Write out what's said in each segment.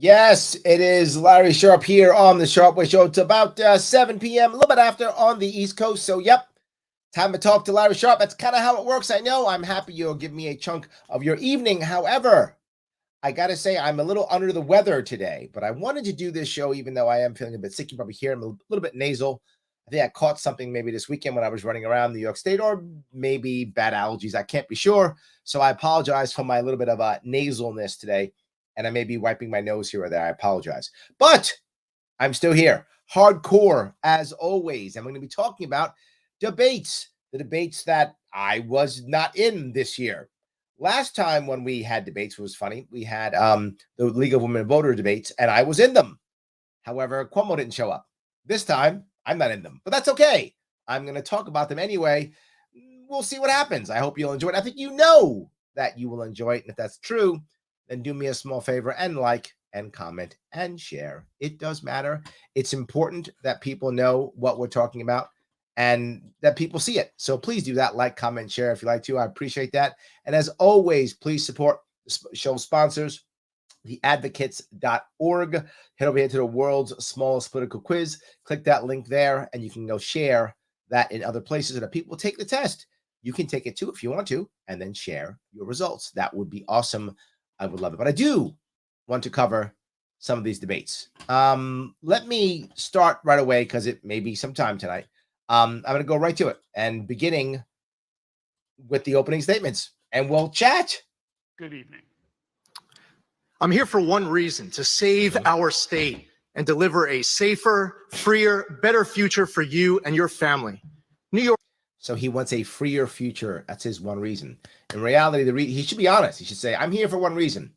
Yes, it is Larry Sharpe here on the Sharpe Way Show. It's about 7 p.m., a little bit after on the East Coast. So, yep, time to talk to Larry Sharpe. That's kind of how it works. I know. I'm happy you'll give me a chunk of your evening. However, I got to say, I'm a little under the weather today, but I wanted to do this show even though I am feeling a bit sick. You probably hear I'm a little bit nasal. I think I caught something maybe this weekend when I was running around New York State, or maybe bad allergies. I can't be sure. So I apologize for my little bit of nasalness today. And I may be wiping my nose here or there. I apologize. But I'm still here. Hardcore, as always. And we're going to be talking about debates. The debates that I was not in this year. Last time when we had debates, it was funny. We had the League of Women Voter debates, and I was in them. However, Cuomo didn't show up. This time, I'm not in them. But that's okay. I'm going to talk about them anyway. We'll see what happens. I hope you'll enjoy it. I think you know that you will enjoy it. And if that's true, then do me a small favor and like and comment and share. It does matter. It's important that people know what we're talking about and that people see it. So please do that. Like, comment, share if you like to. I appreciate that. And as always, please support the show sponsors, theadvocates.org. Head over here to the world's smallest political quiz. Click that link there, and you can go share that in other places so that people take the test. You can take it too if you want to, and then share your results. That would be awesome. I would love it. But I do want to cover some of these debates. Let me start right away because it may be some time tonight. I'm going to go right to it and beginning with the opening statements, and we'll chat. Good evening. I'm here for one reason: to save our state and deliver a safer, freer, better future for you and your family. New York. So he wants a freer future. That's his one reason. In reality, he should be honest. He should say, I'm here for one reason.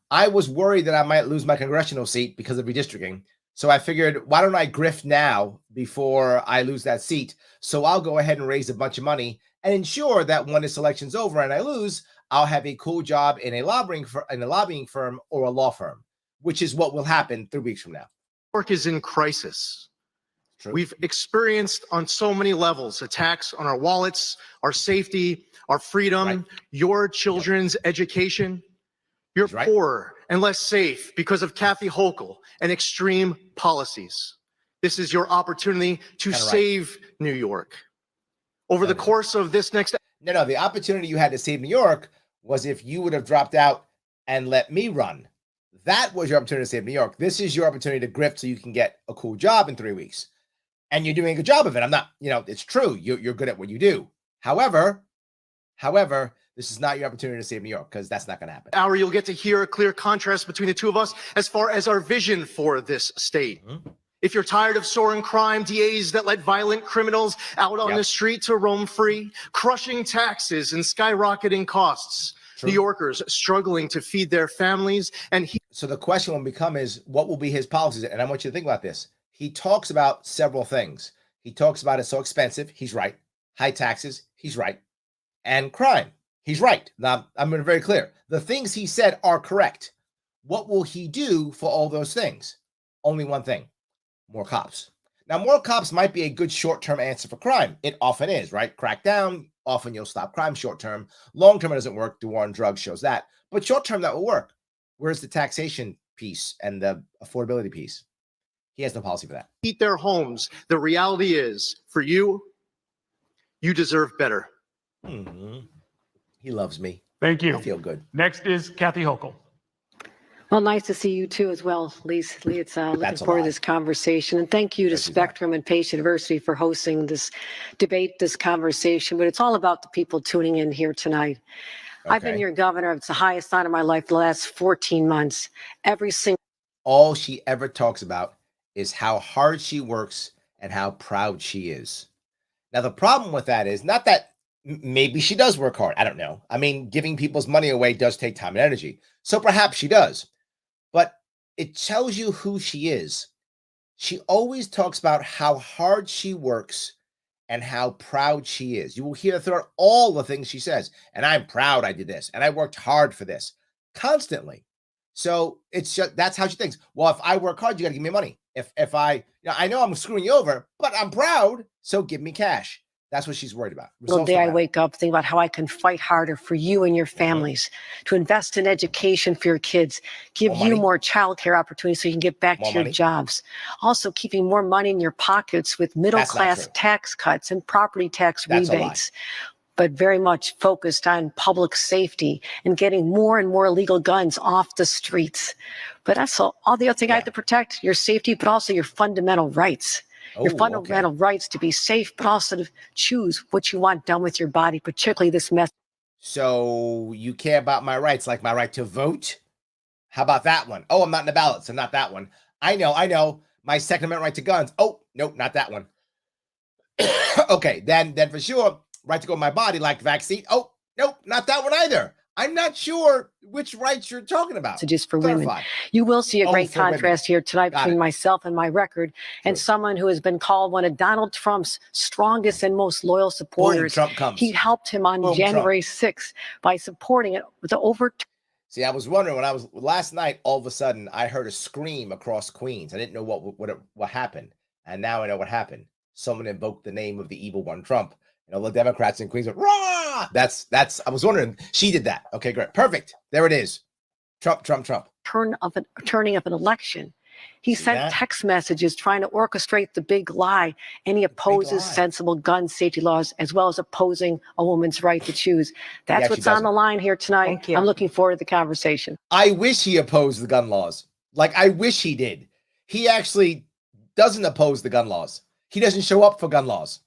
I was worried that I might lose my congressional seat because of redistricting. So I figured, why don't I grift now before I lose that seat? So I'll go ahead and raise a bunch of money and ensure that when this election's over and I lose, I'll have a cool job in a lobbying firm or a law firm, which is what will happen 3 weeks from now. New York is in crisis. True. We've experienced on so many levels attacks on our wallets, our safety, our freedom, Right. your children's education. You're Right. poorer and less safe because of Kathy Hochul and extreme policies. This is your opportunity to Kinda right. save New York. Over the course of this next... No, the opportunity you had to save New York was if you would have dropped out and let me run. That was your opportunity to save New York. This is your opportunity to grift so you can get a cool job in 3 weeks. And you're doing a good job of it. I'm not, it's true. You're good at what you do. However, this is not your opportunity to save New York because that's not going to happen. Hour, you'll get to hear a clear contrast between the two of us as far as our vision for this state. Mm-hmm. If you're tired of soaring crime, DAs that let violent criminals out on the street to roam free, crushing taxes and skyrocketing costs, True. New Yorkers struggling to feed their families, So the question will become is, what will be his policies? And I want you to think about this. He talks about several things. He talks about it's so expensive. He's right. High taxes. He's right. And crime. He's right. Now, I'm going to be very clear. The things he said are correct. What will he do for all those things? Only one thing. More cops. Now, more cops might be a good short-term answer for crime. It often is, right? Crack down. Often you'll stop crime short-term. Long-term, it doesn't work. The war on drugs shows that. But short-term, that will work. Where's the taxation piece and the affordability piece? He has no policy for that. Heat their homes. The reality is, for you deserve better. Mm-hmm. He loves me. Thank you. I feel good. Next is Kathy Hochul. Well, nice to see you too as well, Lee. It's looking forward to this conversation. And thank you to Spectrum and Pace University for hosting this debate, this conversation. But it's all about the people tuning in here tonight. Okay. I've been your governor. It's the highest honor of my life the last 14 months. All she ever talks about is how hard she works and how proud she is. Now, the problem with that is not that maybe she does work hard. I don't know. I mean, giving people's money away does take time and energy. So perhaps she does. But it tells you who she is. She always talks about how hard she works and how proud she is. You will hear throughout all the things she says. And I'm proud I did this. And I worked hard for this. Constantly. So it's just, that's how she thinks. Well, if I work hard, you got to give me money. If I know I'm screwing you over, but I'm proud, so give me cash. That's what she's worried about. Single day I wake up thinking about how I can fight harder for you and your families, to invest in education for your kids, give you more childcare opportunities so you can get back to your jobs. Also keeping more money in your pockets with middle class tax cuts and property tax rebates, but very much focused on public safety and getting more and more illegal guns off the streets. But that's all the other thing I have to protect, your safety, but also your fundamental rights. Your fundamental rights to be safe, but also to choose what you want done with your body, particularly this mess. So you care about my rights, like my right to vote? How about that one? Oh, I'm not in the ballot, so not that one. I know. My Second Amendment right to guns. Oh, nope, not that one. Okay, then for sure, right to go in my body, like vaccine. Oh, nope, not that one either. I'm not sure which rights you're talking about. Messages for women. You will see a great contrast here tonight between myself and my record and someone who has been called one of Donald Trump's strongest and most loyal supporters. Boom, Trump comes. He helped him on January 6th by supporting it with the over. See, I was wondering when I was last night, all of a sudden I heard a scream across Queens. I didn't know what happened. And now I know what happened. Someone invoked the name of the evil one, Trump. You know, the Democrats in Queens went, rah! That's, I was wondering, she did that. Okay, great. Perfect. There it is. Trump. Turning of an election. He sent text messages trying to orchestrate the big lie, and he opposes sensible gun safety laws as well as opposing a woman's right to choose. That's what's on the line here tonight. I'm looking forward to the conversation. I wish he opposed the gun laws. Like, I wish he did. He actually doesn't oppose the gun laws. He doesn't show up for gun laws.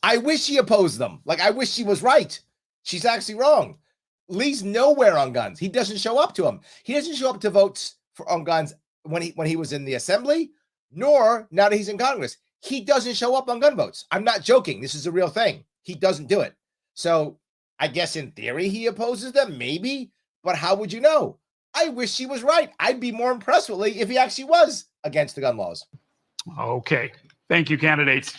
I wish he opposed them. Like, I wish she was right. She's actually wrong. Lee's nowhere on guns. He doesn't show up to them. He doesn't show up to votes on guns when he was in the assembly, nor now that he's in Congress. He doesn't show up on gun votes. I'm not joking. This is a real thing. He doesn't do it. So I guess in theory he opposes them, maybe. But how would you know? I wish he was right. I'd be more impressed with Lee if he actually was against the gun laws. Okay. Thank you, candidates.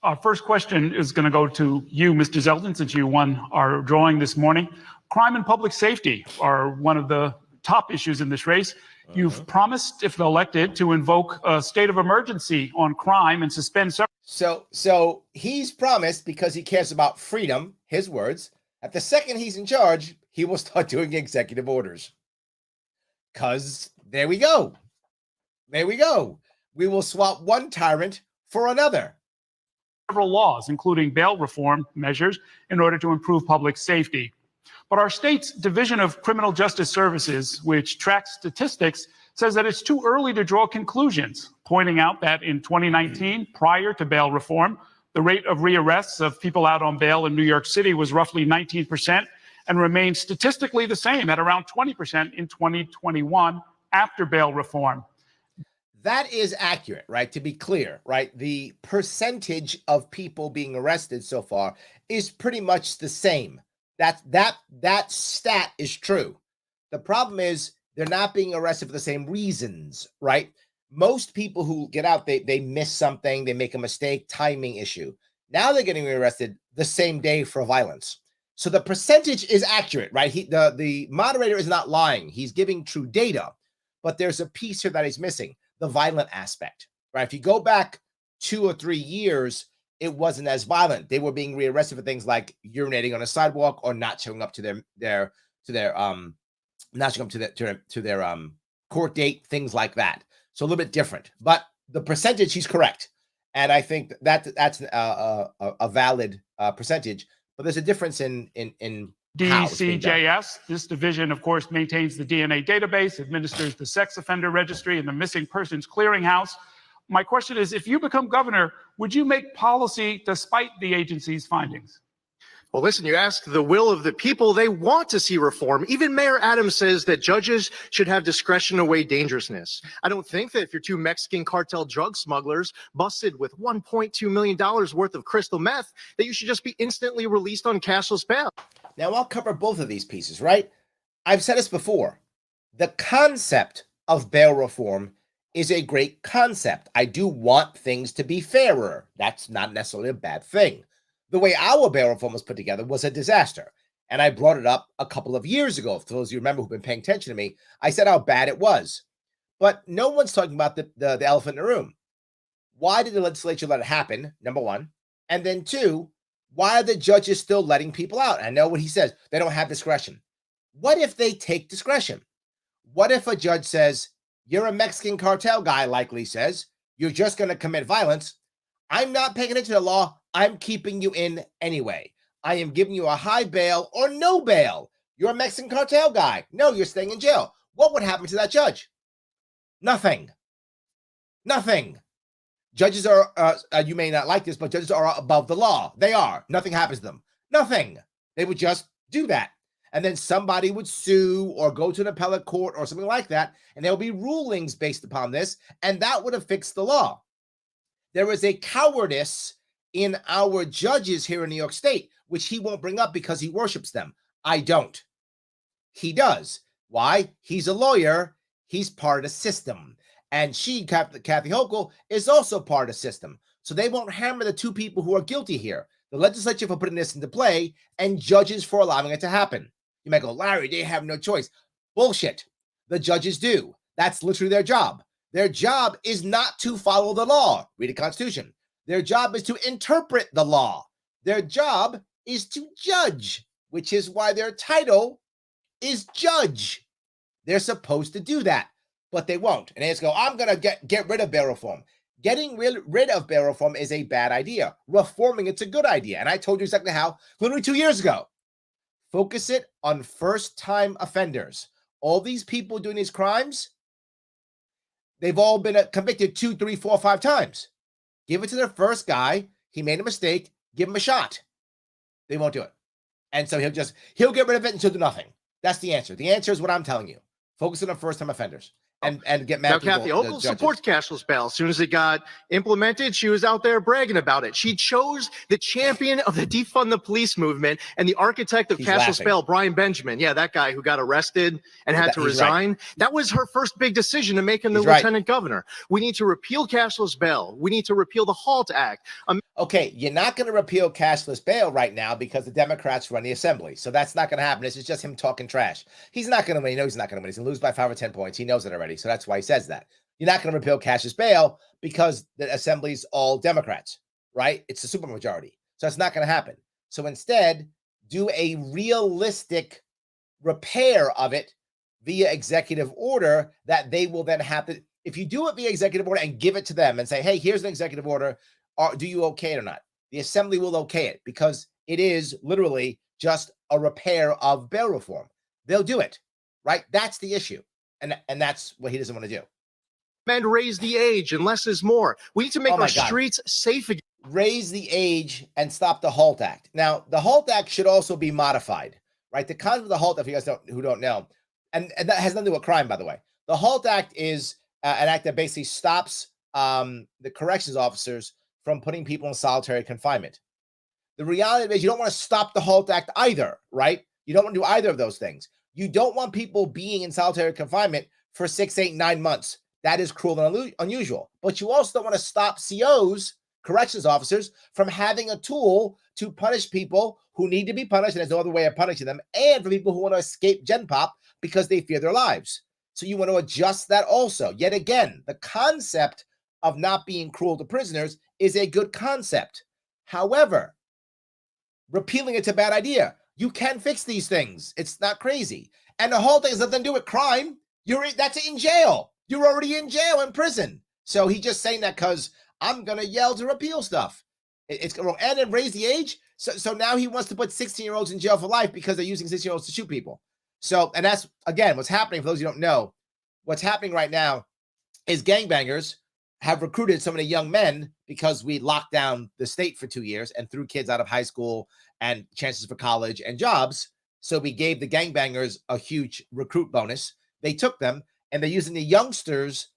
Our first question is going to go to you, Mr. Zeldin, since you won our drawing this morning. Crime and public safety are one of the top issues in this race. You've promised, if elected, to invoke a state of emergency on crime and suspend several. So he's promised, because he cares about freedom, his words, that the second he's in charge, he will start doing executive orders. Because there we go. There we go. We will swap one tyrant for another. Several laws, including bail reform measures, in order to improve public safety. But our state's Division of Criminal Justice Services, which tracks statistics, says that it's too early to draw conclusions, pointing out that in 2019, prior to bail reform, the rate of rearrests of people out on bail in New York City was roughly 19% and remains statistically the same at around 20% in 2021 after bail reform. That is accurate, right? To be clear, right? The percentage of people being arrested so far is pretty much the same. That stat is true. The problem is they're not being arrested for the same reasons, right? Most people who get out, they miss something, they make a mistake, timing issue. Now they're getting arrested the same day for violence. So the percentage is accurate, right? The moderator is not lying. He's giving true data, but there's a piece here that he's missing. The violent aspect, right? If you go back 2 or 3 years, it wasn't as violent. They were being rearrested for things like urinating on a sidewalk or not showing up to their court date, things like that. So a little bit different, but the percentage, he's correct, and I think that's a valid percentage. But there's a difference in DCJS. This division, of course, maintains the DNA database, administers the sex offender registry and the missing persons clearinghouse. My question is, if you become governor, would you make policy despite the agency's findings? Well, listen, you ask the will of the people, they want to see reform. Even Mayor Adams says that judges should have discretion to weigh dangerousness. I don't think that if you're 2 Mexican cartel drug smugglers busted with $1.2 million worth of crystal meth, that you should just be instantly released on cashless bail. Now, I'll cover both of these pieces, right? I've said this before. The concept of bail reform is a great concept. I do want things to be fairer. That's not necessarily a bad thing. The way our bail reform was put together was a disaster. And I brought it up a couple of years ago. For those of you remember who've been paying attention to me, I said how bad it was. But no one's talking about the elephant in the room. Why did the legislature let it happen, number one? And then two, Why are the judges still letting people out? I know what he says. They don't have discretion. What if they take discretion? What if a judge says, you're a Mexican cartel guy, likely says, you're just going to commit violence. I'm not paying attention to the law. I'm keeping you in anyway. I am giving you a high bail or no bail. You're a Mexican cartel guy. No, you're staying in jail. What would happen to that judge? Nothing. Nothing. Judges are, you may not like this, but judges are above the law. They are. Nothing happens to them. Nothing. They would just do that. And then somebody would sue or go to an appellate court or something like that, and there will be rulings based upon this, and that would have fixed the law. There is a cowardice in our judges here in New York State, which he won't bring up because he worships them. I don't. He does. Why? He's a lawyer. He's part of the system. And she, Kathy Hochul, is also part of the system. So they won't hammer the two people who are guilty here. The legislature for putting this into play and judges for allowing it to happen. You might go, Larry, they have no choice. Bullshit. The judges do. That's literally their job. Their job is not to follow the law. Read the Constitution. Their job is to interpret the law. Their job is to judge, which is why their title is judge. They're supposed to do that, but they won't. And they just go, I'm going to get rid of bail reform. Getting rid of bail reform is a bad idea. Reforming it's a good idea. And I told you exactly how literally 2 years ago. Focus it on first-time offenders. All these people doing these crimes, they've all been convicted 2, 3, 4, 5 times. Give it to their first guy. He made a mistake. Give him a shot. They won't do it. And so he'll get rid of it and she'll do nothing. That's the answer. The answer is what I'm telling you. Focus on first-time offenders. And get mad. Now, Kathy Hochul supports cashless bail. As soon as it got implemented, she was out there bragging about it. She chose the champion of the defund the police movement and the architect of cashless bail, Brian Benjamin. Yeah, that guy who got arrested and had to resign. Right. That was her first big decision to make him the lieutenant governor. We need to repeal cashless bail. We need to repeal the HALT Act. Okay, you're not going to repeal cashless bail right now because the Democrats run the assembly. So that's not going to happen. This is just him talking trash. He's not going to win. He knows he's not going to win. He's going to lose by 5 or 10 points. He knows it already. So that's why he says that. You're not going to repeal cashless bail because the assembly's all Democrats, right? It's a supermajority. So it's not going to happen. So instead, do a realistic repair of it via executive order that they will then have to. If you do it via executive order and give it to them and say, hey, here's an executive order. Do you okay it or not? The assembly will okay it because it is literally just a repair of bail reform. They'll do it, right? That's the issue. And that's what he doesn't want to do. And raise the age and less is more. We need to make our streets safe again. Raise the age and stop the HALT Act. Now, the HALT Act should also be modified, right? The concept of the HALT Act, if you guys who don't know, and that has nothing to do with crime, by the way. The HALT Act is an act that basically stops the corrections officers from putting people in solitary confinement. The reality is you don't want to stop the HALT Act either, right? You don't want to do either of those things. You don't want people being in solitary confinement for 6, 8, 9 months. That is cruel and unusual. But you also don't want to stop COs, corrections officers, from having a tool to punish people who need to be punished, and there's no other way of punishing them, and for people who want to escape Gen Pop because they fear their lives. So you want to adjust that also. Yet again, the concept of not being cruel to prisoners is a good concept. However, repealing it's a bad idea. You can fix these things. It's not crazy. And the whole thing has nothing to do with crime. That's in jail. You're already in jail, in prison. So he's just saying that because I'm going to yell to repeal stuff. It's wrong. And then raise the age. So now he wants to put 16-year-olds in jail for life because they're using 16-year-olds to shoot people. So, and that's, again, what's happening, for those who don't know, what's happening right now is gangbangers have recruited so many young men because we locked down the state for 2 years and threw kids out of high school and chances for college and jobs. So we gave the gangbangers a huge recruit bonus. They took them and they're using the youngsters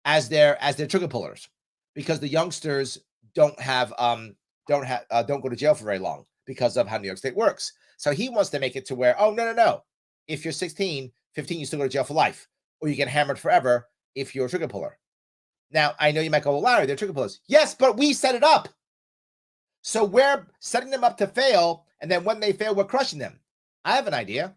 as their trigger pullers because the youngsters don't go to jail for very long because of how New York State works. So he wants to make it to where, oh, no. If you're 16, 15, you still go to jail for life, or you get hammered forever if you're a trigger puller. Now, I know you might go, well, Larry, they're trigger pullers. Yes, but we set it up. So we're setting them up to fail, and then when they fail, we're crushing them. I have an idea.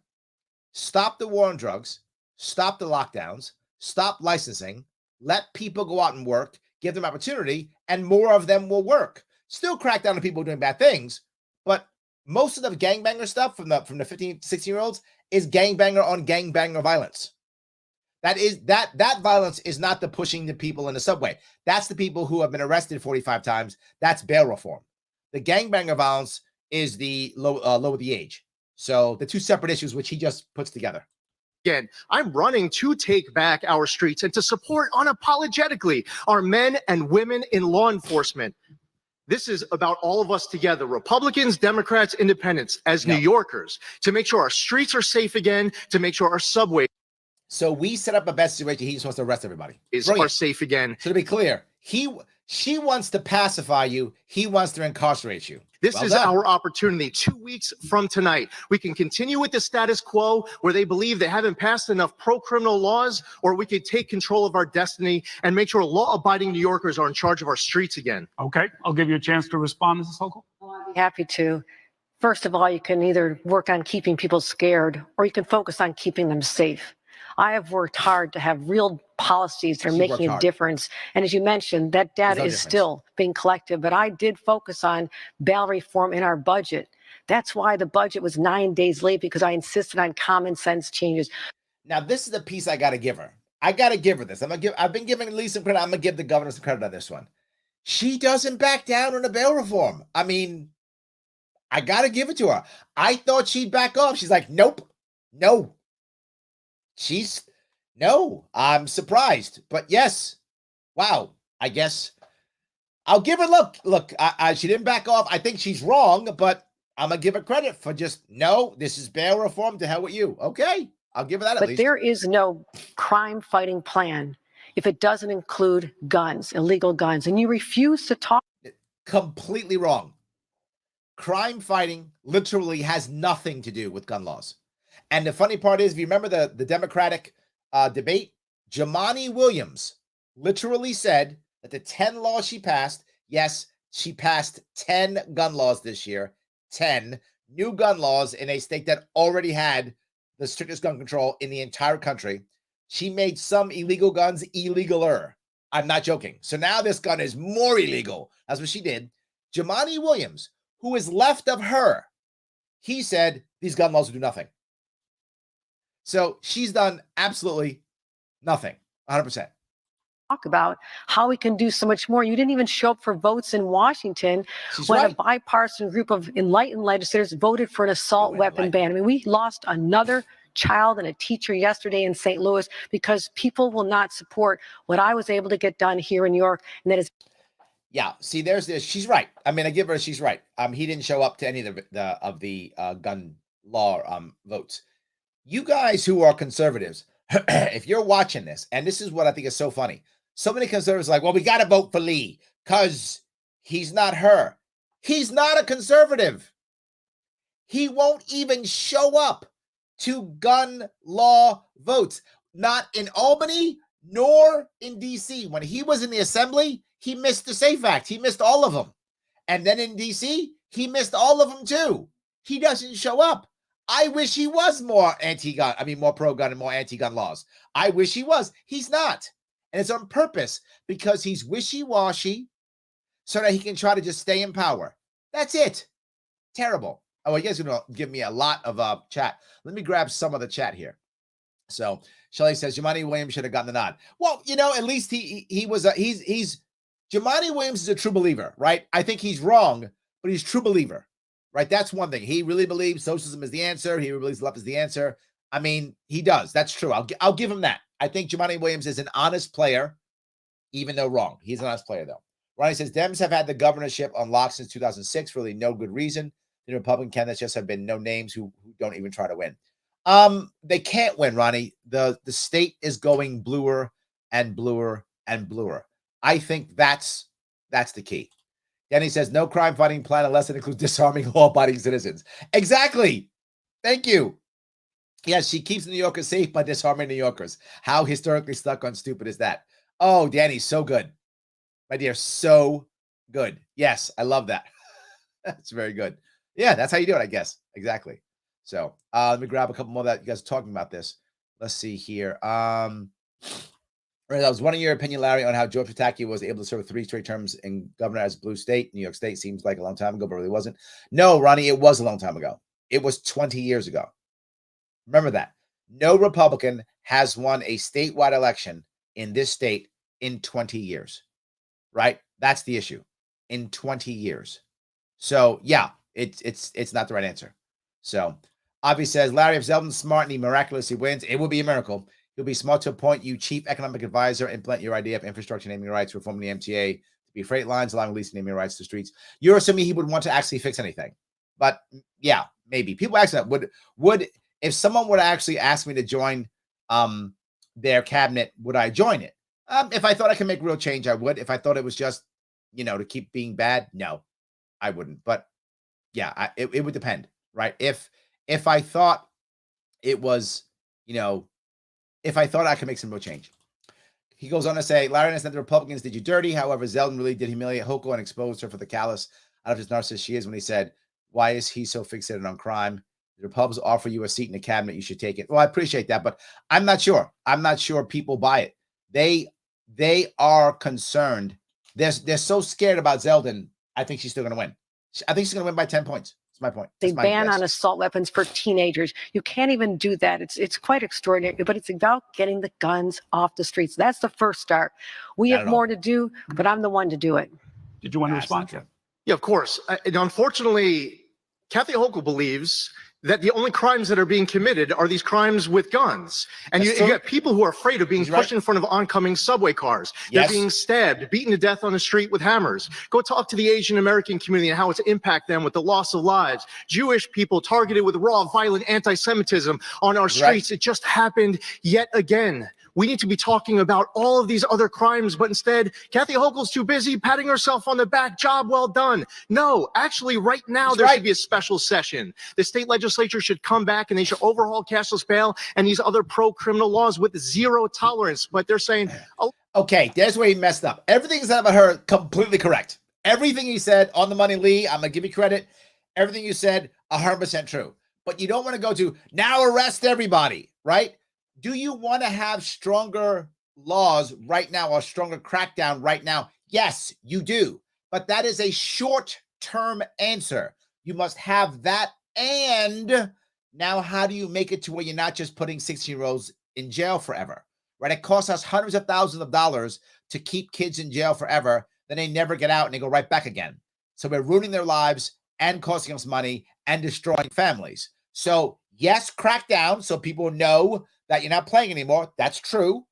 Stop the war on drugs. Stop the lockdowns. Stop licensing. Let people go out and work. Give them opportunity, and more of them will work. Still crack down on people doing bad things, but most of the gangbanger stuff from the 15, 16-year-olds is gangbanger on gangbanger violence. That violence is not the pushing the people in the subway. That's the people who have been arrested 45 times. That's bail reform. The gangbanger violence is the lower the age. So the two separate issues, which he just puts together. Again, I'm running to take back our streets and to support unapologetically our men and women in law enforcement. This is about all of us together, Republicans, Democrats, Independents, as New Yorkers, to make sure our streets are safe again, to make sure our subway. So we set up a bad situation. He just wants to arrest everybody. Are safe again. So to be clear, she wants to pacify you. He wants to incarcerate you. This is our opportunity. 2 weeks from tonight, we can continue with the status quo where they believe they haven't passed enough pro-criminal laws, or we could take control of our destiny and make sure law-abiding New Yorkers are in charge of our streets again. Okay, I'll give you a chance to respond, Mrs. Hochul. Well, I'd be happy to. First of all, you can either work on keeping people scared or you can focus on keeping them safe. I have worked hard to have real policies that are making a difference. And as you mentioned, that data is still being collected, but I did focus on bail reform in our budget. That's why the budget was 9 days late, because I insisted on common sense changes. Now, this is the piece I got to give her. I got to give her this. I've been giving Lee some credit. I'm going to give the governor some credit on this one. She doesn't back down on the bail reform. I mean, I got to give it to her. I thought she'd back off. She's like, nope, no. No, I'm surprised, but yes. Wow. I guess I'll give her, look, she didn't back off. I think she's wrong, but I'm going to give her credit for just, no, this is bail reform, to hell with you. Okay. I'll give her that at least. But there is no crime fighting plan if it doesn't include guns, illegal guns, and you refuse to talk. Completely wrong. Crime fighting literally has nothing to do with gun laws. And the funny part is, if you remember the Democratic debate, Jumaane Williams literally said that the 10 laws she passed, yes, she passed 10 gun laws this year, 10 new gun laws in a state that already had the strictest gun control in the entire country. She made some illegal guns illegaler. I'm not joking. So now this gun is more illegal. That's what she did. Jumaane Williams, who is left of her, he said these gun laws will do nothing. So she's done absolutely nothing, 100%. Talk about how we can do so much more. You didn't even show up for votes in Washington when a bipartisan group of enlightened legislators voted for an assault weapon ban. I mean, we lost another child and a teacher yesterday in St. Louis because people will not support what I was able to get done here in New York. And that is. Yeah, see, there's this. She's right. I mean, I give her, she's right. He didn't show up to any of the gun law votes. You guys who are conservatives, if you're watching this, and this is what I think is so funny, so many conservatives are like, well, we got to vote for Lee because he's not her. He's not a conservative. He won't even show up to gun law votes, not in Albany nor in D.C. When he was in the assembly, he missed the SAFE Act. He missed all of them. And then in D.C., he missed all of them too. He doesn't show up. I wish he was more anti-gun, more pro-gun and more anti-gun laws. I wish he was. He's not. And it's on purpose because he's wishy-washy so that he can try to just stay in power. That's it. Terrible. Oh, you guys are going to give me a lot of chat. Let me grab some of the chat here. So Shelley says, Jumaane Williams should have gotten the nod. Well, at least he's Jumaane Williams is a true believer, right? I think he's wrong, but he's a true believer. Right, that's one thing. He really believes socialism is the answer. He really believes left is the answer. I mean, he does. That's true. I'll give him that. I think Jumaane Williams is an honest player, even though wrong. He's an honest player, though. Ronnie says, Dems have had the governorship on lock since 2006 for really no good reason. The Republican candidates just have been no names who don't even try to win. They can't win, Ronnie. The state is going bluer and bluer and bluer. I think that's the key. Danny says, no crime fighting plan unless it includes disarming law-abiding citizens. Exactly. Thank you. Yes, she keeps New Yorkers safe by disarming New Yorkers. How historically stuck on stupid is that? Oh, Danny, so good. My dear, so good. Yes, I love that. That's very good. Yeah, that's how you do it, I guess. Exactly. So let me grab a couple more that you guys are talking about this. Let's see here. That was one of your opinion, Larry, on how George Pataki was able to serve 3 straight terms in governor as blue state. New York State seems like a long time ago, but really wasn't. No, Ronnie, it was a long time ago. It was 20 years ago. Remember that. No Republican has won a statewide election in this state in 20 years, right? That's the issue. In 20 years. So, yeah, it's not the right answer. So, Avi says, Larry, if Zeldin's smart and he miraculously wins, it will be a miracle. He'll be smart to appoint you chief economic advisor, implement your idea of infrastructure, naming rights, reforming the MTA to be freight lines, allowing leasing naming rights to streets. You're assuming he would want to actually fix anything. But yeah, maybe. People ask that. Would if someone would actually ask me to join their cabinet, would I join it? If I thought I could make real change, I would. If I thought it was just, to keep being bad, no, I wouldn't. But yeah, it would depend, right? If I thought it was, if I thought I could make some real change. He goes on to say, Larry understands the Republicans did you dirty. However, Zeldin really did humiliate Hochul and exposed her for the callous out of his narcissist she is when he said, why is he so fixated on crime? The Republicans offer you a seat in the cabinet. You should take it. Well, I appreciate that, but I'm not sure. I'm not sure people buy it. They are concerned. They're so scared about Zeldin. I think she's still going to win. I think she's going to win by 10 points. My point. They ban on assault weapons for teenagers. You can't even do that. It's quite extraordinary, but it's about getting the guns off the streets. That's the first start. We have more to do, but I'm the one to do it. Did you want to respond? Yeah, of course. And unfortunately, Kathy Hochul believes that the only crimes that are being committed are these crimes with guns. And you got people who are afraid of being pushed in front of oncoming subway cars. They're being stabbed, beaten to death on the street with hammers. Go talk to the Asian American community and how it's impacted them with the loss of lives. Jewish people targeted with raw, violent anti-Semitism on our streets. It just happened yet again. We need to be talking about all of these other crimes, but instead, Kathy Hochul's too busy patting herself on the back. Job well done. No, actually, right now, there should be a special session. The state legislature should come back and they should overhaul cashless bail and these other pro-criminal laws with zero tolerance. But they're saying, oh. Okay, there's where he messed up. Everything he said about her, completely correct. Everything he said on the money, Lee, I'm going to give you credit. Everything you said, 100% true. But you don't want to go to, now arrest everybody, right? Do you want to have stronger laws right now or stronger crackdown right now? Yes, you do. But that is a short-term answer. You must have that. And now how do you make it to where you're not just putting 16-year-olds in jail forever, right? It costs us hundreds of thousands of dollars to keep kids in jail forever. Then they never get out and they go right back again. So we're ruining their lives and costing us money and destroying families. So yes, crack down so people know that you're not playing anymore. That's true.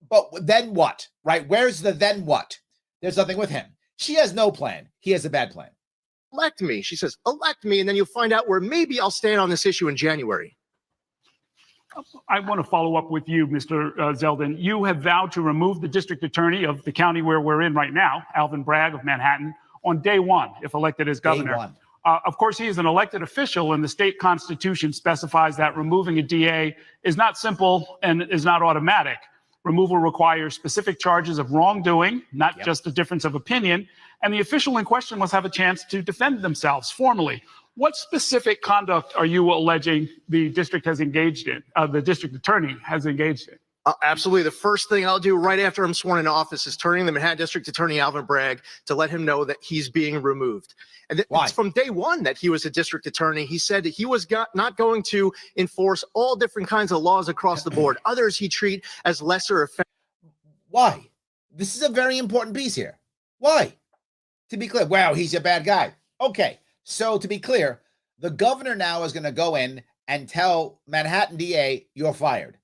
But then what, right? Where's the then what? There's nothing with him. She has no plan. He has a bad plan. Elect me. She says, elect me. And then you'll find out where maybe I'll stand on this issue in January. I want to follow up with you, Mr. Zeldin. You have vowed to remove the district attorney of the county where we're in right now, Alvin Bragg of Manhattan, on day one, if elected as governor. Day one. Of course, he is an elected official, and the state constitution specifies that removing a DA is not simple and is not automatic. Removal requires specific charges of wrongdoing, not just a difference of opinion, and the official in question must have a chance to defend themselves formally. What specific conduct are you alleging the district has engaged in, the district attorney has engaged in? Absolutely. The first thing I'll do right after I'm sworn into office is turning the Manhattan District Attorney Alvin Bragg to let him know that he's being removed. And it's from day one that he was a district attorney. He said that he was not going to enforce all different kinds of laws across the board. Others he treat as lesser offenses. Why? This is a very important piece here. Why? To be clear, wow, he's a bad guy. Okay, so to be clear, the governor now is going to go in and tell Manhattan DA, you're fired.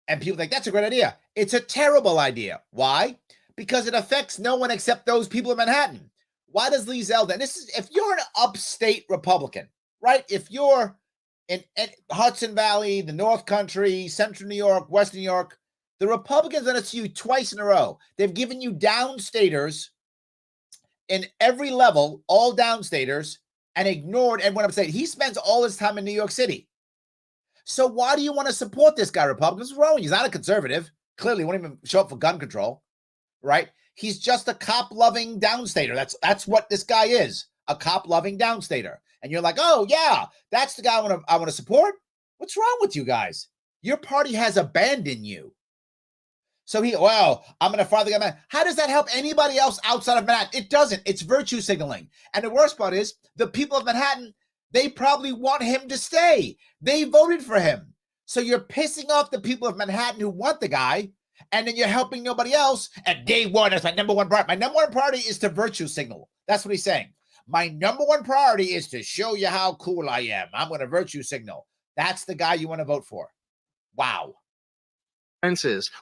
And people think that's a great idea. It's a terrible idea. Why? Because it affects no one except those people in Manhattan. Why does Lee Zeldin? This is if you're an upstate Republican, right? If you're in Hudson Valley, the North Country, Central New York, Western New York, the Republicans are going to see you twice in a row. They've given you downstaters in every level, all downstaters, and ignored everyone upstate. He spends all his time in New York City. So why do you want to support this guy, Republicans? What's wrong? He's not a conservative. Clearly won't even show up for gun control, right? He's just a cop-loving downstater. That's what this guy is, a cop-loving downstater. And you're like, oh, yeah, that's the guy I want to support? What's wrong with you guys? Your party has abandoned you. So I'm going to fire the guy. How does that help anybody else outside of Manhattan? It doesn't. It's virtue signaling. And the worst part is the people of Manhattan, they probably want him to stay. They voted for him. So you're pissing off the people of Manhattan who want the guy, and then you're helping nobody else. And day one is my number one priority. My number one priority is to virtue signal. That's what he's saying. My number one priority is to show you how cool I am. I'm going to virtue signal. That's the guy you want to vote for. Wow.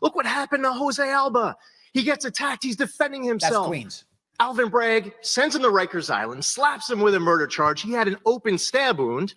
Look what happened to Jose Alba. He gets attacked. He's defending himself. That's Queens. Alvin Bragg sends him to Rikers Island, slaps him with a murder charge. He had an open stab wound.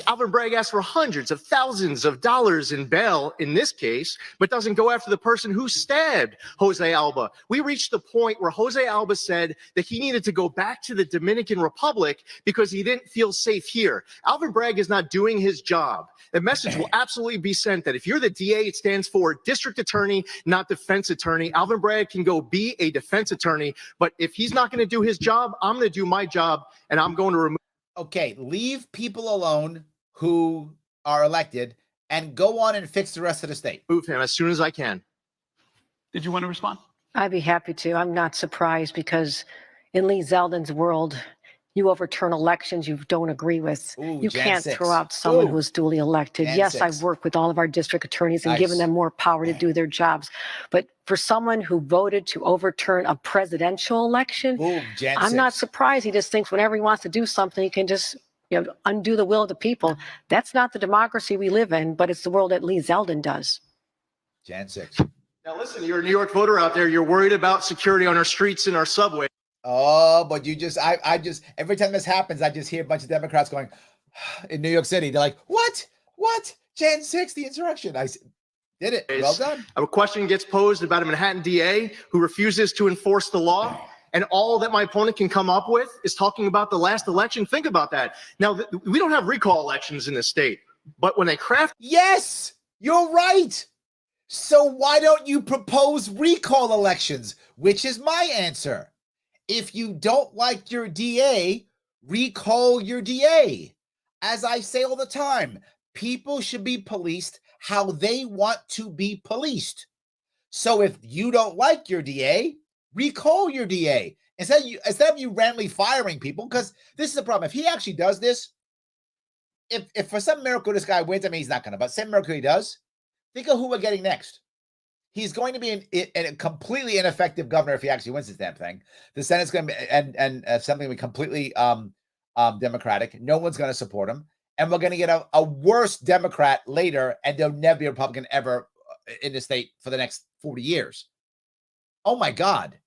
Alvin Bragg asked for hundreds of thousands of dollars in bail in this case, but doesn't go after the person who stabbed Jose Alba. We reached the point where Jose Alba said that he needed to go back to the Dominican Republic because he didn't feel safe here. Alvin Bragg is not doing his job. The message will absolutely be sent that if you're the DA, it stands for district attorney, not defense attorney. Alvin Bragg can go be a defense attorney, but if he's not going to do his job, I'm going to do my job, and I'm going to remove. Okay, leave people alone who are elected and go on and fix the rest of the state. Move him as soon as I can. Did you want to respond? I'd be happy to. I'm not surprised because in Lee Zeldin's world, you overturn elections you don't agree with. Ooh, you Jan can't 6. throw out someone Ooh. who was duly elected. Jan Yes, 6. I've worked with all of our district attorneys and Nice. given them more power to do their jobs. But for someone who voted to overturn a presidential election, Boom, Jan I'm 6. not surprised. He just thinks whenever he wants to do something, he can just undo the will of the people. That's not the democracy we live in, but it's the world that Lee Zeldin does. Jan 6. Now listen, you're a New York voter out there. You're worried about security on our streets and our subway. Oh, but I just, every time this happens, I just hear a bunch of Democrats going in New York City. They're like, what? Jan 6, the insurrection. I did it. Well done. A question gets posed about a Manhattan DA who refuses to enforce the law. And all that my opponent can come up with is talking about the last election. Think about that. Now, we don't have recall elections in this state, but when they craft. Yes, you're right. So why don't you propose recall elections? Which is my answer. If you don't like your DA, recall your DA. As I say all the time, people should be policed how they want to be policed. So if you don't like your DA, recall your DA instead of you randomly firing people, because this is the problem. If he actually does this, if for some miracle this guy wins, I mean, he's not going to, but some miracle he does, think of who we're getting next. He's going to be a completely ineffective governor if he actually wins this damn thing. The Senate's going to be, and something will be completely Democratic. No one's going to support him. And we're going to get a worse Democrat later, and there'll never be a Republican ever in the state for the next 40 years. Oh my God.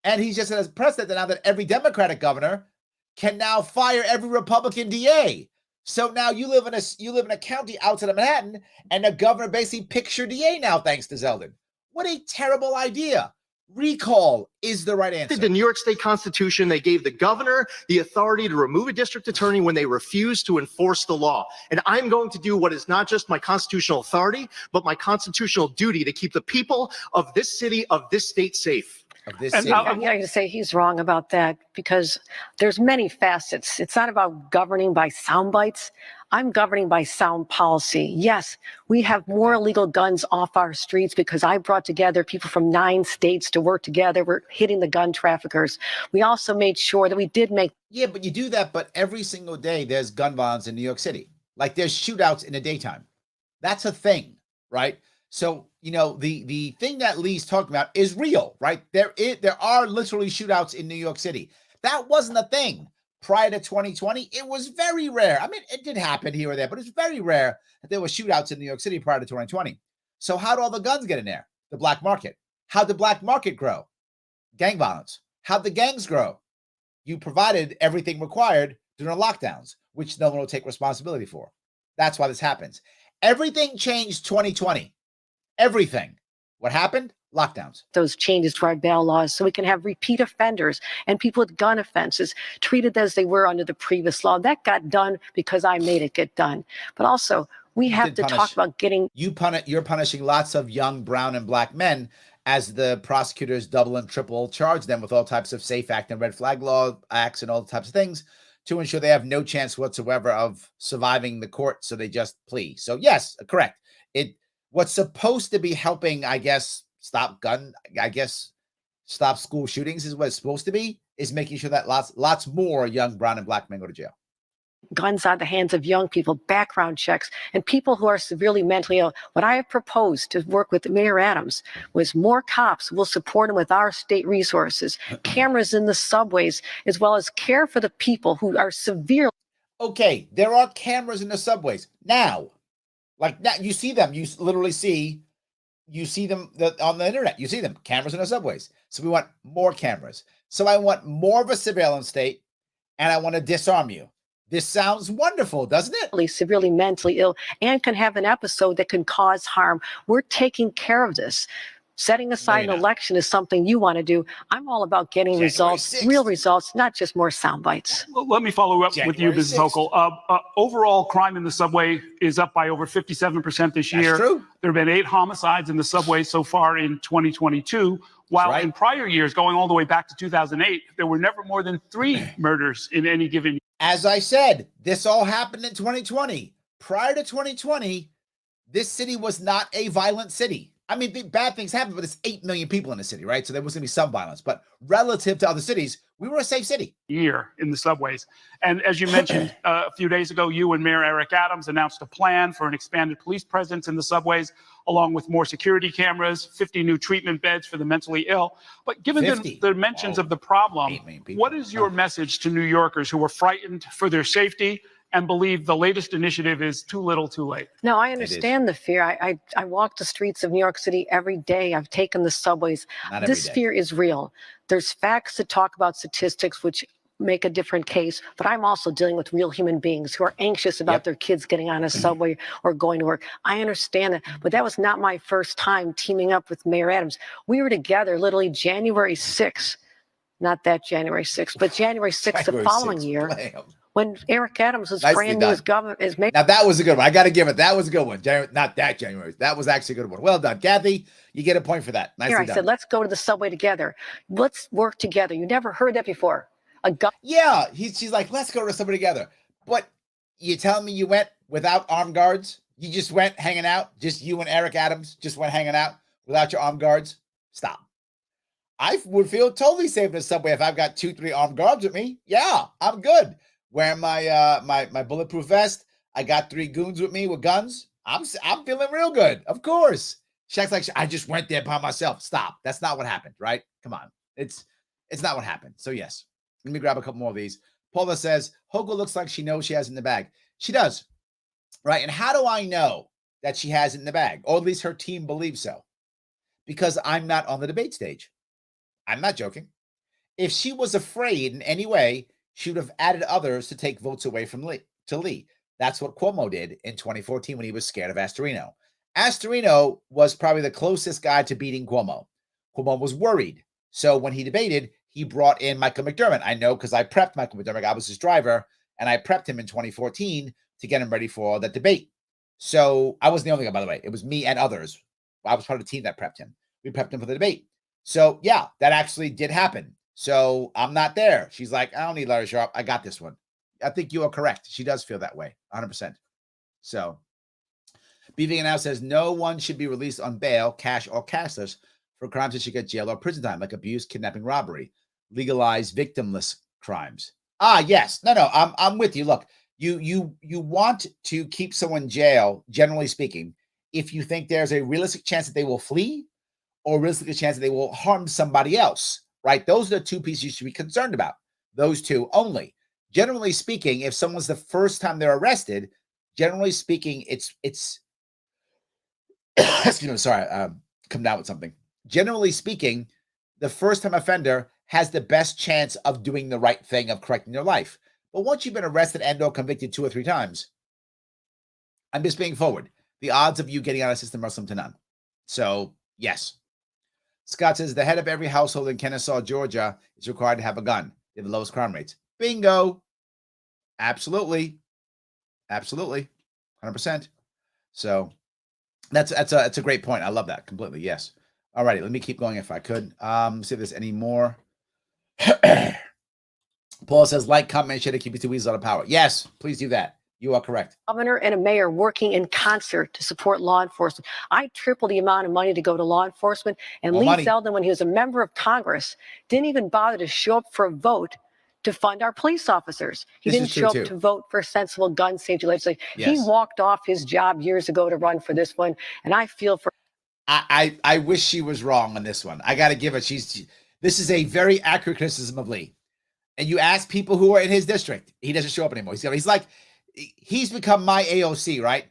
And he's just as precedent now that every Democratic governor can now fire every Republican DA. So now you live in a county outside of Manhattan, and the governor basically picks your DA now, thanks to Zeldin. What a terrible idea. Recall is the right answer. The New York State Constitution, they gave the governor the authority to remove a district attorney when they refuse to enforce the law. And I'm going to do what is not just my constitutional authority, but my constitutional duty to keep the people of this city, of this state safe. Of this And city. I'm going to say he's wrong about that because there's many facets. It's not about governing by sound bites. I'm governing by sound policy. Yes, we have more illegal guns off our streets because I brought together people from 9 states to work together. We're hitting the gun traffickers. We also made sure that we did make. Yeah, but you do that, but every single day there's gun violence in New York City. Like there's shootouts in the daytime. That's a thing, right? So, the thing that Lee's talking about is real, right? There are literally shootouts in New York City. That wasn't a thing prior to 2020. It was very rare. I mean, it did happen here or there, but it's very rare that there were shootouts in New York City prior to 2020. So how do all the guns get in there? The black market. How'd the black market grow? Gang violence. How'd the gangs grow? You provided everything required during the lockdowns, which no one will take responsibility for. That's why this happens. Everything changed 2020. Everything. What happened? Lockdowns. Those changes to our bail laws so we can have repeat offenders and people with gun offenses treated as they were under the previous law. That got done because I made it get done. But also, we have to talk about getting. You're punishing lots of young brown and black men as the prosecutors double and triple charge them with all types of SAFE Act and red flag law acts and all types of things to ensure they have no chance whatsoever of surviving the court. So they just plea. So yes, correct. What's supposed to be helping, I guess, stop school shootings is what it's supposed to be, is making sure that lots more young brown and black men go to jail. Guns out of the hands of young people, background checks, and people who are severely mentally ill. What I have proposed to work with Mayor Adams was more cops. We'll support them with our state resources, cameras in the subways, as well as care for the people who are severely. Okay, there are cameras in the subways now. Like now, you see them. You literally see them on the internet. You see them, cameras in the subways. So we want more cameras. So I want more of a surveillance state, and I want to disarm you. This sounds wonderful, doesn't it? Severely mentally ill and can have an episode that can cause harm. We're taking care of this. Setting aside an election is something you want to do. I'm all about getting results, 6th. Real results, not just more sound bites. Well, let me follow up with you, Mrs. Hochul. Overall crime in the subway is up by over 57% this year. That's true. There have been 8 homicides in the subway so far in 2022, while in prior years, going all the way back to 2008, there were never more than 3 murders in any given year. As I said, this all happened in 2020. Prior to 2020, this city was not a violent city. I mean, bad things happen, but there's 8 million people in the city, right? So there was going to be some violence. But relative to other cities, we were a safe city. Year in the subways. And as you mentioned a few days ago, you and Mayor Eric Adams announced a plan for an expanded police presence in the subways, along with more security cameras, 50 new treatment beds for the mentally ill. But given the dimensions of the problem, what is your message to New Yorkers who are frightened for their safety and believe the latest initiative is too little too late? No, I understand the fear. I walk the streets of New York City every day. I've taken the subways. This fear is real. There's facts that talk about statistics, which make a different case, but I'm also dealing with real human beings who are anxious about their kids getting on a subway or going to work. I understand that, but that was not my first time teaming up with Mayor Adams. We were together literally January 6th, not that January 6th, but January 6th the following year. When Eric Adams was brand new as governor, as mayor. Now that was a good one. I got to give it. That was a good one. Not that January. That was actually a good one. Well done, Kathy. You get a point for that. Nicely done. I said, let's go to the subway together. Let's work together. You never heard that before. Yeah, she's like, let's go to the subway together. But you telling me you went without armed guards? You just went hanging out? Just you and Eric Adams just went hanging out without your armed guards? Stop. I would feel totally safe in the subway if I've got 2-3 armed guards with me. Yeah, I'm good. Wearing my my bulletproof vest. I got 3 goons with me with guns. I'm feeling real good. Of course. Shaq's like, I just went there by myself. Stop. That's not what happened, right? Come on. It's not what happened. So yes. Let me grab a couple more of these. Paula says, Hochul looks like she knows she has it in the bag. She does. Right. And how do I know that she has it in the bag? Or at least her team believes so. Because I'm not on the debate stage. I'm not joking. If she was afraid in any way, she would have added others to take votes away from Lee. That's what Cuomo did in 2014 when he was scared of Astorino. Astorino was probably the closest guy to beating Cuomo. Cuomo was worried. So when he debated, he brought in Michael McDermott. I know because I prepped Michael McDermott. I was his driver, and I prepped him in 2014 to get him ready for that debate. So I wasn't the only guy, by the way. It was me and others. I was part of the team that prepped him. We prepped him for the debate. So yeah, that actually did happen. So I'm not there. She's like, I don't need Larry Sharpe. I got this one. I think you are correct. She does feel that way, 100%. So BV now says no one should be released on bail, cash or cashless, for crimes that should get jail or prison time, like abuse, kidnapping, robbery. Legalize victimless crimes. Yes. No, I'm with you. Look, you want to keep someone in jail, generally speaking, if you think there's a realistic chance that they will flee or a realistic chance that they will harm somebody else, right? Those are the 2 pieces you should be concerned about. Those 2 only. Generally speaking, if someone's the first time they're arrested, generally speaking, it's excuse me, sorry, come down with something. Generally speaking, the first time offender has the best chance of doing the right thing, of correcting their life. But once you've been arrested and or convicted 2 or 3 times, I'm just being forward. The odds of you getting out of the system are slim to none. So, yes. Scott says the head of every household in Kennesaw, Georgia is required to have a gun. They have the lowest crime rates. Bingo. Absolutely. Absolutely. 100%. So that's a great point. I love that completely. Yes. All righty. Let me keep going if I could. See if there's any more. Paul says, like, comment, share to keep you 2 weeks out of power. Yes, please do that. You are correct. Governor and a mayor working in concert to support law enforcement. I tripled the amount of money to go to law enforcement. And Lee Zeldin, when he was a member of Congress, didn't even bother to show up for a vote to fund our police officers. He didn't show up to vote for sensible gun safety legislation. He walked off his job years ago to run for this one. And I feel for. I wish she was wrong on this one. I got to give it. This is a very accurate criticism of Lee. And you ask people who are in his district, he doesn't show up anymore. He's become my AOC, right?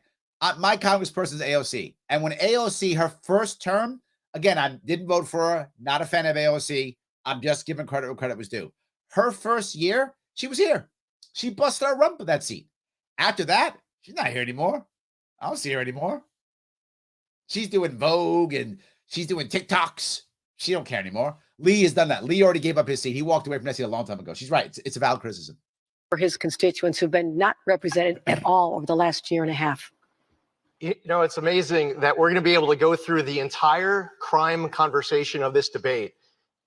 My congressperson's AOC. And when AOC, her first term, again, I didn't vote for her, not a fan of AOC. I'm just giving credit where credit was due. Her first year, she was here. She busted our rump with that seat. After that, she's not here anymore. I don't see her anymore. She's doing Vogue and she's doing TikToks. She don't care anymore. Lee has done that. Lee already gave up his seat. He walked away from that seat a long time ago. She's right. It's a valid criticism. For his constituents who've been not represented at all over the last year and a half. You know, it's amazing that we're going to be able to go through the entire crime conversation of this debate,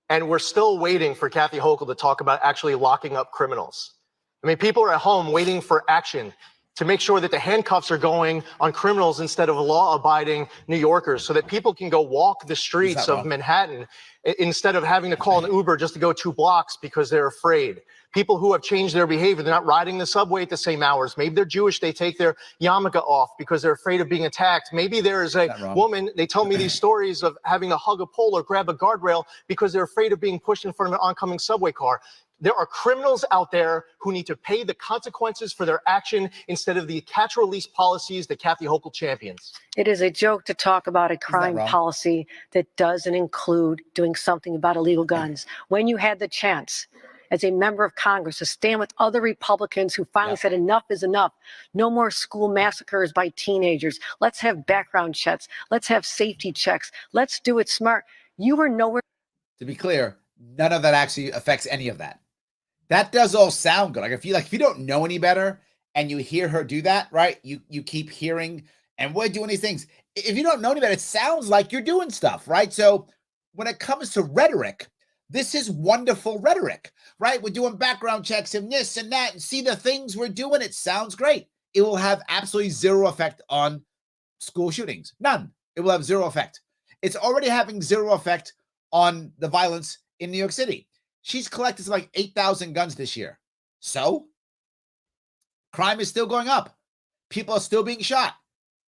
and we're still waiting for Kathy Hochul to talk about actually locking up criminals. I mean, people are at home waiting for action to make sure that the handcuffs are going on criminals instead of law-abiding New Yorkers, so that people can go walk the streets of Manhattan instead of having to call an Uber just to go 2 blocks because they're afraid. People who have changed their behavior, they're not riding the subway at the same hours. Maybe they're Jewish, they take their yarmulke off because they're afraid of being attacked. Maybe there is a woman, they tell me these stories of having to hug a pole or grab a guardrail because they're afraid of being pushed in front of an oncoming subway car. There are criminals out there who need to pay the consequences for their action instead of the catch-release policies that Kathy Hochul champions. It is a joke to talk about a crime policy that doesn't include doing something about illegal guns. When you had the chance as a member of Congress to stand with other Republicans who finally said enough is enough. No more school massacres by teenagers. Let's have background checks. Let's have safety checks. Let's do it smart. You were nowhere. To be clear, none of that actually affects any of that. That does all sound good. Like if you don't know any better and you hear her do that, right? You keep hearing, and we're doing these things. If you don't know any better, it sounds like you're doing stuff, right? So when it comes to rhetoric, this is wonderful rhetoric, right? We're doing background checks and this and that, and see the things we're doing. It sounds great. It will have absolutely zero effect on school shootings. None. It will have zero effect. It's already having zero effect on the violence in New York City. She's collected like 8,000 guns this year. So crime is still going up. People are still being shot.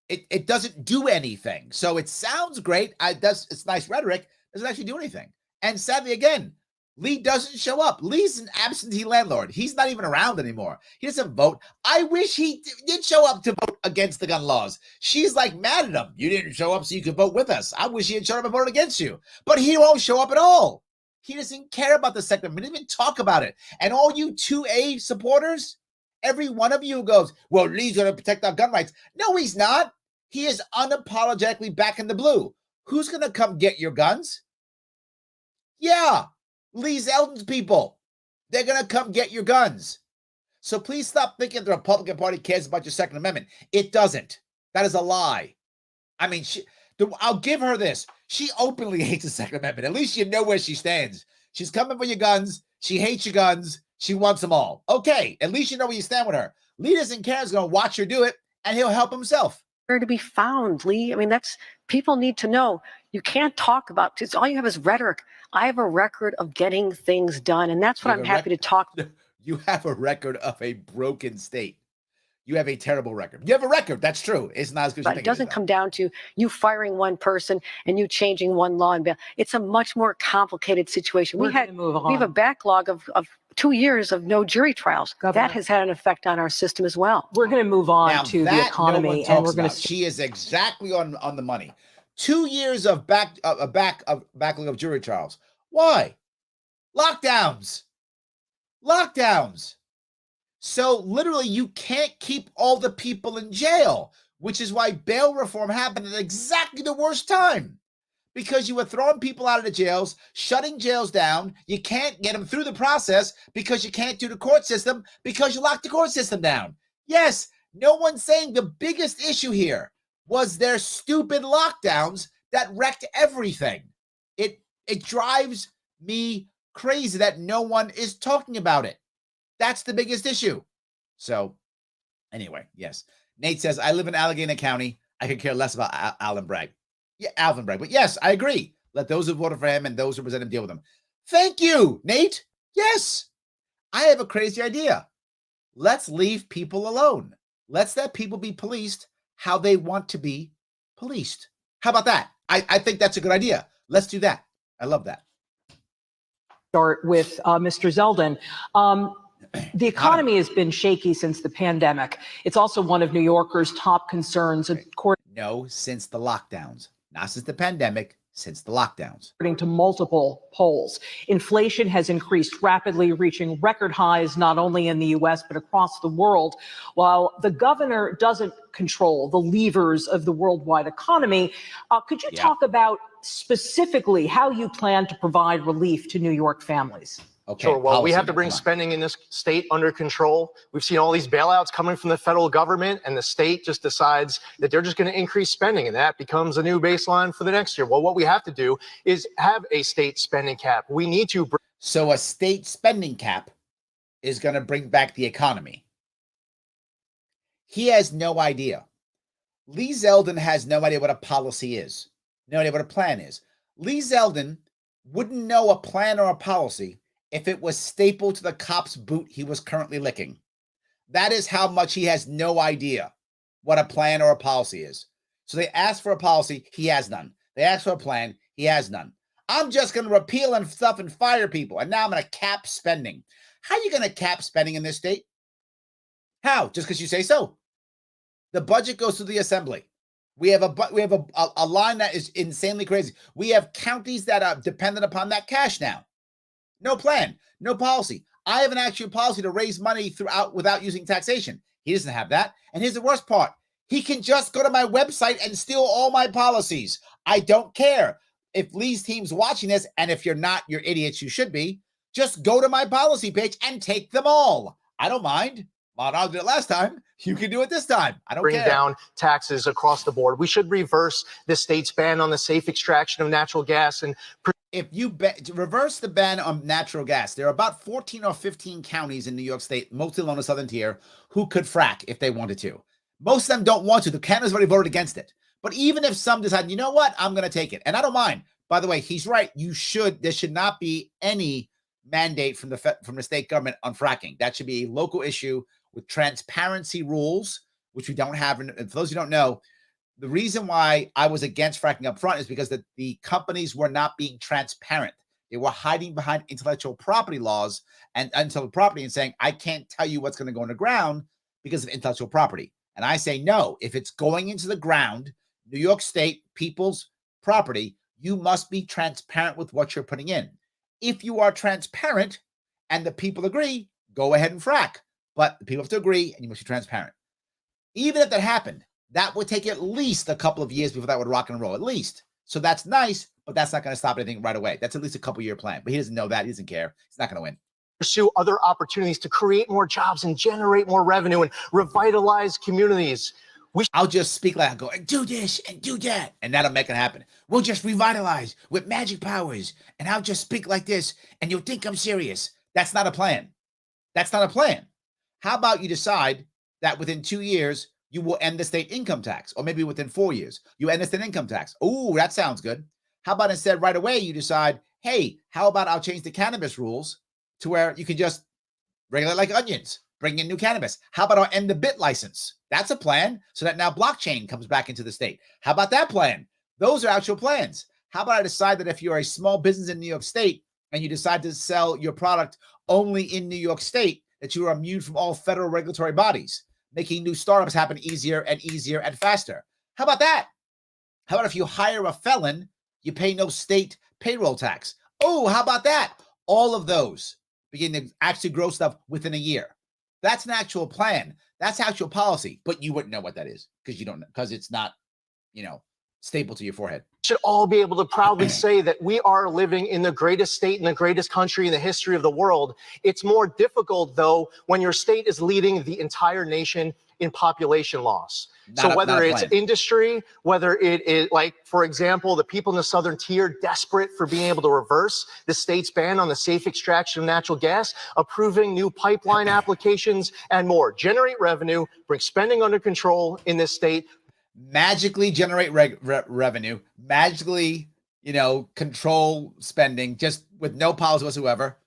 It doesn't do anything. So it sounds great. It's nice rhetoric. Doesn't actually do anything. And sadly, again, Lee doesn't show up. Lee's an absentee landlord. He's not even around anymore. He doesn't vote. I wish he did show up to vote against the gun laws. She's like mad at him. You didn't show up so you could vote with us. I wish he had showed up and voted against you. But he won't show up at all. He doesn't care about the Second Amendment. He didn't even talk about it. And all you 2A supporters, every one of you goes, well, Lee's going to protect our gun rights. No, he's not. He is unapologetically back in the blue. Who's going to come get your guns? Yeah, Lee Zeldin's people. They're going to come get your guns. So please stop thinking the Republican Party cares about your Second Amendment. It doesn't. That is a lie. I mean, I'll give her this. She openly hates the Second Amendment. At least you know where she stands. She's coming for your guns. She hates your guns. She wants them all. Okay, at least you know where you stand with her. Lee doesn't care. He's going to watch her do it, and he'll help himself. Where to be found, Lee? I mean, people need to know. You can't talk about it. All you have is rhetoric. I have a record of getting things done, and that's what I'm happy to talk about. You have a record of a broken state. You have a terrible record. You have a record. That's true. It's not as good as you think. It doesn't come down to you firing one person and you changing one law. It's a much more complicated situation. We have a backlog of 2 years of no jury trials. Governor, that has had an effect on our system as well. We're going to move on to the economy, and we're going to. She is exactly on the money. 2 years of backlog of jury trials. Why? Lockdowns. So literally, you can't keep all the people in jail, which is why bail reform happened at exactly the worst time. Because you were throwing people out of the jails, shutting jails down. You can't get them through the process because you can't do the court system because you locked the court system down. Yes, no one's saying the biggest issue here was their stupid lockdowns that wrecked everything. It drives me crazy that no one is talking about it. That's the biggest issue. So Anyway, yes. Nate says, I live in Allegheny County. I could care less about Alvin Bragg. Yeah, Alvin Bragg. But yes, I agree. Let those who voted for him and those who represent him deal with him. Thank you, Nate. Yes. I have a crazy idea. Let's leave people alone. Let's let people be policed how they want to be policed. How about that? I think that's a good idea. Let's do that. I love that. Start with Mr. Zeldin. The economy has been shaky since the pandemic. It's also one of New Yorkers' top concerns. No, since the lockdowns. Not since the pandemic, since the lockdowns. According to multiple polls, inflation has increased rapidly, reaching record highs not only in the U.S., but across the world. While the governor doesn't control the levers of the worldwide economy, could you talk about specifically how you plan to provide relief to New York families? Okay, sure. Well, we have to bring spending in this state under control. We've seen all these bailouts coming from the federal government, and the state just decides that they're just going to increase spending, and that becomes a new baseline for the next year. Well, what we have to do is have a state spending cap. We need to. So a state spending cap is going to bring back the economy. He has no idea. Lee Zeldin has no idea what a policy is, no idea what a plan is. Lee Zeldin wouldn't know a plan or a policy if it was stapled to the cop's boot he was currently licking. That is how much he has no idea what a plan or a policy is. So they asked for a policy, he has none. They asked for a plan, he has none. I'm just going to repeal and stuff and fire people, and now I'm going to cap spending. How are you going to cap spending in this state? How? Just because you say so. The budget goes through the assembly. We have a line that is insanely crazy. We have counties that are dependent upon that cash now. No plan, no policy. I have an actual policy to raise money throughout without using taxation. He doesn't have that. And here's the worst part. He can just go to my website and steal all my policies. I don't care. If Lee's team's watching this, and if you're not, you're idiots, you should be, just go to my policy page and take them all. I don't mind. Well, I did it last time. You can do it this time. I don't care. Bring down taxes across the board. We should reverse the state's ban on the safe extraction of natural gas. And if you reverse the ban on natural gas, there are about 14 or 15 counties in New York State, mostly along the southern tier, who could frack if they wanted to. Most of them don't want to. The counties already voted against it. But even if some decide, you know what, I'm going to take it. And I don't mind. By the way, he's right. There should not be any mandate from the state government on fracking. That should be a local issue with transparency rules, which we don't have. And for those who don't know, the reason why I was against fracking up front is because the companies were not being transparent. They were hiding behind intellectual property laws and intellectual property and saying, I can't tell you what's going to go in the ground because of intellectual property. And I say, no, if it's going into the ground, New York State people's property, you must be transparent with what you're putting in. If you are transparent and the people agree, go ahead and frack. But the people have to agree and you must be transparent. Even if that happened, that would take at least a couple of years before that would rock and roll, at least. So that's nice, but that's not going to stop anything right away. That's at least a couple-year plan. But he doesn't know that. He doesn't care. He's not going to win. Pursue other opportunities to create more jobs and generate more revenue and revitalize communities. I'll just speak like I go, and do this and do that, and that'll make it happen. We'll just revitalize with magic powers, and I'll just speak like this, and you'll think I'm serious. That's not a plan. That's not a plan. How about you decide that within 2 years, you will end the state income tax, or maybe within 4 years, you end the state income tax. Oh, that sounds good. How about instead right away you decide, hey, how about I'll change the cannabis rules to where you can just regulate like onions, bring in new cannabis. How about I'll end the bit license? That's a plan, so that now blockchain comes back into the state. How about that plan? Those are actual plans. How about I decide that if you're a small business in New York State and you decide to sell your product only in New York State, that you are immune from all federal regulatory bodies, making new startups happen easier and easier and faster. How about that? How about if you hire a felon, you pay no state payroll tax? Oh, how about that? All of those begin to actually grow stuff within a year. That's an actual plan. That's actual policy, but you wouldn't know what that is because you don't know, because it's not, staple to your forehead. Should all be able to proudly say that we are living in the greatest state and the greatest country in the history of the world. It's more difficult, though, when your state is leading the entire nation in population loss. Not So a whether it's plan. industry, whether it is like, for example, the people in the southern tier desperate for being able to reverse the state's ban on the safe extraction of natural gas, approving new pipeline applications and more, generate revenue, bring spending under control in this state. Magically generate revenue, magically, control spending just with no policy whatsoever.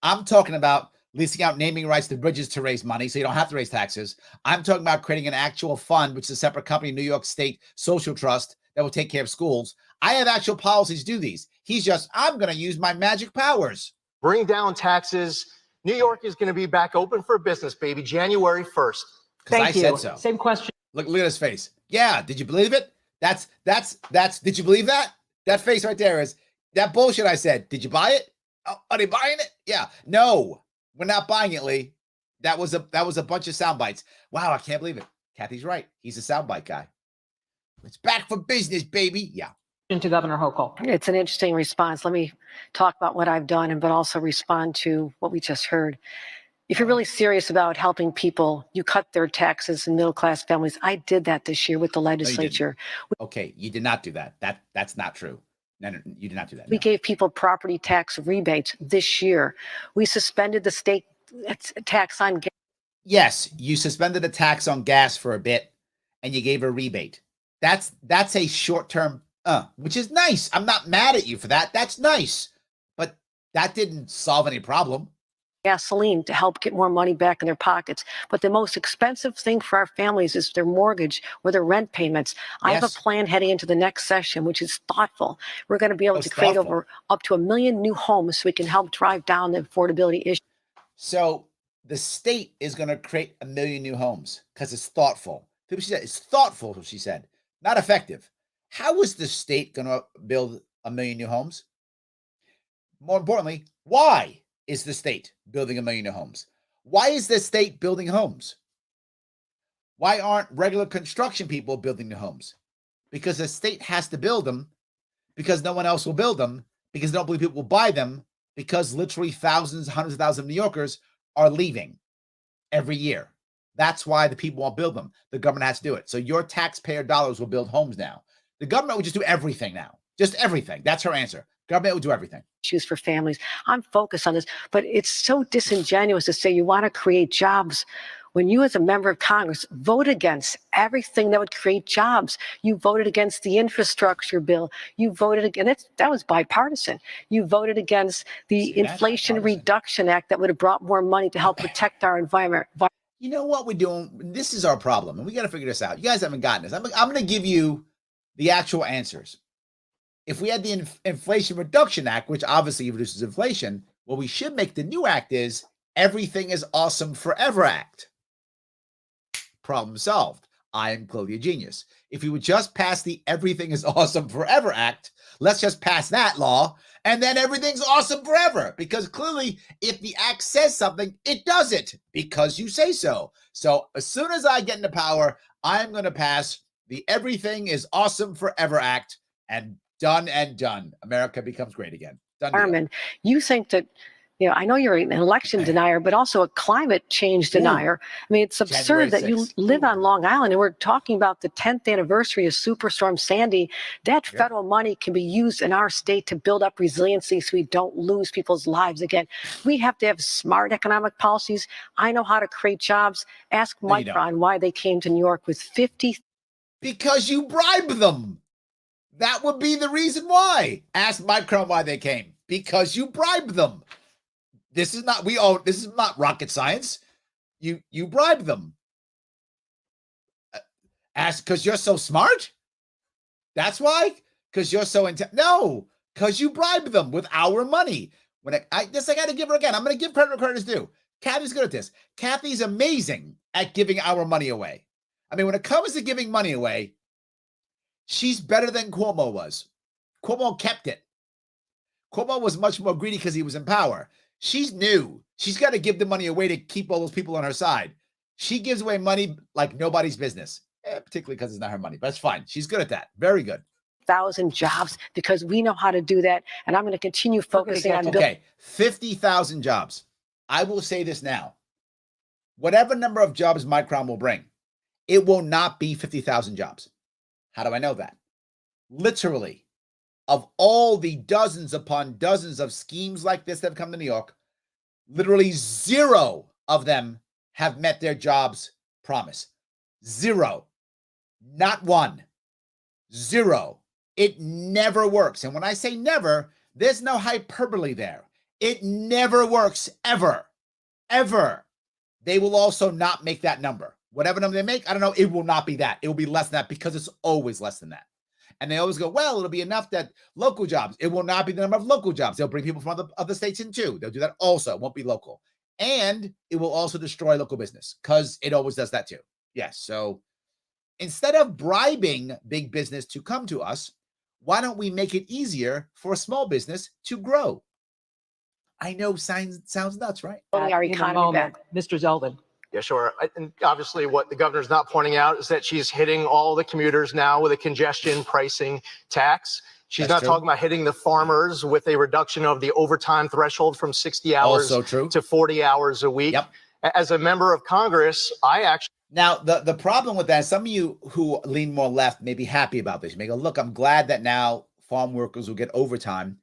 I'm talking about leasing out naming rights to bridges to raise money so you don't have to raise taxes. I'm talking about creating an actual fund, which is a separate company, New York State Social Trust, that will take care of schools. I have actual policies to do these. He's just, I'm going to use my magic powers. Bring down taxes. New York is going to be back open for business, baby, January 1st. Because I Thank you. said so. Same question. Look at his face. Yeah, did you believe it? That's, did you believe that? That face right there is, that bullshit I said. Did you buy it? Oh, are they buying it? Yeah. No, we're not buying it, Lee. That was a bunch of sound bites. Wow, I can't believe it. Kathy's right. He's a soundbite guy. It's back for business, baby. Yeah. To Governor Hochul. It's an interesting response. Let me talk about what I've done, but also respond to what we just heard. If you're really serious about helping people, you cut their taxes in middle-class families. I did that this year with the legislature. Okay, you did not do that. That's not true. No, you did not do that. We gave people property tax rebates this year. We suspended the state tax on gas. Yes, you suspended the tax on gas for a bit, and you gave a rebate. That's a short-term, which is nice. I'm not mad at you for that. That's nice, but that didn't solve any problem. Gasoline to help get more money back in their pockets. But the most expensive thing for our families is their mortgage or their rent payments. I have a plan heading into the next session, which is thoughtful. We're going to be able to create up to 1 million new homes so we can help drive down the affordability issue. So the state is going to create 1 million new homes because it's thoughtful. She said it's thoughtful, she said, not effective. How is the state going to build 1 million new homes? More importantly, why is the state building 1 million new homes? Why is the state building homes? Why aren't regular construction people building the homes? Because the state has to build them, because no one else will build them, because they don't believe people will buy them, because literally thousands, hundreds of thousands of New Yorkers are leaving every year. That's why the people won't build them. The government has to do it. So your taxpayer dollars will build homes now. The government will just do everything now. Just everything. That's her answer. Government will do everything. Issues for families. I'm focused on this, but it's so disingenuous to say you want to create jobs when you as a member of Congress vote against everything that would create jobs. You voted against the infrastructure bill. You voted against, that was bipartisan. You voted against the Inflation Reduction Act that would have brought more money to help protect our environment. You know what we're doing? This is our problem, and we got to figure this out. You guys haven't gotten this. I'm going to give you the actual answers. If we had the Inflation Reduction Act, which obviously reduces inflation, what we should make the new act is Everything is Awesome Forever Act. Problem solved. I am clearly a genius. If we would just pass the Everything is Awesome Forever Act, let's just pass that law, and then everything's awesome forever. Because clearly, if the act says something, it does it because you say so. So as soon as I get into power, I'm going to pass the Everything is Awesome Forever Act, and done and done. America becomes great again. Done. Armin, you think that, I know you're an election denier, but also a climate change denier. I mean, it's absurd that you live on Long Island and we're talking about the 10th anniversary of Superstorm Sandy. That federal money can be used in our state to build up resiliency so we don't lose people's lives again. We have to have smart economic policies. I know how to create jobs. Ask Micron why they came to New York with 50. Because you bribe them. That would be the reason why. Ask Micron why they came. Because you bribe them. This is not rocket science. You bribe them. Ask because you're so smart? That's why? Because you're so no, because you bribe them with our money. I got to give her again. I'm going to give credit where credit is due. Kathy's good at this. Kathy's amazing at giving our money away. I mean, when it comes to giving money away, she's better than Cuomo was. Cuomo kept it. Cuomo was much more greedy because he was in power. She's new. She's got to give the money away to keep all those people on her side. She gives away money like nobody's business, particularly because it's not her money. But that's fine. She's good at that. Very good. 1,000 jobs because we know how to do that. And I'm going to continue focusing on. Okay, 50,000 jobs. I will say this now. Whatever number of jobs Micron will bring, it will not be 50,000 jobs. How do I know that? Literally, of all the dozens upon dozens of schemes like this that have come to New York, literally 0 of them have met their jobs promise. 0. Not one. 0. It never works. And when I say never, there's no hyperbole there. It never works, ever. Ever. They will also not make that number. Whatever number they make, I don't know, it will not be that. It will be less than that because it's always less than that. And they always go, well, it'll be enough that local jobs. It will not be the number of local jobs. They'll bring people from other states in too. They'll do that also. It won't be local. And it will also destroy local business because it always does that too. Yes. So instead of bribing big business to come to us, why don't we make it easier for a small business to grow? I know sounds nuts, right? Our economy back. Mr. Zeldin. Yeah, sure. And obviously what the governor's not pointing out is that she's hitting all the commuters now with a congestion pricing tax. She's not talking about hitting the farmers with a reduction of the overtime threshold from 60 hours to 40 hours a week. Yep. As a member of Congress, I actually... Now, the problem with that, some of you who lean more left may be happy about this. You may go, look, I'm glad that now farm workers will get overtime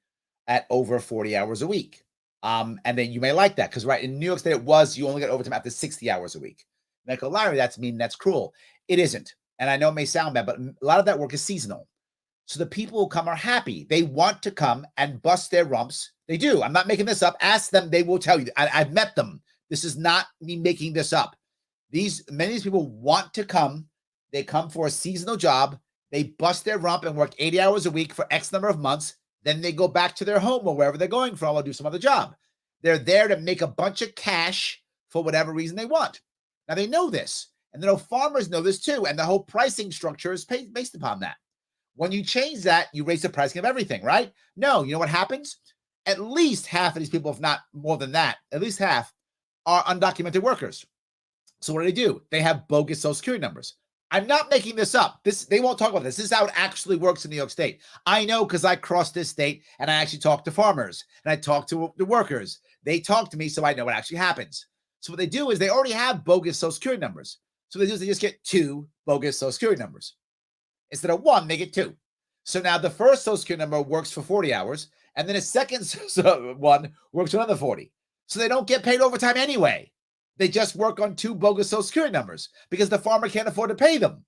at over 40 hours a week. And then you may like that because, right, in New York State, it was you only get overtime after 60 hours a week. And I go, Larry, that's cruel. It isn't. And I know it may sound bad, but a lot of that work is seasonal. So the people who come are happy. They want to come and bust their rumps. They do. I'm not making this up. Ask them. They will tell you. I've met them. This is not me making this up. Many of these people want to come. They come for a seasonal job. They bust their rump and work 80 hours a week for X number of months. Then they go back to their home or wherever they're going from or do some other job. They're there to make a bunch of cash for whatever reason they want. Now, they know this. And the farmers know this too. And the whole pricing structure is based upon that. When you change that, you raise the pricing of everything, right? No, you know what happens? At least half of these people, if not more than that, at least half are undocumented workers. So what do? They have bogus Social Security numbers. I'm not making this up. They won't talk about this. This is how it actually works in New York State. I know because I crossed this state and I actually talked to farmers and I talked to the workers. They talk to me, so I know what actually happens. So what they do is they already have bogus Social Security numbers. So what they do is they just get 2 bogus Social Security numbers. Instead of 1, they get 2. So now the first Social Security number works for 40 hours, and then a second one works for another 40. So they don't get paid overtime anyway. They just work on 2 bogus Social Security numbers because the farmer can't afford to pay them.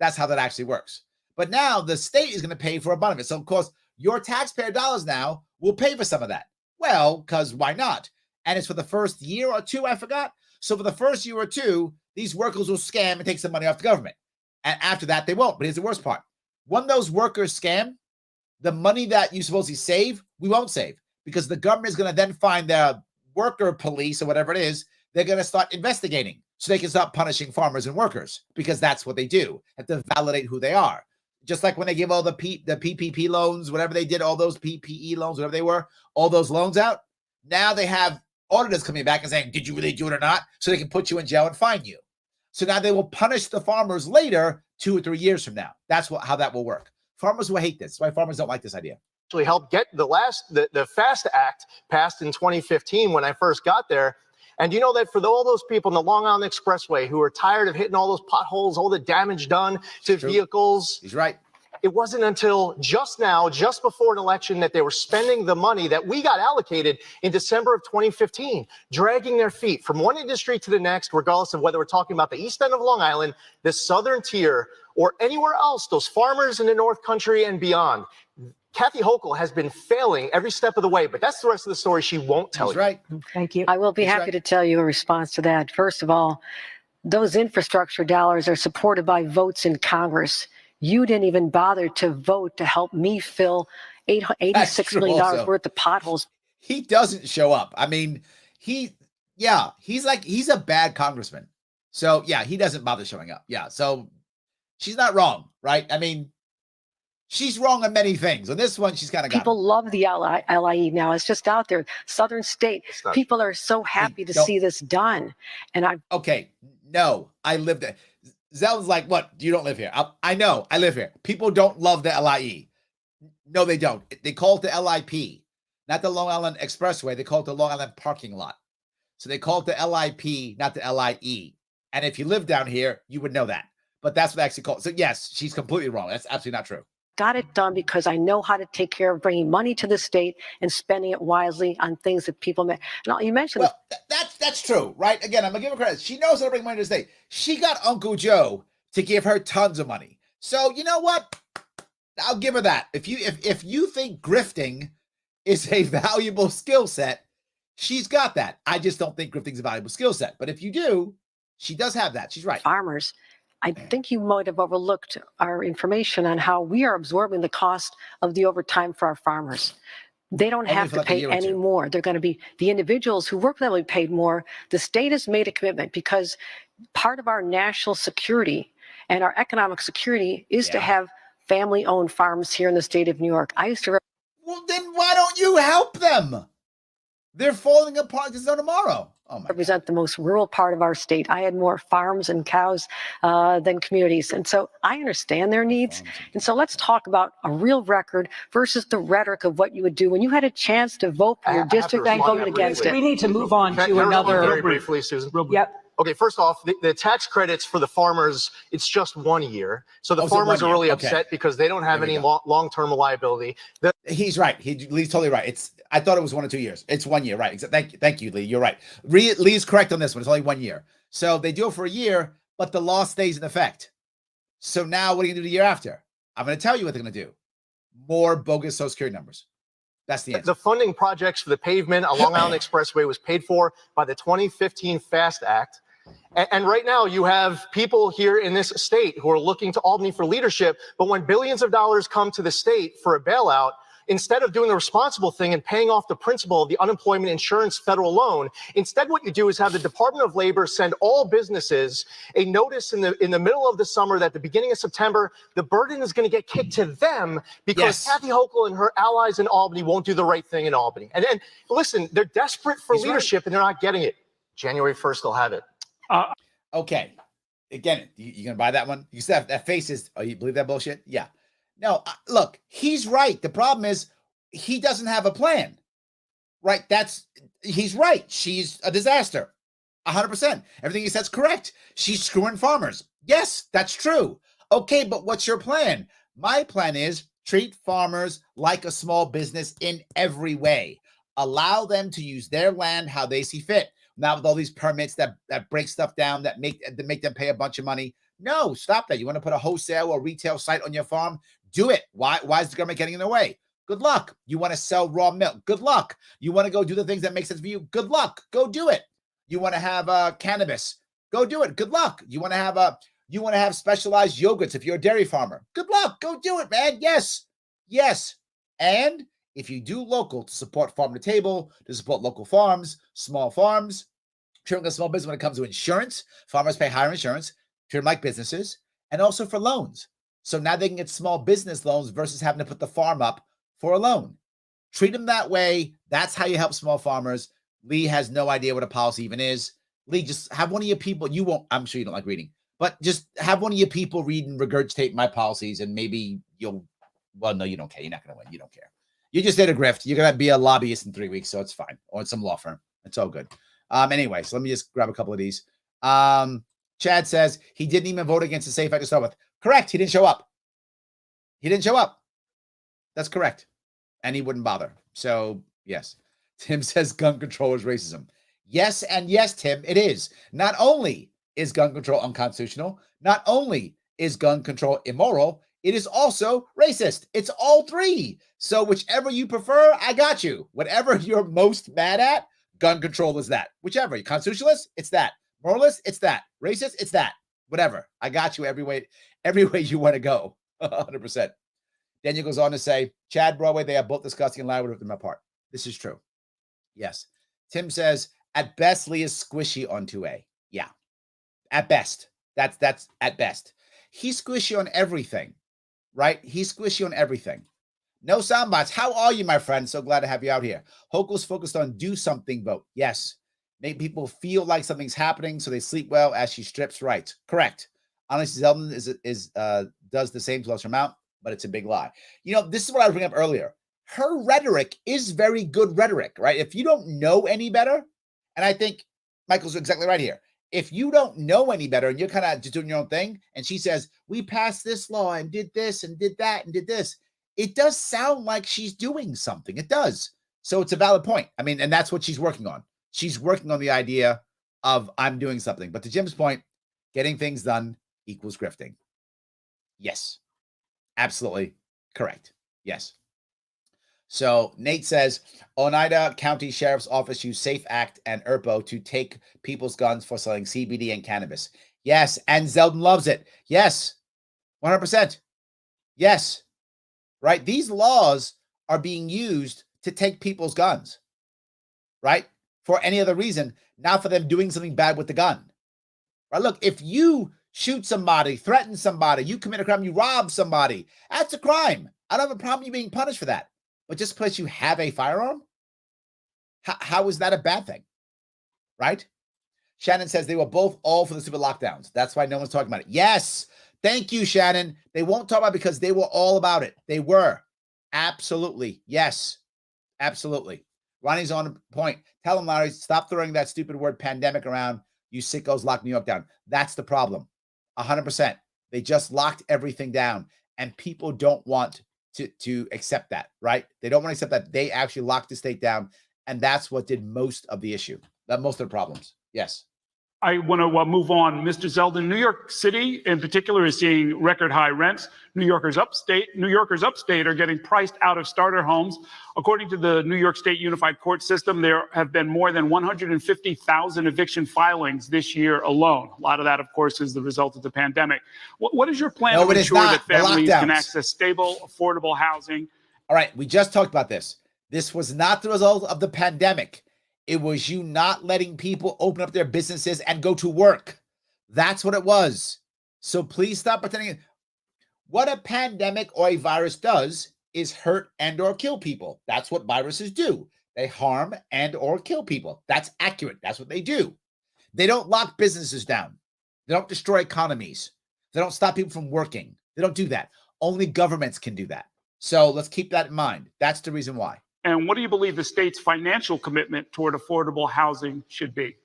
That's how that actually works. But now the state is going to pay for a bunch of it. So, of course, your taxpayer dollars now will pay for some of that. Well, because why not? And it's for the first year or 2, I forgot. So for the first year or 2, these workers will scam and take some money off the government. And after that, they won't. But here's the worst part. When those workers scam, the money that you supposedly save, we won't save because the government is going to then find their worker police or whatever it is. They're going to start investigating so they can start punishing farmers and workers because that's what they do. Have to validate who they are. Just like when they give all the PPP loans, whatever they did, all those PPE loans, whatever they were, all those loans out. Now they have auditors coming back and saying, did you really do it or not? So they can put you in jail and fine you. So now they will punish the farmers later, 2 or 3 years from now. That's how that will work. Farmers will hate this. That's why farmers don't like this idea. Actually helped get the FAST Act passed in 2015 when I first got there. And you know that for all those people in the Long Island Expressway who are tired of hitting all those potholes, all the damage done to vehicles. He's right. It wasn't until just now, just before an election, that they were spending the money that we got allocated in December of 2015, dragging their feet from one industry to the next, regardless of whether we're talking about the east end of Long Island, the southern tier, or anywhere else, those farmers in the North Country and beyond. Kathy Hochul has been failing every step of the way, but that's the rest of the story she won't tell you. Right. Thank you. I will be happy to tell you a response to that. First of all, those infrastructure dollars are supported by votes in Congress. You didn't even bother to vote to help me fill $86 million worth of potholes. He doesn't show up. I mean, he's a bad congressman. So, yeah, he doesn't bother showing up. Yeah, so she's not wrong, right? I mean, she's wrong on many things. On this one, she's kind of got people love the LIE now. It's just out there. Southern state. People are so happy to see this done. And okay, no, I lived there. Zeldin's like, what? You don't live here. I know. I live here. People don't love the LIE. No, they don't. They call it the LIP, not the Long Island Expressway. They call it the Long Island parking lot. So they call it the LIP, not the LIE. And if you live down here, you would know that. but that's what they actually call it. So yes, she's completely wrong. That's absolutely not true. Got it done because I know how to take care of bringing money to the state and spending it wisely on things that people may. Now, you mentioned Well, that's true, right? Again, I'm gonna give her credit. She knows how to bring money to the state. She got Uncle Joe to give her tons of money. So you know what? I'll give her that. If you think grifting is a valuable skill set, she's got that. I just don't think grifting is a valuable skill set. But if you do, she does have that. She's right. farmers, I think you might have overlooked our information on how we are absorbing the cost of the overtime for our farmers. They don't Only have for to like a pay year or any two. more. They're going to be the individuals who work for them will be paid more. The state has made a commitment because part of our national security and our economic security is to Yeah. have family-owned farms here in the state of New York. I used to Well, then why don't you help them? They're falling apart tomorrow. Oh my represent the most rural part of our state. I had more farms and cows than communities. And so I understand their needs. And so let's talk about a real record versus the rhetoric of what you would do when you had a chance to vote for your I have to district and respond voted to that against briefly. it. We need to move on Can I to respond another. very briefly, Susan? Real brief. Yep. Okay, first off, the tax credits for the farmers, it's just 1 year. So the Oh, so farmers 1 are year. really Okay. upset because they don't have There we any go. long-term liability. He's right. Lee's totally right. I thought it was 1 or 2 years. It's 1 year, right? Thank you, Lee. You're right. Lee's correct on this one. It's only 1 year. So they do it for a year, but the law stays in effect. So now what are you gonna do the year after? I'm gonna tell you what they're gonna do. More bogus Social Security numbers. That's the answer. The funding projects for the pavement on Long Island Expressway was paid for by the 2015 FAST Act. And right now you have people here in this state who are looking to Albany for leadership, but when billions of dollars come to the state for a bailout, instead of doing the responsible thing and paying off the principal of the unemployment insurance federal loan, instead what you do is have the Department of Labor send all businesses a notice in the middle of the summer that at the beginning of September, the burden is going to get kicked to them because Yes. Kathy Hochul and her allies in Albany won't do the right thing in Albany. And then, listen, they're desperate for He's right. leadership and they're not getting it. January 1st, they'll have it. Okay. Again, you gonna buy that one? You said that face is. Oh, you believe that bullshit? Yeah. No. Look, he's right. The problem is he doesn't have a plan. Right? He's right. She's a disaster. 100%. Everything he said's correct. She's screwing farmers. Yes, that's true. Okay, but what's your plan? My plan is treat farmers like a small business in every way. Allow them to use their land how they see fit. Not with all these permits that break stuff down, that make them pay a bunch of money. No, stop that. You want to put a wholesale or retail site on your farm? Do it. Why is the government getting in the way? Good luck. You want to sell raw milk? Good luck. You want to go do the things that make sense for you? Good luck. Go do it. You want to have cannabis? Go do it. Good luck. You want to have specialized yogurts if you're a dairy farmer? Good luck. Go do it, man. Yes. And if you do local to support farm to table, to support local farms, small farms, treat them like a small business when it comes to insurance. Farmers pay higher insurance, treat them like businesses, and also for loans. So now they can get small business loans versus having to put the farm up for a loan. Treat them that way. That's how you help small farmers. Lee has no idea what a policy even is. Lee, just have one of your people, I'm sure you don't like reading, but just have one of your people read and regurgitate my policies and maybe no, you don't care. You're not going to win. You don't care. You just did a grift. You're going to be a lobbyist in 3 weeks, so it's fine. Or in some law firm. It's all good. Anyway, so let me just grab a couple of these. Chad says he didn't even vote against the SAFE Act to start with. Correct. He didn't show up. That's correct. And he wouldn't bother. So, yes. Tim says gun control is racism. Yes, and yes, Tim, it is. Not only is gun control unconstitutional, not only is gun control immoral, it is also racist. It's all three. So whichever you prefer, I got you. Whatever you're most mad at, gun control is that. Whichever. You're constitutionalist, it's that. Moralist, it's that. Racist, it's that. Whatever. I got you every way you want to go. 100%. Daniel goes on to say, Chad, Broadway, they are both disgusting and loud with them apart. This is true. Yes. Tim says, at best, Lee is squishy on 2A. Yeah. At best. That's at best. He's squishy on everything. Right? He's squishy on everything. No soundbites. How are you, my friend? So glad to have you out here. Hochul's focused on do something vote. Yes. Make people feel like something's happening so they sleep well as she strips rights. Correct. Honestly, Zeldin does the same to lesser amount, but it's a big lie. This is what I was bringing up earlier. Her rhetoric is very good rhetoric, right? If you don't know any better, and I think Michael's exactly right here. if you don't know any better and you're kind of just doing your own thing, and she says, we passed this law and did this and did that and did this, it does sound like she's doing something. It does. So it's a valid point. I mean, and that's what she's working on. She's working on the idea of I'm doing something. But to Jim's point, getting things done equals grifting. Yes, absolutely correct. Yes. So Nate says, Oneida County Sheriff's Office used SAFE Act and ERPO to take people's guns for selling CBD and cannabis. Yes, and Zeldin loves it. Yes, 100%. Yes, right? These laws are being used to take people's guns, right? For any other reason, not for them doing something bad with the gun. Right? Look, if you shoot somebody, threaten somebody, you commit a crime, you rob somebody, that's a crime. I don't have a problem you being punished for that. But just because you have a firearm, how is that a bad thing? Right? Shannon says they were both all for the stupid lockdowns. That's why no one's talking about it. Yes. Thank you, Shannon. They won't talk about it because they were all about it. They were. Absolutely. Yes. Absolutely. Ronnie's on point. Tell him, Larry, stop throwing that stupid word pandemic around. You sickos locked New York down. That's the problem. 100%. They just locked everything down, and people don't want to accept that, right? They don't want to accept that they actually locked the state down, and that's what did most of the issue, most of the problems. Yes. I want to move on. Mr. Zeldin, New York City in particular is seeing record high rents. New Yorkers upstate are getting priced out of starter homes. According to the New York State Unified Court System, there have been more than 150,000 eviction filings this year alone. A lot of that, of course, is the result of the pandemic. What is your plan to ensure that families can access stable, affordable housing? All right, we just talked about this. This was not the result of the pandemic. It was you not letting people open up their businesses and go to work. That's what it was. So please stop pretending. What a pandemic or a virus does is hurt and or kill people. That's what viruses do. They harm and or kill people. That's accurate. That's what they do. They don't lock businesses down. They don't destroy economies. They don't stop people from working. They don't do that. Only governments can do that. So let's keep that in mind. That's the reason why. And what do you believe the state's financial commitment toward affordable housing should be?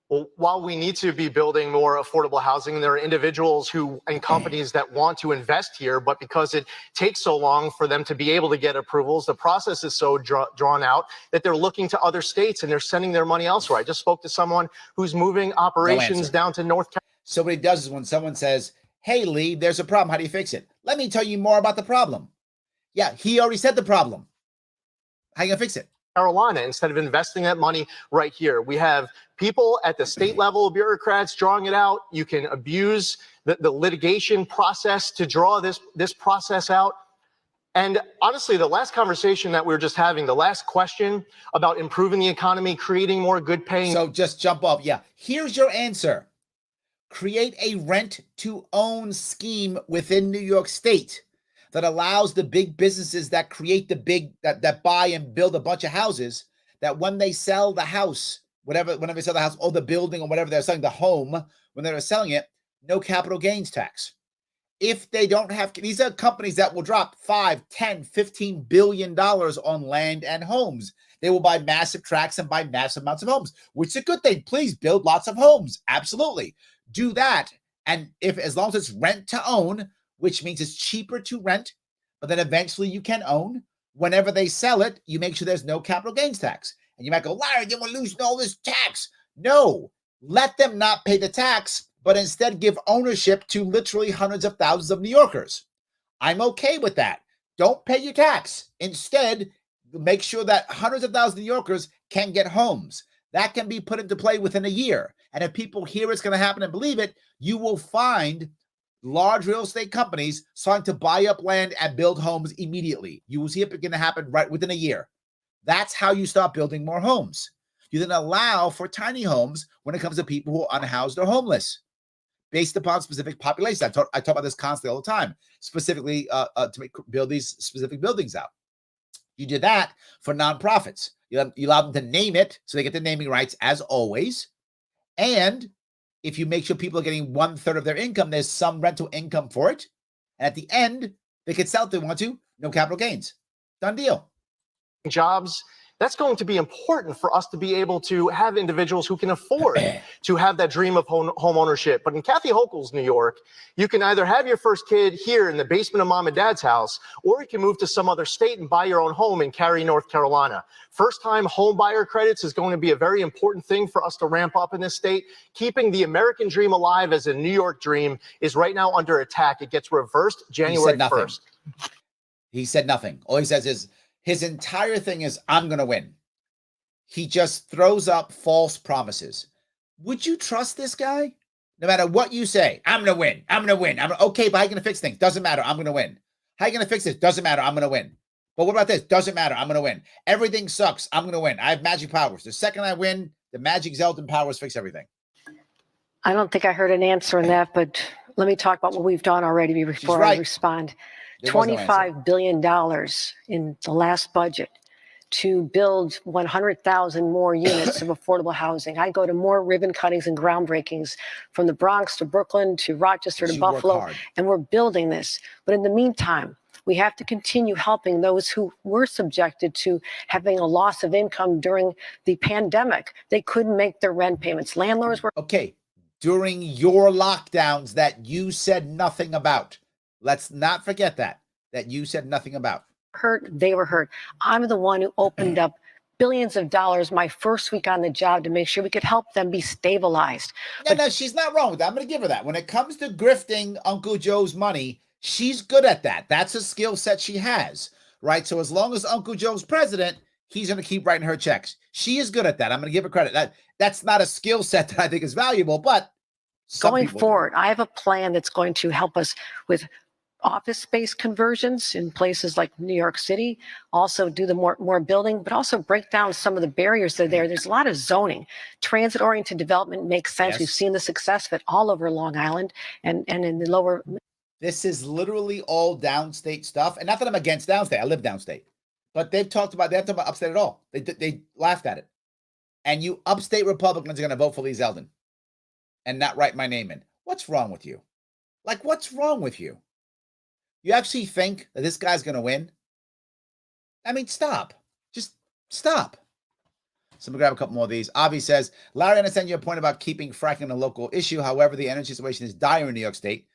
Well, while we need to be building more affordable housing, there are individuals and companies that want to invest here, but because it takes so long for them to be able to get approvals, the process is so drawn out that they're looking to other states and they're sending their money elsewhere. I just spoke to someone who's moving operations down to North Carolina. So what he does is when someone says, hey, Lee, there's a problem. How do you fix it? Let me tell you more about the problem. Yeah, he already said the problem. How are you going to fix it? Carolina, instead of investing that money right here. We have people at the state level, bureaucrats drawing it out. You can abuse the litigation process to draw this process out. And honestly, the last conversation that we were just having, the last question about improving the economy, creating more good paying. So just jump off. Yeah. Here's your answer. Create a rent to own scheme within New York State that allows the big businesses that create that buy and build a bunch of houses, that when they sell the house, whenever they sell the house or the building or whatever they're selling, the home, when they're selling it, no capital gains tax. If they don't have, these are companies that will drop $5, $10, $15 billion on land and homes. They will buy massive tracts and buy massive amounts of homes, which is a good thing. Please build lots of homes. Absolutely. Do that. And as long as it's rent to own, which means it's cheaper to rent, but then eventually you can own. Whenever they sell it, you make sure there's no capital gains tax. And you might go, Larry, they want to lose all this tax. No, let them not pay the tax, but instead give ownership to literally hundreds of thousands of New Yorkers. I'm okay with that. Don't pay your tax. Instead, make sure that hundreds of thousands of New Yorkers can get homes. That can be put into play within a year. And if people hear it's going to happen and believe it, you will find large real estate companies starting to buy up land and build homes immediately. You will see it begin to happen right within a year. That's how you start building more homes. You then allow for tiny homes when it comes to people who are unhoused or homeless, based upon specific populations. I talk about this constantly all the time, specifically to build these specific buildings out. You did that for nonprofits. You allow them to name it, so they get the naming rights as always. And if you make sure people are getting 1/3 of their income, there's some rental income for it. And at the end, they can sell if they want to. No capital gains. Done deal. Jobs That's going to be important for us to be able to have individuals who can afford to have that dream of home ownership. But in Kathy Hochul's New York, you can either have your first kid here in the basement of mom and dad's house, or you can move to some other state and buy your own home in Cary, North Carolina. First-time home buyer credits is going to be a very important thing for us to ramp up in this state. Keeping the American dream alive as a New York dream is right now under attack. It gets reversed January 1st. He said nothing. All he says is, his entire thing is, I'm going to win. He just throws up false promises. Would you trust this guy? No matter what you say, I'm going to win. I'm going to win. Okay, but how are you going to fix things? Doesn't matter. I'm going to win. How are you going to fix this? Doesn't matter. I'm going to win. But what about this? Doesn't matter. I'm going to win. Everything sucks. I'm going to win. I have magic powers. The second I win, the magic Zeldin powers fix everything. I don't think I heard an answer on that, but let me talk about what we've done already before I respond. $25 billion in the last budget to build 100,000 more units of affordable housing. I go to more ribbon cuttings and groundbreakings from the Bronx to Brooklyn to Rochester to Buffalo, and we're building this. But in the meantime, we have to continue helping those who were subjected to having a loss of income during the pandemic. They couldn't make their rent payments. Landlords were... Okay, during your lockdowns that you said nothing about. Let's not forget that you said nothing about. Hurt, they were hurt. I'm the one who opened up billions of dollars my first week on the job to make sure we could help them be stabilized. No, she's not wrong with that. I'm going to give her that. When it comes to grifting Uncle Joe's money, she's good at that. That's a skill set she has, right? So as long as Uncle Joe's president, he's going to keep writing her checks. She is good at that. I'm going to give her credit. That's not a skill set that I think is valuable, but going forward, I have a plan that's going to help us with office space conversions in places like New York City, also do the more building, but also break down some of the barriers that are there. There's a lot of zoning. Transit-oriented development makes sense. We've seen the success of it all over Long Island and in the lower. This is literally all downstate stuff. And not that I'm against downstate. I live downstate. But they've talked about upstate at all. They laughed at it. And you upstate Republicans are going to vote for Lee Zeldin and not write my name in. What's wrong with you? Like, what's wrong with you? You actually think that this guy's going to win? I mean, stop. Just stop. So I'm going to grab a couple more of these. Avi says, Larry, I understand your point about keeping fracking a local issue. However, the energy situation is dire in New York State,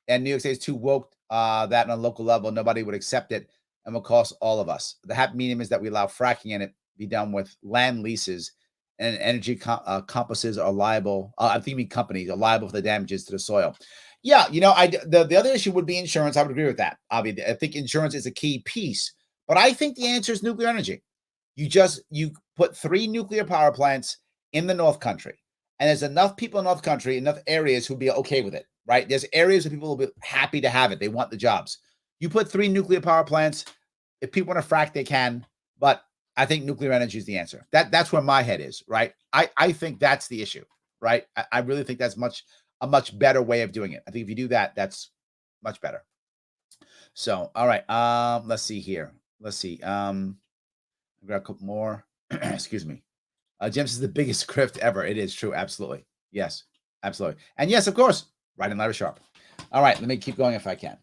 and New York State is too woke that on a local level, nobody would accept it and will cost all of us. The happy medium is that we allow fracking and it be done with land leases, and energy compasses are liable. I think companies are liable for the damages to the soil. Yeah, the other issue would be insurance. I would agree with that. I think insurance is a key piece, but I think the answer is nuclear energy. You put 3 nuclear power plants in the North Country, and there's enough people in North Country, enough areas who'll be okay with it, right? There's areas where people will be happy to have it. They want the jobs. You put 3 nuclear power plants. If people want to frack, they can, but I think nuclear energy is the answer. That's where my head is, right? I think that's the issue, right? I really think that's a much better way of doing it. I think if you do that, that's much better. So, all right. Let's see here. Let's see. I've got a couple more. Excuse me. James is the biggest script ever. It is true. Absolutely. Yes, absolutely. And yes, of course, right in Larry Sharpe. All right. Let me keep going if I can.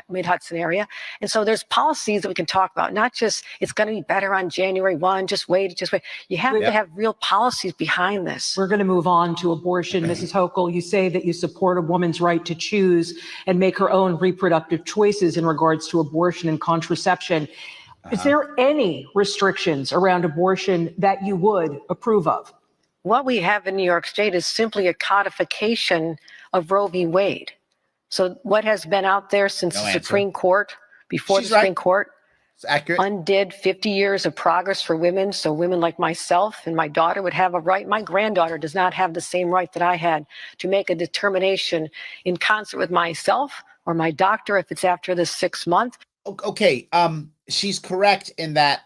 Mid-Hudson area. And so there's policies that we can talk about, not just it's going to be better on January 1, just wait. You have to have real policies behind this. We're going to move on to abortion. Mrs. Hochul, you say that you support a woman's right to choose and make her own reproductive choices in regards to abortion and contraception. Is there any restrictions around abortion that you would approve of? What we have in New York State is simply a codification of Roe v. Wade. So what has been out there since the Supreme Court, before the Supreme Court, it's accurate. Undid 50 years of progress for women. So women like myself and my daughter would have a right. My granddaughter does not have the same right that I had to make a determination in concert with myself or my doctor if it's after the 6th month. Okay. She's correct in that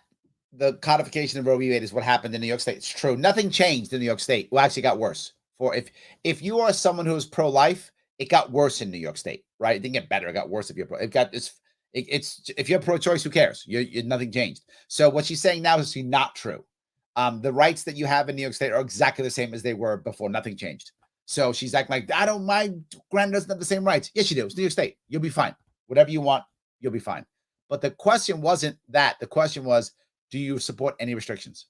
the codification of Roe v. Wade is what happened in New York State. It's true. Nothing changed in New York State. Well, actually, it got worse. For if you are someone who is pro-life, it got worse in New York State, right? It didn't get better. It got worse if you're pro. It's if you're pro-choice, who cares? Nothing changed. So what she's saying now is not true. The rights that you have in New York State are exactly the same as they were before. Nothing changed. So she's acting like, my granddad doesn't have the same rights. Yes, you do. It's New York State. You'll be fine. Whatever you want, you'll be fine. But the question wasn't that. The question was, do you support any restrictions?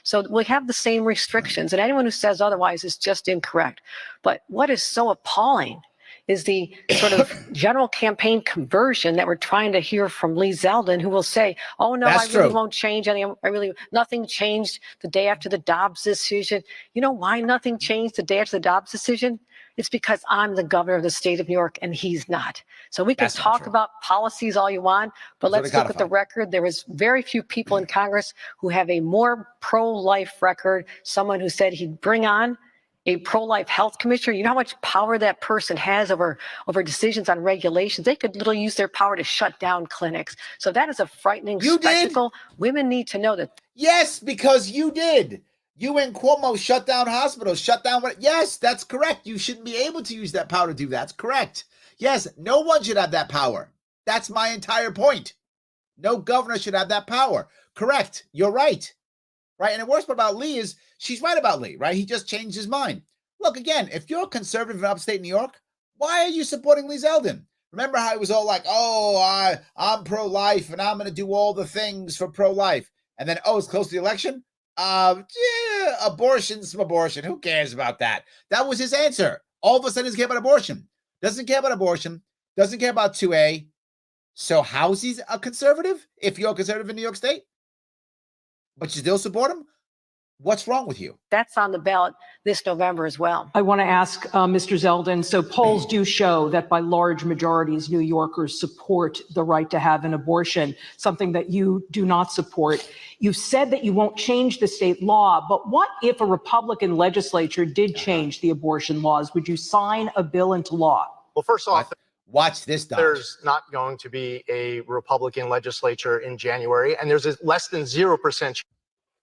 So we have the same restrictions, and anyone who says otherwise is just incorrect. But what is so appalling is the sort of general campaign conversion that we're trying to hear from Lee Zeldin, who will say, oh, no, That's I really true. won't change anything. Nothing changed the day after the Dobbs decision. You know why nothing changed the day after the Dobbs decision? It's because I'm the governor of the state of New York and he's not. So we can That's not talk true. about policies all you want, but Those are let's look at the codified. record. There was very few people in Congress who have a more pro-life record. Someone who said he'd bring on a pro-life health commissioner. You know how much power that person has over decisions on regulations? They could literally use their power to shut down clinics. So that is a frightening spectacle. Women need to know that. Yes, because you did. You and Cuomo shut down hospitals, shut down what? Yes, that's correct. You shouldn't be able to use that power to do that. That's correct. Yes, no one should have that power. That's my entire point. No governor should have that power. Correct. You're right. Right. And the worst part about Lee is she's right about Lee, right? He just changed his mind. Look, again, if you're a conservative in upstate New York, why are you supporting Lee Zeldin? Remember how he was all like, oh, I'm pro-life and I'm going to do all the things for pro-life. And then, oh, it's close to the election? Yeah, abortion's abortion. Who cares about that? That was his answer. All of a sudden, he's care about abortion. Doesn't care about abortion. Doesn't care about 2A. So how's he a conservative if you're a conservative in New York State? But you still support him? What's wrong with you? That's on the ballot this November as well. I want to ask Mr. Zeldin, so polls do show that by large majorities, New Yorkers support the right to have an abortion, something that you do not support. You've said that you won't change the state law, but what if a Republican legislature did change the abortion laws? Would you sign a bill into law? Well, first off, watch this, Dodge. There's not going to be a Republican legislature in January, and there's a less than 0%.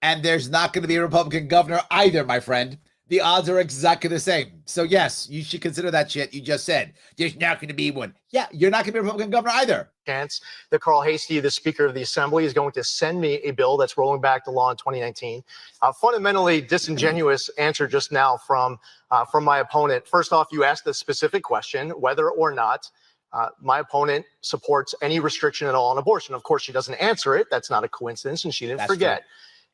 And there's not going to be a Republican governor either, my friend. The odds are exactly the same. So, yes, you should consider that shit you just said. There's not going to be one. Yeah, you're not going to be a Republican governor either. Chance that Carl Hastie, the Speaker of the Assembly, is going to send me a bill that's rolling back to law in 2019. Fundamentally disingenuous answer just now from my opponent. First off, you asked a specific question, whether or not my opponent supports any restriction at all on abortion. Of course, she doesn't answer it. That's not a coincidence, and she didn't forget.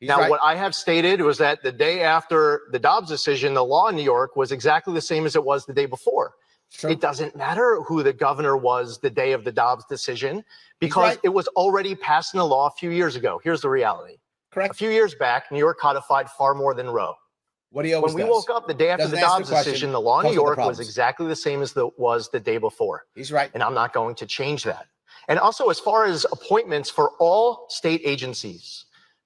Now, right. What I have stated was that the day after the Dobbs decision, the law in New York was exactly the same as it was the day before. True. It doesn't matter who the governor was the day of the Dobbs decision because it was already passed in the law a few years ago. Here's the reality. Correct. A few years back, New York codified far more than Roe. What he always When we does. woke up the day after the Dobbs decision, the law in New York was exactly the same as it was the day before. He's right. And I'm not going to change that. And also, as far as appointments for all state agencies,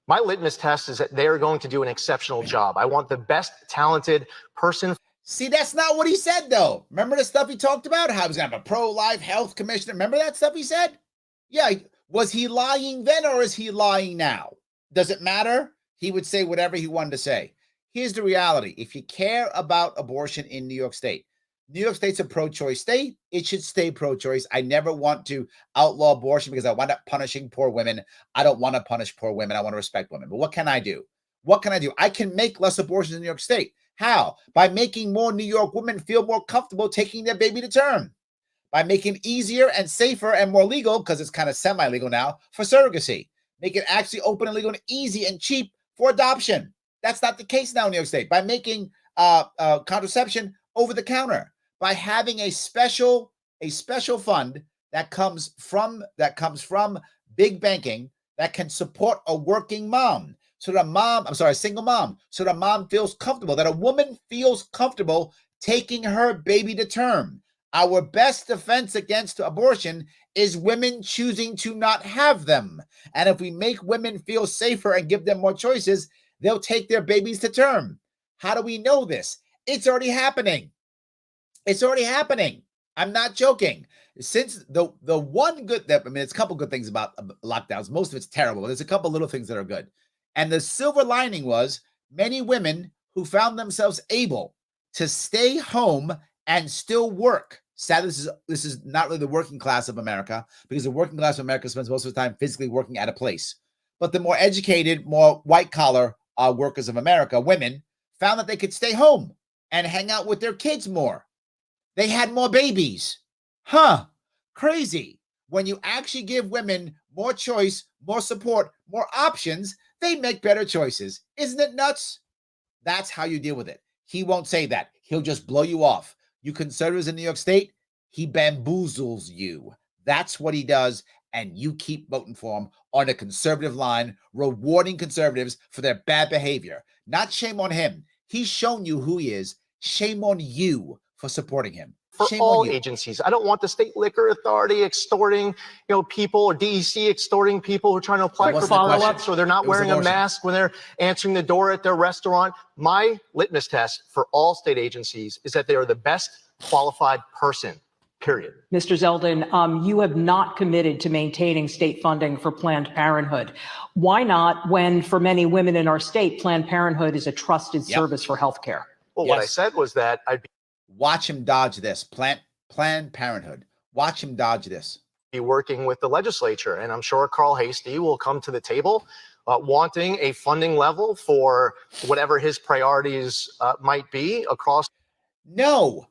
my litmus test is that they are going to do an exceptional job. I want the best talented person. See, that's not what he said, though. Remember the stuff he talked about? How he was going to have a pro-life health commissioner. Remember that stuff he said? Yeah. Was he lying then or is he lying now? Does it matter? He would say whatever he wanted to say. Here's the reality. If you care about abortion in New York State, New York State's a pro-choice state. It should stay pro-choice. I never want to outlaw abortion because I wind up punishing poor women. I don't want to punish poor women. I want to respect women. But what can I do? What can I do? I can make less abortions in New York State. How? By making more New York women feel more comfortable taking their baby to term. By making it easier and safer and more legal, because it's kind of semi-legal now, for surrogacy. Make it actually open and legal and easy and cheap for adoption. That's not the case now in New York State. By making contraception over the counter. By having a special fund that comes from big banking that can support a working mom. So a single mom. So the mom feels comfortable, that a woman feels comfortable taking her baby to term. Our best defense against abortion is women choosing to not have them. And if we make women feel safer and give them more choices, they'll take their babies to term. How do we know this? It's already happening. It's already happening. I'm not joking. Since the one good that, I mean, it's a couple good things about lockdowns. Most of it's terrible. But there's a couple little things that are good. And the silver lining was many women who found themselves able to stay home and still work. Sadly, this is not really the working class of America, because the working class of America spends most of the time physically working at a place. But the more educated, more white-collar workers of America, women, found that they could stay home and hang out with their kids more. They had more babies. Crazy. When you actually give women more choice, more support, more options, they make better choices. Isn't it nuts? That's how you deal with it. He won't say that. He'll just blow you off. You conservatives in New York State, he bamboozles you. That's what he does, and you keep voting for him on a conservative line, rewarding conservatives for their bad behavior. Not shame on him. He's shown you who he is. Shame on you for supporting him. For Shame all on you. agencies. I don't want the state liquor authority extorting, people, or DEC extorting people who are trying to apply for follow-ups, or they're not wearing a mask when they're answering the door at their restaurant. My litmus test for all state agencies is that they are the best qualified person, period. Mr. Zeldin, you have not committed to maintaining state funding for Planned Parenthood. Why not, when for many women in our state, Planned Parenthood is a trusted service for healthcare? Well, what I said was that I'd Watch him dodge this. Planned Parenthood. Watch him dodge this. be working with the legislature, and I'm sure Carl Hastie will come to the table wanting a funding level for whatever his priorities might be across. No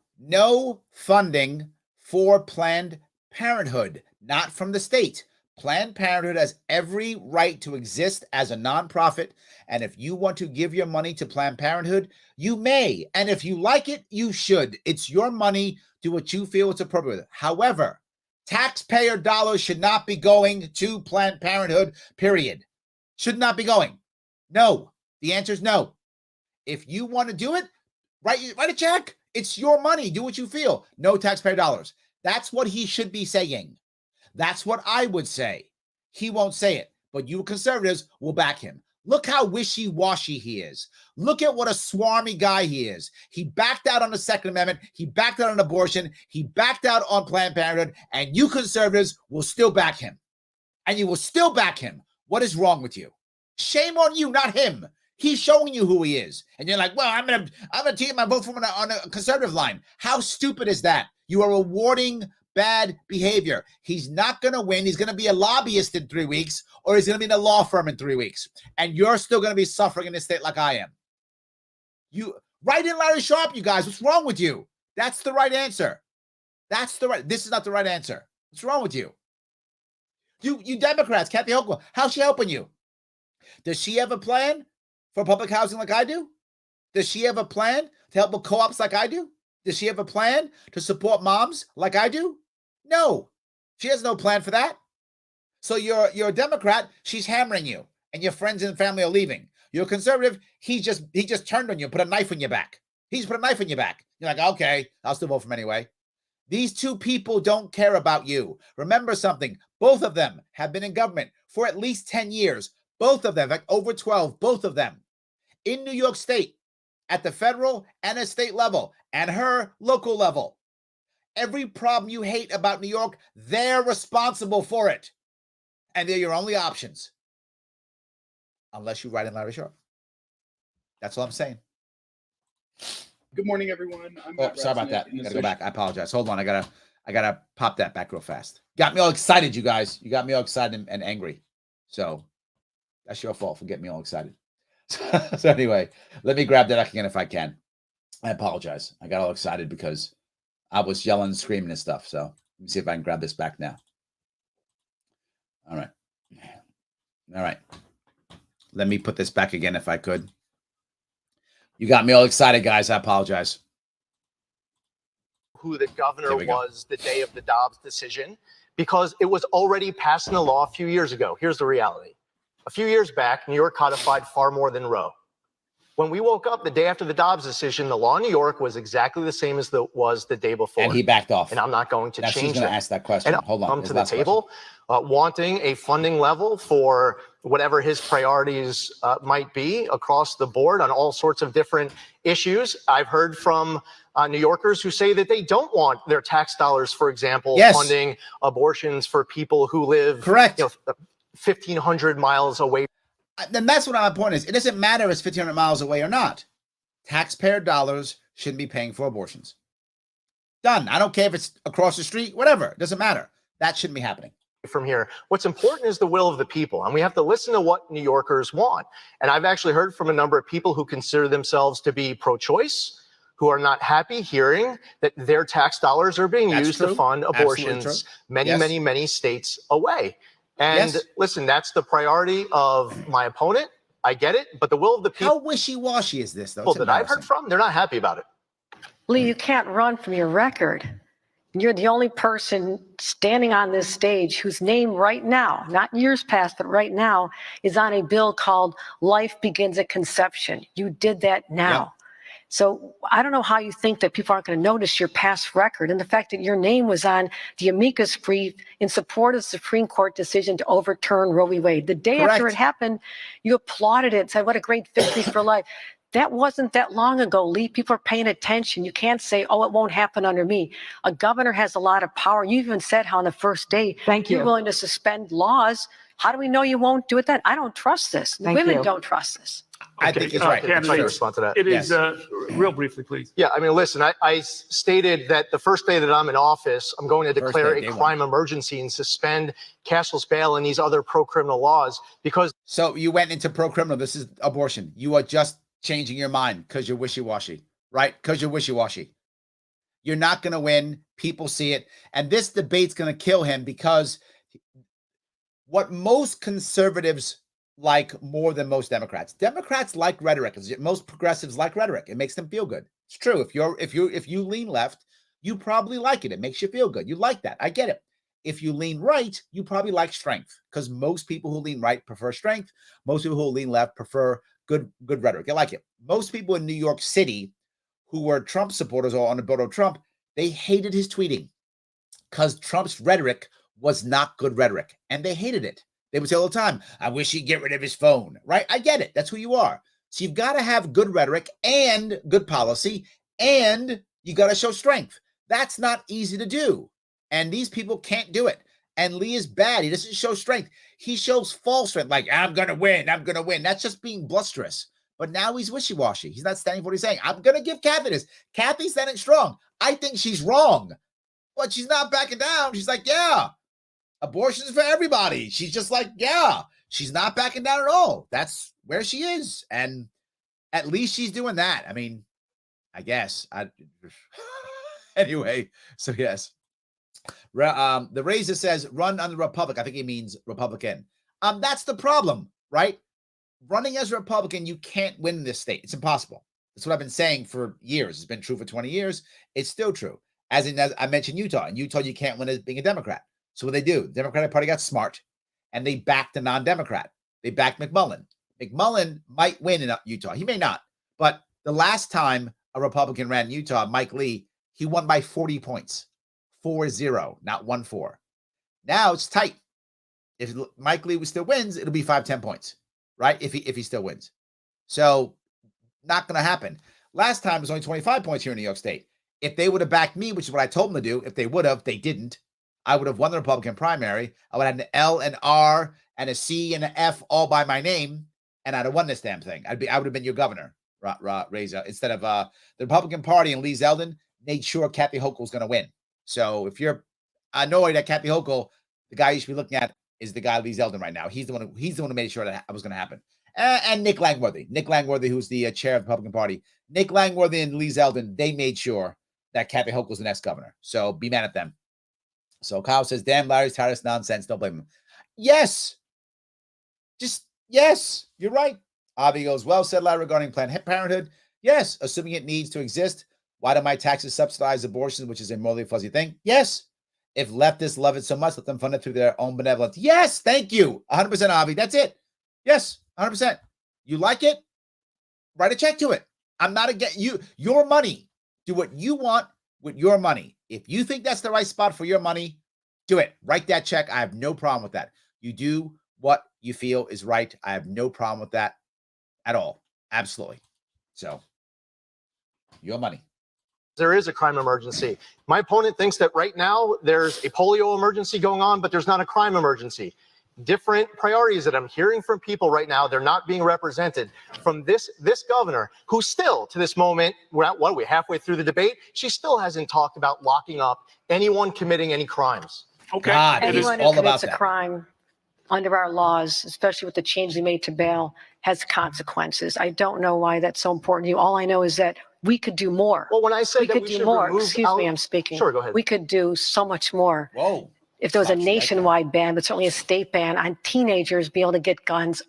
funding for Planned Parenthood, not from the state. Planned Parenthood has every right to exist as a nonprofit, and if you want to give your money to Planned Parenthood, you may, and if you like it, you should. It's your money. Do what you feel is appropriate. However, taxpayer dollars should not be going to Planned Parenthood, period. Should not be going. No. The answer is no. If you want to do it, write a check. It's your money. Do what you feel. No taxpayer dollars. That's what he should be saying. That's what I would say. He won't say it, but you conservatives will back him. Look how wishy-washy he is. Look at what a swarmy guy he is. He backed out on the Second Amendment. He backed out on abortion. He backed out on Planned Parenthood, and you conservatives will still back him. And you will still back him. What is wrong with you? Shame on you, not him. He's showing you who he is. And you're like, well, I'm gonna take my vote from on a conservative line. How stupid is that? You are rewarding bad behavior. He's not going to win. He's going to be a lobbyist in 3 weeks, or he's going to be in a law firm in 3 weeks. And you're still going to be suffering in this state like I am. You write in Larry Sharpe, you guys. What's wrong with you? That's the right answer. This is not the right answer. What's wrong with you? You Democrats, Kathy Hochul, how's she helping you? Does she have a plan for public housing like I do? Does she have a plan to help with co-ops like I do? Does she have a plan to support moms like I do? No, she has no plan for that. So you're a Democrat, she's hammering you, and your friends and family are leaving. You're a conservative, he just turned on you, put a knife in your back. He's put a knife in your back. You're like, okay, I'll still vote for him anyway. These two people don't care about you. Remember something, both of them have been in government for at least 10 years. Both of them, like over 12, both of them. In New York State, at the federal and a state level, and her local level. Every problem you hate about New York, they're responsible for it. And they're your only options. Unless you write in Larry Sharpe. That's all I'm saying. Good morning, everyone. Sorry about that. I gotta go back. I apologize. Hold on. I gotta pop that back real fast. Got me all excited, you guys. You got me all excited and angry. So that's your fault for getting me all excited. So anyway, let me grab that back again if I can. I apologize. I got all excited because I was yelling and screaming and stuff. So let me see if I can grab this back now. All right. Let me put this back again if I could. You got me all excited, guys. I apologize. Who the governor was the day of the Dobbs decision, because it was already passed in the law a few years ago. Here's the reality. A few years back, New York codified far more than Roe. When we woke up the day after the Dobbs decision, the law in New York was exactly the same as it was the day before. And he backed off. And I'm not going to change that. She's going to ask that question. And hold on. Come to the table wanting a funding level for whatever his priorities might be across the board on all sorts of different issues. I've heard from New Yorkers who say that they don't want their tax dollars, for example, funding abortions for people who live 1,500 miles away. Then that's what my point is. It doesn't matter if it's 1,500 miles away or not. Taxpayer dollars shouldn't be paying for abortions. Done. I don't care if it's across the street, whatever. It doesn't matter. That shouldn't be happening. From here, what's important is the will of the people, and we have to listen to what New Yorkers want. And I've actually heard from a number of people who consider themselves to be pro-choice, who are not happy hearing that their tax dollars are being used to fund abortions many states away. And Yes. listen, that's the priority of my opponent. I get it, but the will of the How people wishy-washy is this, though? It's that I've heard embarrassing. from, they're not happy about it. Lee, you can't run from your record. You're the only person standing on this stage whose name right now, not years past, but right now, is on a bill called Life Begins at Conception. You did that now. Yep. So I don't know how you think that people aren't going to notice your past record and the fact that your name was on the amicus brief in support of the Supreme Court decision to overturn Roe v. Wade. The day after Correct. it happened, you applauded it and said, what a great victory for life. That wasn't that long ago, Lee. People are paying attention. You can't say, oh, it won't happen under me. A governor has a lot of power. You even said how on the first day you're willing to suspend laws. How do we know you won't do it then? I don't trust this. The women don't trust this. I think it's right. Can I respond to that? It is, Yes. real briefly, please. Yeah, I mean, listen, I stated that the first day that I'm in office, I'm going to declare a crime emergency and suspend cashless bail and these other pro-criminal laws because. So you went into pro-criminal. This is abortion. You are just changing your mind because you're wishy-washy, right? Because you're wishy-washy. You're not going to win. People see it. And this debate's going to kill him because what most conservatives like more than most Democrats. Democrats like rhetoric. Most progressives like rhetoric. It makes them feel good. It's true. If you lean left, you probably like it. It makes you feel good. You like that. I get it. If you lean right, you probably like strength because most people who lean right prefer strength. Most people who lean left prefer good rhetoric. I like it. Most people in New York City who were Trump supporters or on the boat of Trump, they hated his tweeting because Trump's rhetoric was not good rhetoric, and they hated it. They would say all the time, I wish he'd get rid of his phone, right? I get it. That's who you are. So you've got to have good rhetoric and good policy, and you got to show strength. That's not easy to do, and these people can't do it. And Lee is bad. He doesn't show strength. He shows false strength, like, I'm going to win. I'm going to win. That's just being blusterous. But now he's wishy-washy. He's not standing for what he's saying. I'm going to give Kathy this. Kathy's standing strong. I think she's wrong, but she's not backing down. She's like, yeah. Abortion is for everybody. She's just like, yeah, she's not backing down at all. That's where she is. And at least she's doing that. I mean, I guess. Anyway, so yes. The Razor says, run on the Republic. I think he means Republican. That's the problem, right? Running as a Republican, you can't win this state. It's impossible. That's what I've been saying for years. It's been true for 20 years. It's still true. As I mentioned Utah. In Utah, you can't win as being a Democrat. So what they do, the Democratic Party got smart, and they backed the non-Democrat. They backed McMullen. McMullen might win in Utah. He may not. But the last time a Republican ran in Utah, Mike Lee, he won by 40 points. 4-0, not 1-4. Now it's tight. If Mike Lee still wins, it'll be 5-10 points, right? If he still wins. So not going to happen. Last time it was only 25 points here in New York State. If they would have backed me, which is what I told them to do, if they would have, they didn't. I would have won the Republican primary. I would have an L, an R, and a C, and an F all by my name, and I'd have won this damn thing. I would have been your governor, Reza, instead of the Republican Party and Lee Zeldin made sure Kathy Hochul was going to win. So if you're annoyed at Kathy Hochul, the guy you should be looking at is the guy Lee Zeldin right now. He's the one who made sure that was going to happen. And Nick Langworthy, who's the chair of the Republican Party. Nick Langworthy and Lee Zeldin, they made sure that Kathy Hochul was the next governor. So be mad at them. So Kyle says, damn, Larry's tired of this nonsense. Don't blame him. Yes. Just, yes, you're right. Avi goes, well said, Larry, regarding Planned Parenthood. Yes, assuming it needs to exist. Why do my taxes subsidize abortion, which is a morally fuzzy thing? Yes. If leftists love it so much, let them fund it through their own benevolence. Yes, thank you. 100%, Avi. That's it. Yes, 100%. You like it? Write a check to it. I'm not against you. Your money. Do what you want with your money. If you think that's the right spot for your money, do it. Write that check. I have no problem with that. You do what you feel is right. I have no problem with that at all. Absolutely. So, your money. There is a crime emergency. My opponent thinks that right now there's a polio emergency going on, but there's not a crime emergency. Different priorities that I'm hearing from people right now. They're not being represented from this governor, who still, to this moment, we're halfway through the debate, she still hasn't talked about locking up anyone committing any crimes. Okay. God, it is Anyone who all about commits a that. crime under our laws, especially with the change we made to bail, has consequences. I don't know why that's so important to you. All I know is that we could do more. Well, when I said we that could we do should more. remove Excuse me, I'm speaking. Sure, go ahead. We could do so much more. Whoa. if there was a Fuck, she like that. nationwide ban, but certainly a state ban on teenagers being able to get guns,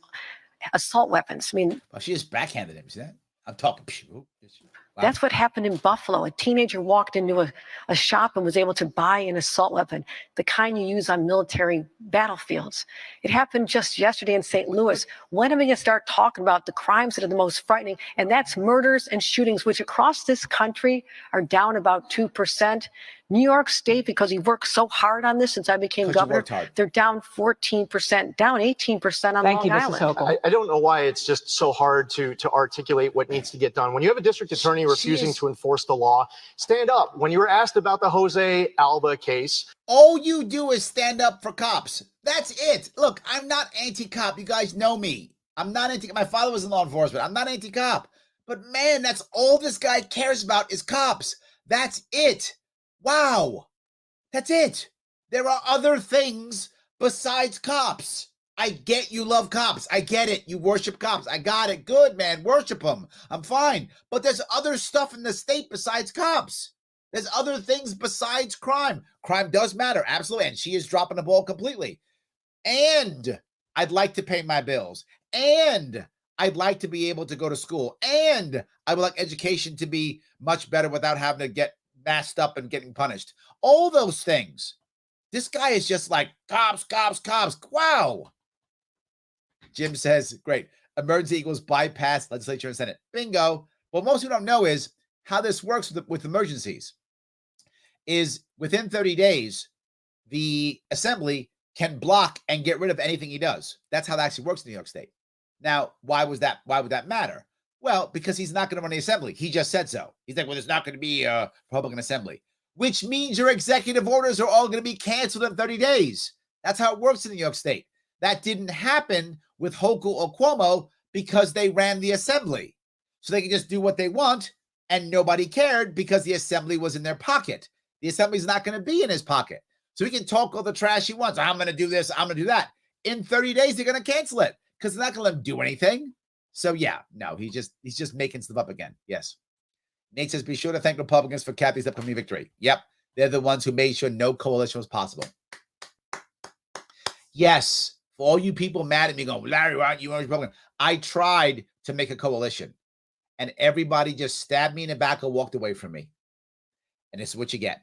assault weapons. I mean, Well, she just backhanded him. See that? I'm talking. Wow. that's what happened in Buffalo. A teenager walked into a shop and was able to buy an assault weapon, the kind you use on military battlefields. It happened just yesterday in St. Louis. When are we going to start talking about the crimes that are the most frightening? And that's murders and shootings, which across this country are down about 2%. New York State, because we worked so hard on this since I became governor, they're down 14%, down 18% on Thank Long you, Mrs. Island. Hochul. I don't know why it's just so hard to articulate what needs to get done. When you have a district attorney refusing to enforce the law, stand up. When you were asked about the Jose Alba case, all you do is stand up for cops. That's it. Look, I'm not anti-cop. You guys know me. I'm not anti. My father was in law enforcement. I'm not anti-cop. But man, that's all this guy cares about is cops. That's it. Wow. That's it. There are other things besides cops. I get you love cops. I get it. You worship cops. I got it. Good, man. Worship them. I'm fine. But there's other stuff in the state besides cops. There's other things besides crime. Crime does matter. Absolutely. And she is dropping the ball completely. And I'd like to pay my bills. And I'd like to be able to go to school. And I would like education to be much better without having to get masked up and getting punished. All those things. This guy is just like, cops, cops, cops. Wow. Jim says, great. Emergency equals bypass legislature and Senate. Bingo. What most people don't know is how this works with emergencies. Is within 30 days, the assembly can block and get rid of anything he does. That's how that actually works in New York State. Now, why would that matter? Well, because he's not going to run the assembly. He just said so. He's like, well, there's not going to be a Republican assembly, which means your executive orders are all going to be canceled in 30 days. That's how it works in New York State. That didn't happen with Hochul or Cuomo because they ran the assembly. So they could just do what they want and nobody cared because the assembly was in their pocket. The assembly's not going to be in his pocket. So he can talk all the trash he wants. I'm going to do this. I'm going to do that. In 30 days, they're going to cancel it because they're not going to let him do anything. So yeah, no, he's just making stuff up again. Yes. Nate says, be sure to thank Republicans for Kathy's upcoming victory. Yep. They're the ones who made sure no coalition was possible. Yes. For all you people mad at me going, Larry, why aren't you a Republican? I tried to make a coalition and everybody just stabbed me in the back and walked away from me. And this is what you get.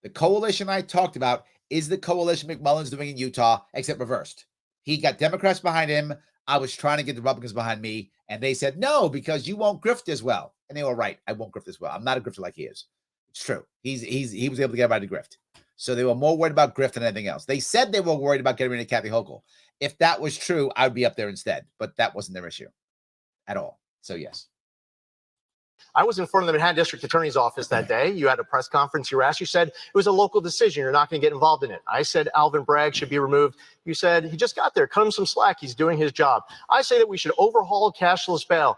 The coalition I talked about is the coalition McMullen's doing in Utah, except reversed. He got Democrats behind him. I was trying to get the Republicans behind me, and they said, no, because you won't grift as well. And they were right. I won't grift as well. I'm not a grifter like he is. It's true. He was able to get everybody to grift. So they were more worried about grift than anything else. They said they were worried about getting rid of Kathy Hochul. If that was true, I would be up there instead. But that wasn't their issue at all. So yes. I was in front of the Manhattan District Attorney's office that day. You had a press conference. You were asked. You said it was a local decision. You're not going to get involved in it. I said Alvin Bragg should be removed. You said he just got there. Cut him some slack. He's doing his job. I say that we should overhaul cashless bail.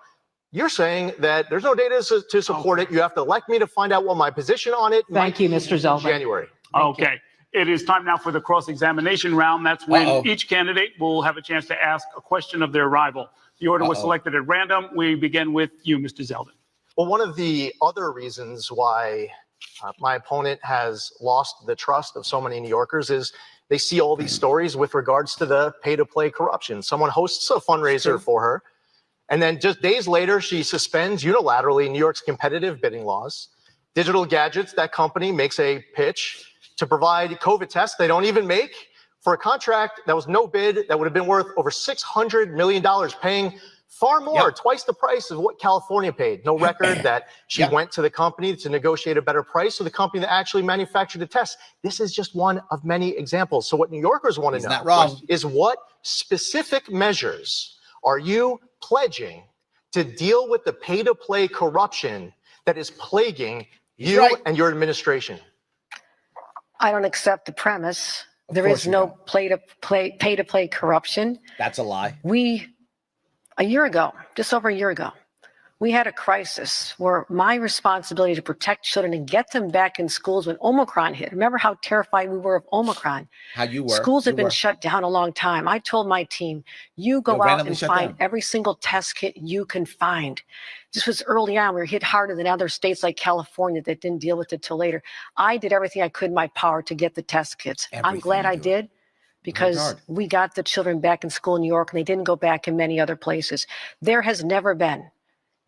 You're saying that there's no data to support it. You have to elect me to find out what my position on it. Thank you, Mr. Zeldin. January. Okay. It is time now for the cross-examination round. That's when each candidate will have a chance to ask a question of their rival. The order was selected at random. We begin with you, Mr. Zeldin. Well, one of the other reasons why my opponent has lost the trust of so many New Yorkers is they see all these stories with regards to the pay-to-play corruption. Someone hosts a fundraiser for her, and then just days later, she suspends unilaterally New York's competitive bidding laws. Digital Gadgets, that company, makes a pitch to provide COVID tests they don't even make for a contract that was no bid that would have been worth over $600 million, paying far more, twice the price of what California paid. No record that she went to the company to negotiate a better price, so the company that actually manufactured the test. This is just one of many examples. So what New Yorkers want to know is what specific measures are you pledging to deal with the pay-to-play corruption that is plaguing you and your administration? I don't accept the premise. There is no pay-to-play corruption. That's a lie. A year ago, just over a year ago, We had a crisis where my responsibility to protect children and get them back in schools when Omicron hit. Remember how terrified we were of Omicron? How you were. Schools You have been were. shut down a long time. I told my team, you go They'll out randomly and shut find down. every single test kit you can find. This was early on. We were hit harder than other states like California that didn't deal with it till later. I did everything I could in my power to get the test kits. I'm Everything glad you I do. did, because hard. we got the children back in school in New York and they didn't go back in many other places. There has never been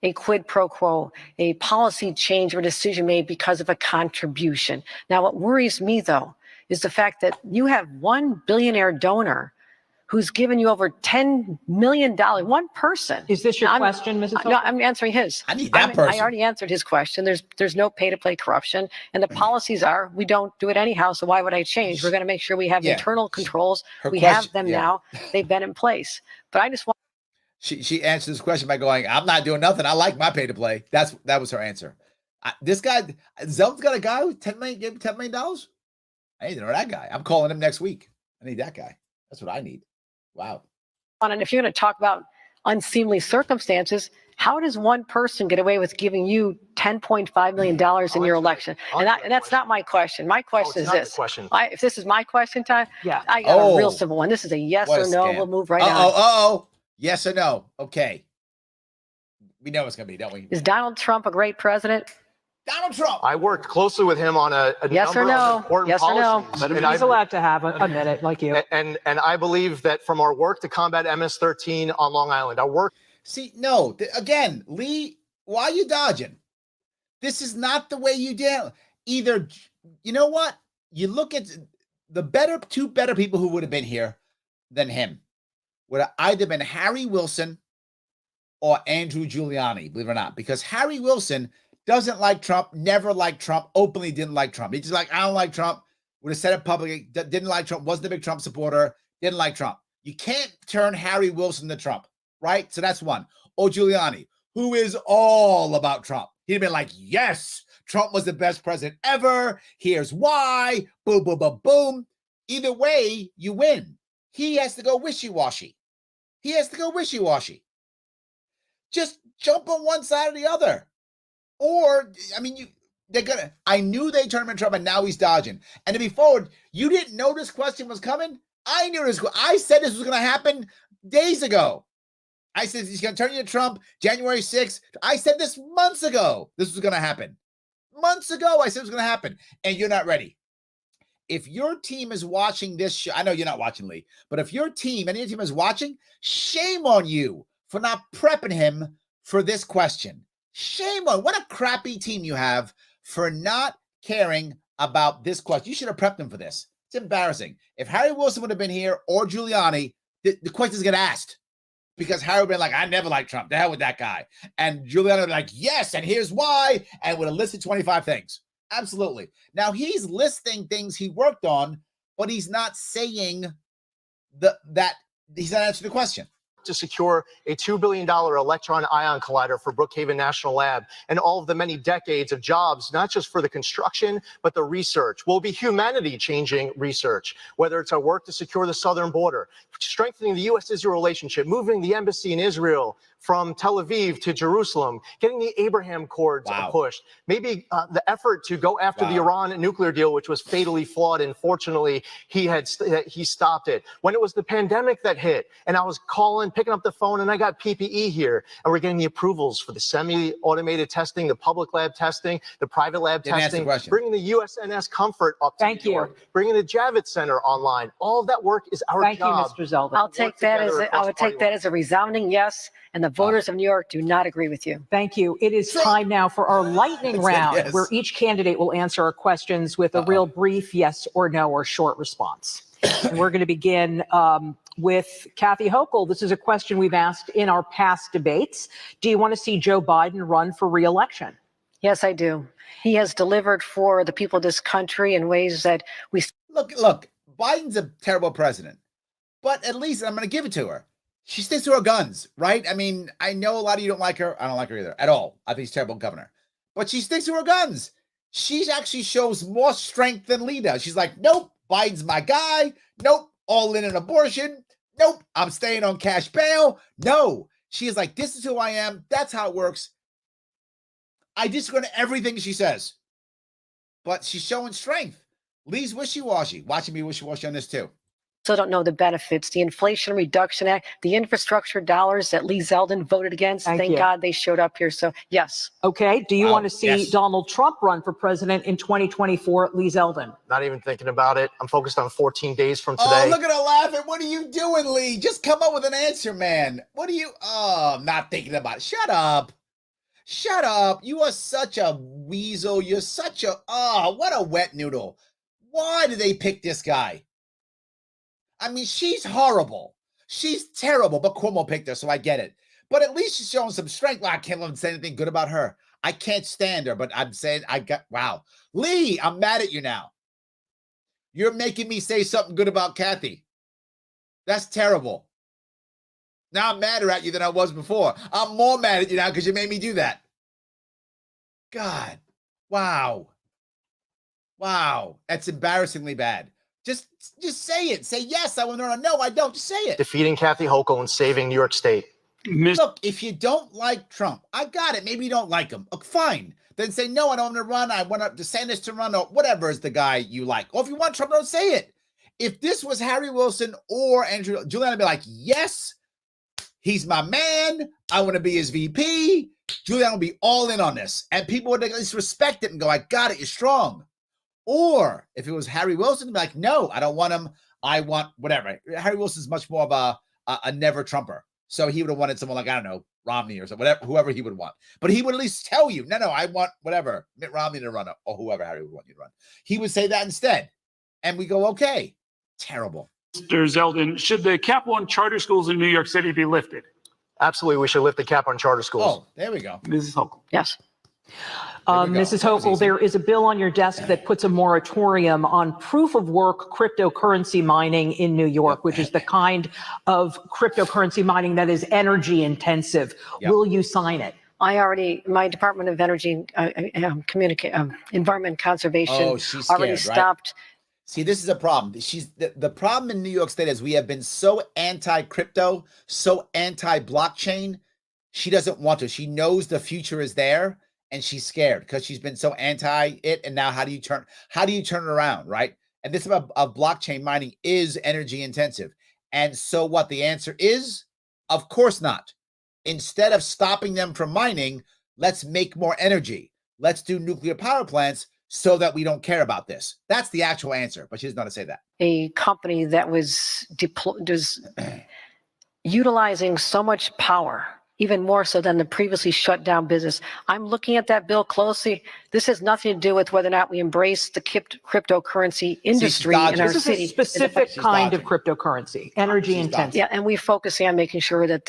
a quid pro quo, a policy change or decision made because of a contribution. Now, what worries me, though, is the fact that you have one billionaire donor who's given you over $10 million, one person. Is this your Now, question, Mrs. No, I'm answering his. I need that person. I already answered his question. There's no pay-to-play corruption, and the policies are, we don't do it anyhow, so why would I change? We're going to make sure we have Yeah. internal controls. Her We question- have them yeah. now. They've been in place. But I just want She answered this question by going, I'm not doing nothing. I like my pay to play. That was her answer. This guy, Zeldin's got a guy who gave him $10 million. I need to know that guy. I'm calling him next week. I need that guy. That's what I need. Wow. and if you're going to talk about unseemly circumstances, how does one person get away with giving you $10.5 million in your election? And that's not my question. My question is this. If this is my question time, Yeah. I got a real Oh. simple one. This is a yes What a or no. scam. We'll move right Uh-oh. on. Yes or no? Okay. We know it's going to be, don't we? Is Donald Trump a great president? Donald Trump. I worked closely with him on a Yes or number no? of important Yes or no? policies. And He's allowed to have a minute like you. and I believe that from our work to combat MS-13 on Long Island, our work. See, no. Again, Lee, why are you dodging? This is not the way you deal. Either, you know what? You look at the two better people who would have been here than him would have either been Harry Wilson or Andrew Giuliani, believe it or not, because Harry Wilson doesn't like Trump, never liked Trump, openly didn't like Trump. He's just like, I don't like Trump, would have said it publicly, didn't like Trump, wasn't a big Trump supporter, didn't like Trump. You can't turn Harry Wilson to Trump, right? So that's one. Or Giuliani, who is all about Trump. He'd have been like, yes, Trump was the best president ever. Here's why. Boom, boom, boom, boom. Either way, you win. He has to go wishy-washy. Just jump on one side or the other. Or, I mean, I knew they turned him into Trump, and now he's dodging. And to be forward, you didn't know this question was coming? I knew this. I said this was going to happen days ago. I said he's going to turn you to Trump January 6th. I said this months ago. This was going to happen. Months ago, I said it was going to happen. And you're not ready. If your team is watching this show, I know you're not watching, Lee, but if your team, any of your team is watching, shame on you for not prepping him for this question. Shame on what a crappy team you have for not caring about this question. You should have prepped him for this. It's embarrassing. If Harry Wilson would have been here or Giuliani, the questions get asked because Harry would have been like, I never liked Trump. The hell with that guy. And Giuliani would be like, yes, and here's why, and would have listed 25 things. Absolutely. Now he's listing things he worked on, but he's not saying that he's not answering the question. To secure a $2 billion electron ion collider for Brookhaven National Lab and all of the many decades of jobs, not just for the construction, but the research will be humanity-changing research, whether it's our work to secure the southern border, strengthening the U.S.-Israel relationship, moving the embassy in Israel from Tel Aviv to Jerusalem, getting the Abraham Accords pushed, maybe the effort to go after the Iran nuclear deal, which was fatally flawed, and fortunately he stopped it. When it was the pandemic that hit, and I was picking up the phone, and I got PPE here, and we're getting the approvals for the semi-automated testing, the public lab testing, the private lab testing, bringing the USNS Comfort up to New York, bringing the Javits Center online. All of that work is our job. Thank you, Mr. Zeldin. I would take that as a resounding yes, and the voters of New York do not agree with you. Thank you. It is time now for our lightning round, where each candidate will answer our questions with a real brief yes or no or short response. And we're going to begin with Kathy Hochul. This is a question we've asked in our past debates. Do you want to see Joe Biden run for re-election? Yes, I do. He has delivered for the people of this country in ways that we... Look, Biden's a terrible president, but at least I'm going to give it to her. She sticks to her guns, right? I mean, I know a lot of you don't like her. I don't like her either at all. I think she's a terrible governor, but she sticks to her guns. She actually shows more strength than Lee does. She's like, nope, Biden's my guy. Nope, all in an abortion. Nope, I'm staying on cash bail. No, she is like, this is who I am. That's how it works. I disagree on everything she says. But she's showing strength. Lee's wishy-washy. Watching me wishy-washy on this too. Still don't know the benefits. The Inflation Reduction Act, the infrastructure dollars that Lee Zeldin voted against. Thank God they showed up here. So yes. Okay. Do you want to see yes. Donald Trump run for president in 2024, Lee Zeldin? Not even thinking about it. I'm focused on 14 days from today. Oh, look at her laughing. What are you doing, Lee? Just come up with an answer, man. What are you? Oh, I'm not thinking about it. Shut up. Shut up. You are such a weasel. You're such a, what a wet noodle. Why did they pick this guy? I mean, she's horrible. She's terrible, but Cuomo picked her, so I get it. But at least she's showing some strength. Well, I can't even say anything good about her. I can't stand her, but I'm saying wow. Lee, I'm mad at you now. You're making me say something good about Kathy. That's terrible. Now I'm madder at you than I was before. I'm more mad at you now because you made me do that. God. Wow. Wow. That's embarrassingly bad. Just say it. Say yes, I want to know. No, I don't. Just say it. Defeating Kathy Hochul and saving New York State. Look, if you don't like Trump, I got it. Maybe you don't like him. Okay, fine. Then say, no, I don't want to run. I want DeSantis to run or whatever is the guy you like. Or if you want Trump, don't say it. If this was Harry Wilson or Andrew, Giuliani would be like, yes, he's my man. I want to be his VP. Giuliani will be all in on this. And people would at least respect it and go, I got it. You're strong. Or if it was Harry Wilson, be like, no, I don't want him. I want whatever. Harry Wilson's much more of a never Trumper. So he would have wanted someone like, I don't know, Romney or something, whatever, whoever he would want. But he would at least tell you, no, I want whatever, Mitt Romney to run or whoever Harry would want you to run. He would say that instead. And we go, okay, terrible. Mr. Zeldin, should the cap on charter schools in New York City be lifted? Absolutely, we should lift the cap on charter schools. Oh, there we go. Mrs. Hochul. Yes. Mrs. Hochul, there is a bill on your desk that puts a moratorium on proof of work cryptocurrency mining in New York, which is the kind of cryptocurrency mining that is energy intensive. Yep. Will you sign it? My Department of Energy, Environment Conservation she's scared, already right? stopped. See, this is a problem. The problem in New York State is we have been so anti-crypto, so anti-blockchain. She doesn't want to. She knows the future is there. And she's scared because she's been so anti it. And now how do you turn it around, right? And this of blockchain mining is energy intensive. And so what the answer is? Of course not. Instead of stopping them from mining, let's make more energy. Let's do nuclear power plants so that we don't care about this. That's the actual answer, but she doesn't know how to say that. A company that was utilizing so much power, even more so than the previously shut down business. I'm looking at that bill closely. This has nothing to do with whether or not we embrace the cryptocurrency industry in our This is city. a specific kind of cryptocurrency, energy intensive. Yeah, and we focus on making sure that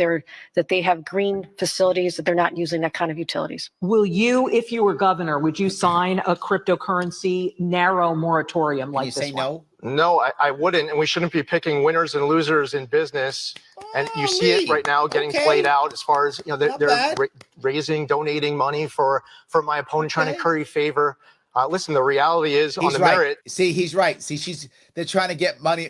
they have green facilities, that they're not using that kind of utilities. Will you, if you were governor, would you sign a cryptocurrency narrow moratorium like you this say one? no? No, I wouldn't. And we shouldn't be picking winners and losers in business. And you see it right now getting played out as far as, they're raising, donating money for my opponent, trying to curry favor. Listen, the reality is on the merit. See, he's right. See, they're trying to get money.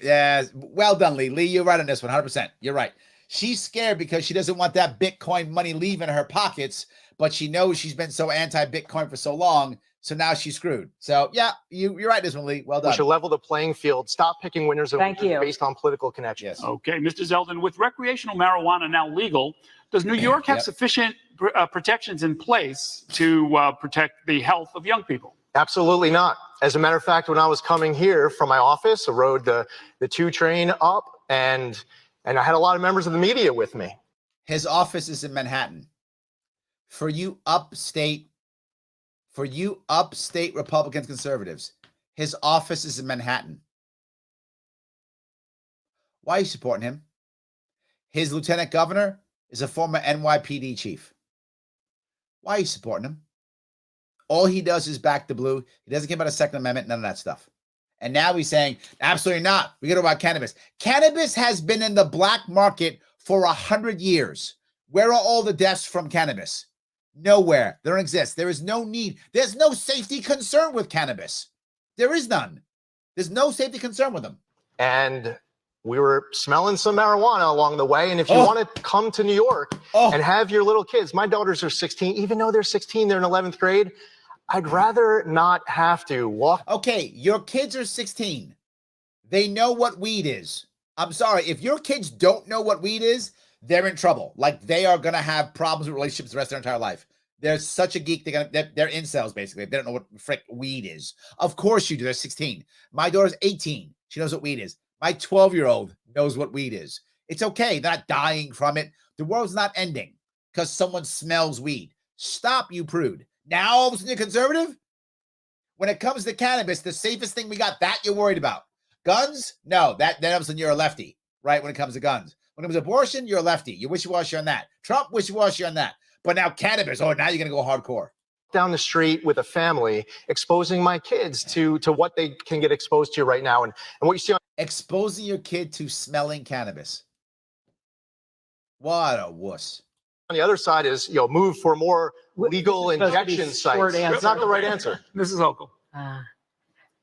Well done, Lee. Lee, you're right on this one, 100%. You're right. She's scared because she doesn't want that Bitcoin money leaving her pockets, but she knows she's been so anti-Bitcoin for so long. So now she's screwed. So yeah, you're right, this one, Lee. Well done. We should level the playing field. Stop picking winners and losers based on political connections. Yes. Okay, Mr. Zeldin, with recreational marijuana now legal, does New York have sufficient protections in place to protect the health of young people? Absolutely not. As a matter of fact, when I was coming here from my office, I rode the 2 train up, and I had a lot of members of the media with me. His office is in Manhattan. For you upstate Republicans, conservatives, his office is in Manhattan. Why are you supporting him? His lieutenant governor is a former NYPD chief. Why are you supporting him? All he does is back the blue. He doesn't care about a Second Amendment, none of that stuff. And now he's saying, absolutely not. We got to talk about cannabis. Cannabis has been in the black market for 100 years. Where are all the deaths from cannabis? Nowhere. They don't exist. There is no need. There's no safety concern with cannabis. There is none. There's no safety concern with them. And we were smelling some marijuana along the way. And if you want to come to New York and have your little kids, my daughters are 16, even though they're 16, they're in 11th grade. I'd rather not have to walk. Okay, your kids are 16. They know what weed is. I'm sorry. If your kids don't know what weed is, they're in trouble. Like, they are going to have problems with relationships the rest of their entire life. They're such a geek. They're incels, basically. They don't know what frick weed is. Of course you do. They're 16. My daughter's 18. She knows what weed is. My 12-year-old knows what weed is. It's okay. They're not dying from it. The world's not ending because someone smells weed. Stop, you prude. Now all of a sudden you're conservative? When it comes to cannabis, the safest thing we got, that you're worried about. Guns? No, then all of a sudden you're a lefty, right? When it comes to guns. When it comes to abortion, you're a lefty. You're wishy-washy on that. Trump, wishy-washy on that. But now cannabis, now you're going to go hardcore. Down the street with a family, exposing my kids to what they can get exposed to right now. And what you see on exposing your kid to smelling cannabis. What a wuss. On the other side is, move for more legal injection sites. It's not the right answer. Mrs. Hochul.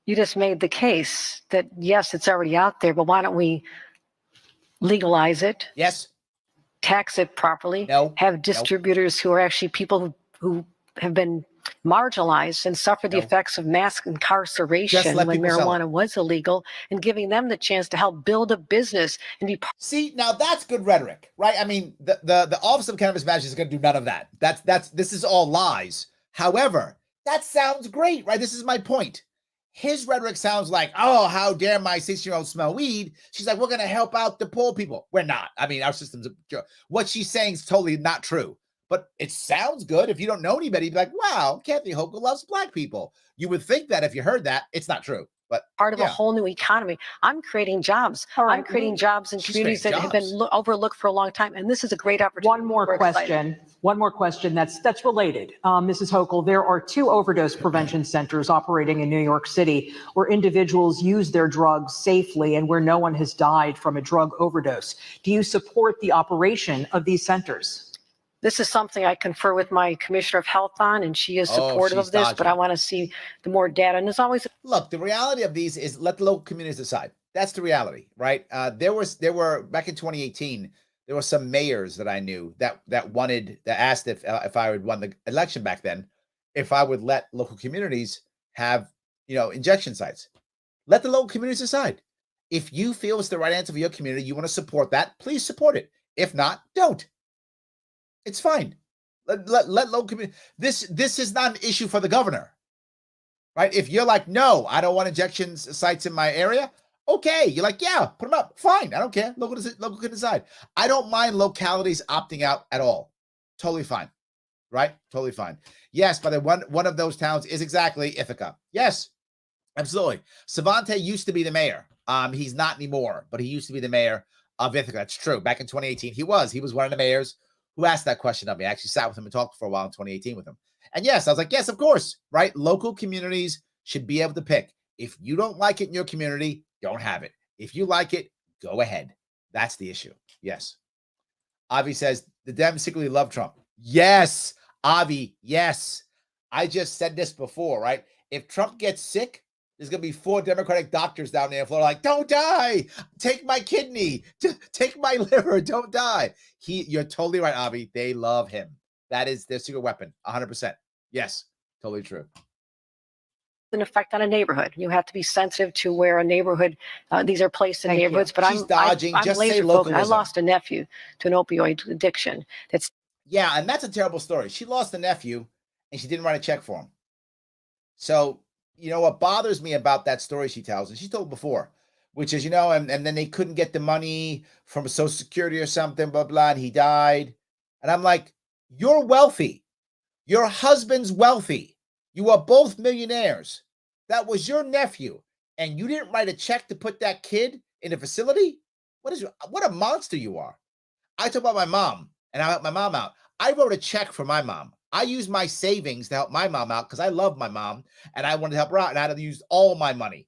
You just made the case that, yes, it's already out there, but why don't we legalize it? Yes. Tax it properly. No. Have distributors who are actually people who have been marginalized and suffer the effects of mass incarceration when marijuana was illegal, and giving them the chance to help build a business and be. See, now that's good rhetoric, right? I mean, the Office of Cannabis Management is going to do none of that. This is all lies. However, that sounds great, right? This is my point. His rhetoric sounds like, oh, how dare my 16-year-old smell weed? She's like, we're going to help out the poor people. We're not. I mean, our system's a joke. What she's saying is totally not true. But it sounds good. If you don't know anybody, you'd be like, wow, Kathy Hochul loves black people. You would think that if you heard that. It's not true. But part of a whole new economy. I'm creating jobs. I'm creating jobs in communities that have been overlooked for a long time. And this is a great opportunity. One more question that's related. Mrs. Hochul, there are 2 overdose prevention centers operating in New York City where individuals use their drugs safely and where no one has died from a drug overdose. Do you support the operation of these centers? This is something I confer with my Commissioner of Health on, and she is supportive of this, but I want to see the more data. And there's always look, the reality of these is let the local communities decide. That's the reality, right? There were back in 2018, there were some mayors that I knew that asked if I would won the election back then, if I would let local communities have injection sites. Let the local communities decide. If you feel it's the right answer for your community, you want to support that, please support it. If not, don't. It's fine. Let local community. This is not an issue for the governor, right? If you're like, no, I don't want injection sites in my area. Okay, you're like, yeah, put them up. Fine, I don't care. Local can decide. I don't mind localities opting out at all. Totally fine, right? Totally fine. Yes, but one of those towns is exactly Ithaca. Yes, absolutely. Savante used to be the mayor. He's not anymore, but he used to be the mayor of Ithaca. That's true. Back in 2018, he was one of the mayors who asked that question of me. I actually sat with him and talked for a while in 2018 with him. And yes, I was like, yes, of course, right? Local communities should be able to pick. If you don't like it in your community, don't have it. If you like it, go ahead. That's the issue. Yes. Avi says, the Dems secretly love Trump. Yes, Avi, yes. I just said this before, right? If Trump gets sick, there's going to be 4 Democratic doctors down there in Florida like, don't die. Take my kidney. Take my liver. Don't die. You're totally right, Avi. They love him. That is their secret weapon. 100%. Yes, totally true. An effect on a neighborhood. You have to be sensitive to where a neighborhood, these are placed in neighborhoods, but She's dodging. I'm Just laser say focused. localism. I lost a nephew to an opioid addiction. Yeah, and that's a terrible story. She lost a nephew and she didn't write a check for him. So, what bothers me about that story she tells, and she told before, which is, and then they couldn't get the money from Social Security or something, blah, blah, and he died. And I'm like, you're wealthy. Your husband's wealthy. You are both millionaires. That was your nephew. And you didn't write a check to put that kid in a facility? What a monster you are. I talk about my mom, and I helped my mom out. I wrote a check for my mom. I used my savings to help my mom out because I love my mom and I wanted to help her out. And I had to use all my money.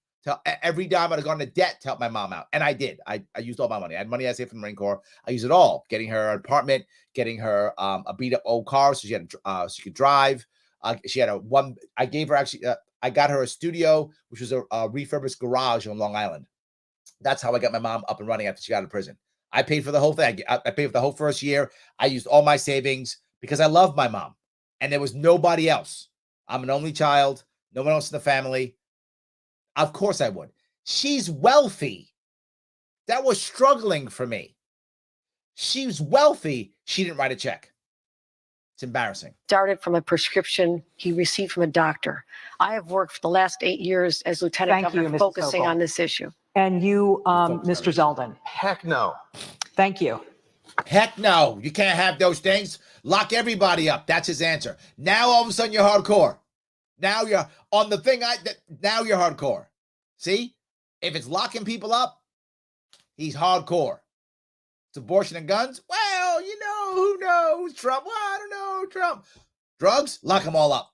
Every dime I'd have gone to debt to help my mom out. And I did. I used all my money. I had money I saved from the Marine Corps. I used it all. Getting her an apartment, getting her a beat up old car so she could drive. She had I got her a studio, which was a refurbished garage on Long Island. That's how I got my mom up and running after she got out of prison. I paid for the whole thing. I paid for the whole first year. I used all my savings because I love my mom. And there was nobody else. I'm an only child. No one else in the family. Of course I would. She's wealthy. That was struggling for me. She's wealthy. She didn't write a check. It's embarrassing. Started from a prescription he received from a doctor. I have worked for the last 8 years as Lieutenant Thank you, Governor Mrs. focusing Hochul. on this issue. And you, focus Mr. Zeldin. Heck no. Thank you. Heck no. You can't have those things. Lock everybody up. That's his answer. Now all of a sudden you're hardcore. Now you're on the thing. Now you're hardcore. See? If it's locking people up, he's hardcore. It's abortion and guns. Well, you know, who knows? Trump. Well, I don't know. Trump. Drugs? Lock them all up.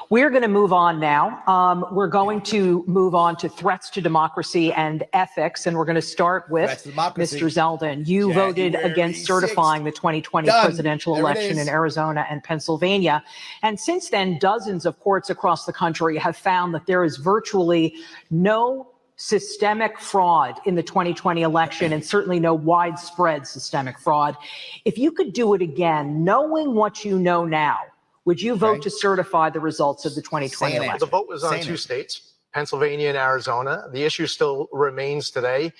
We're going to move on now. We're going to move on to threats to democracy and ethics, and we're going to start with Mr. Zeldin. You voted against certifying the 2020 presidential election in Arizona and Pennsylvania. And since then, dozens of courts across the country have found that there is virtually no systemic fraud in the 2020 election, and certainly no widespread systemic fraud. If you could do it again, knowing what you know now, would you vote to certify the results of the 2020 election? The vote was on two states, Pennsylvania and Arizona. The issue still remains today.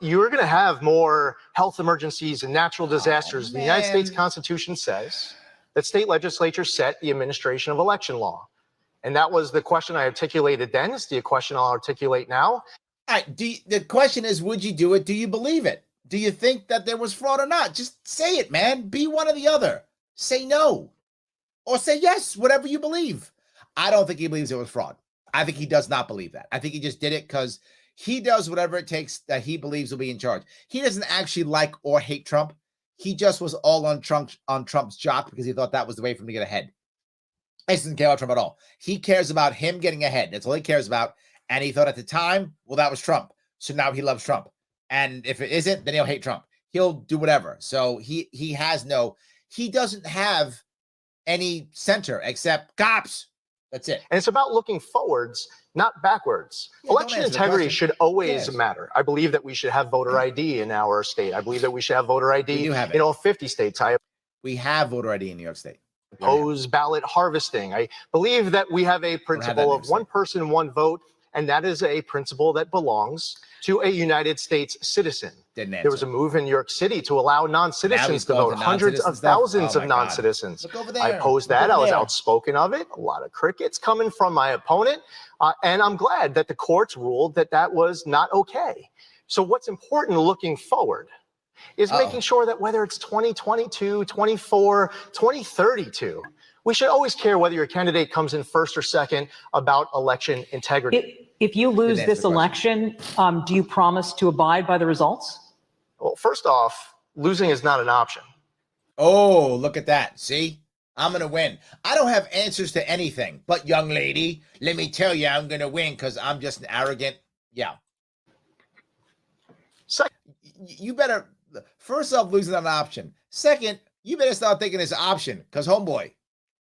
You're going to have more health emergencies and natural disasters. The United States Constitution says that state legislatures set the administration of election law. And that was the question I articulated then. It's the question I'll articulate now. All right. The question is, would you do it? Do you believe it? Do you think that there was fraud or not? Just say it, man. Be one or the other. Say no. Or say yes, whatever you believe. I don't think he believes it was fraud. I think he does not believe that. I think he just did it because he does whatever it takes that he believes will be in charge. He doesn't actually like or hate Trump. He just was all on Trump's jock because he thought that was the way for him to get ahead. He doesn't care about Trump at all. He cares about him getting ahead. That's all he cares about. And he thought at the time, well, that was Trump. So now he loves Trump. And if it isn't, then he'll hate Trump. He'll do whatever. So he doesn't have any center except cops. That's it. And it's about looking forwards, not backwards. Election integrity should always matter. I believe that we should have voter ID in our state. I believe that we should have voter ID in all 50 states. We have voter ID in New York State. Oppose ballot harvesting. I believe that we have a principle of one person, one vote, and that is a principle that belongs to a United States citizen. There was a move in New York City to allow non-citizens to vote, hundreds of thousands of non-citizens. I opposed that. I was outspoken of it. A lot of crickets coming from my opponent. And I'm glad that the courts ruled that that was not okay. So what's important looking forward is making sure that whether it's 2022, 24, 2032, we should always care whether your candidate comes in first or second about election integrity. If you lose this election, do you promise to abide by the results? Well, first off, losing is not an option. Oh, look at that. See? I'm going to win. I don't have answers to anything. But, young lady, let me tell you, I'm going to win because I'm just an arrogant. Yeah. You better, first off, losing an option. Second, you better start thinking it's an option because, homeboy,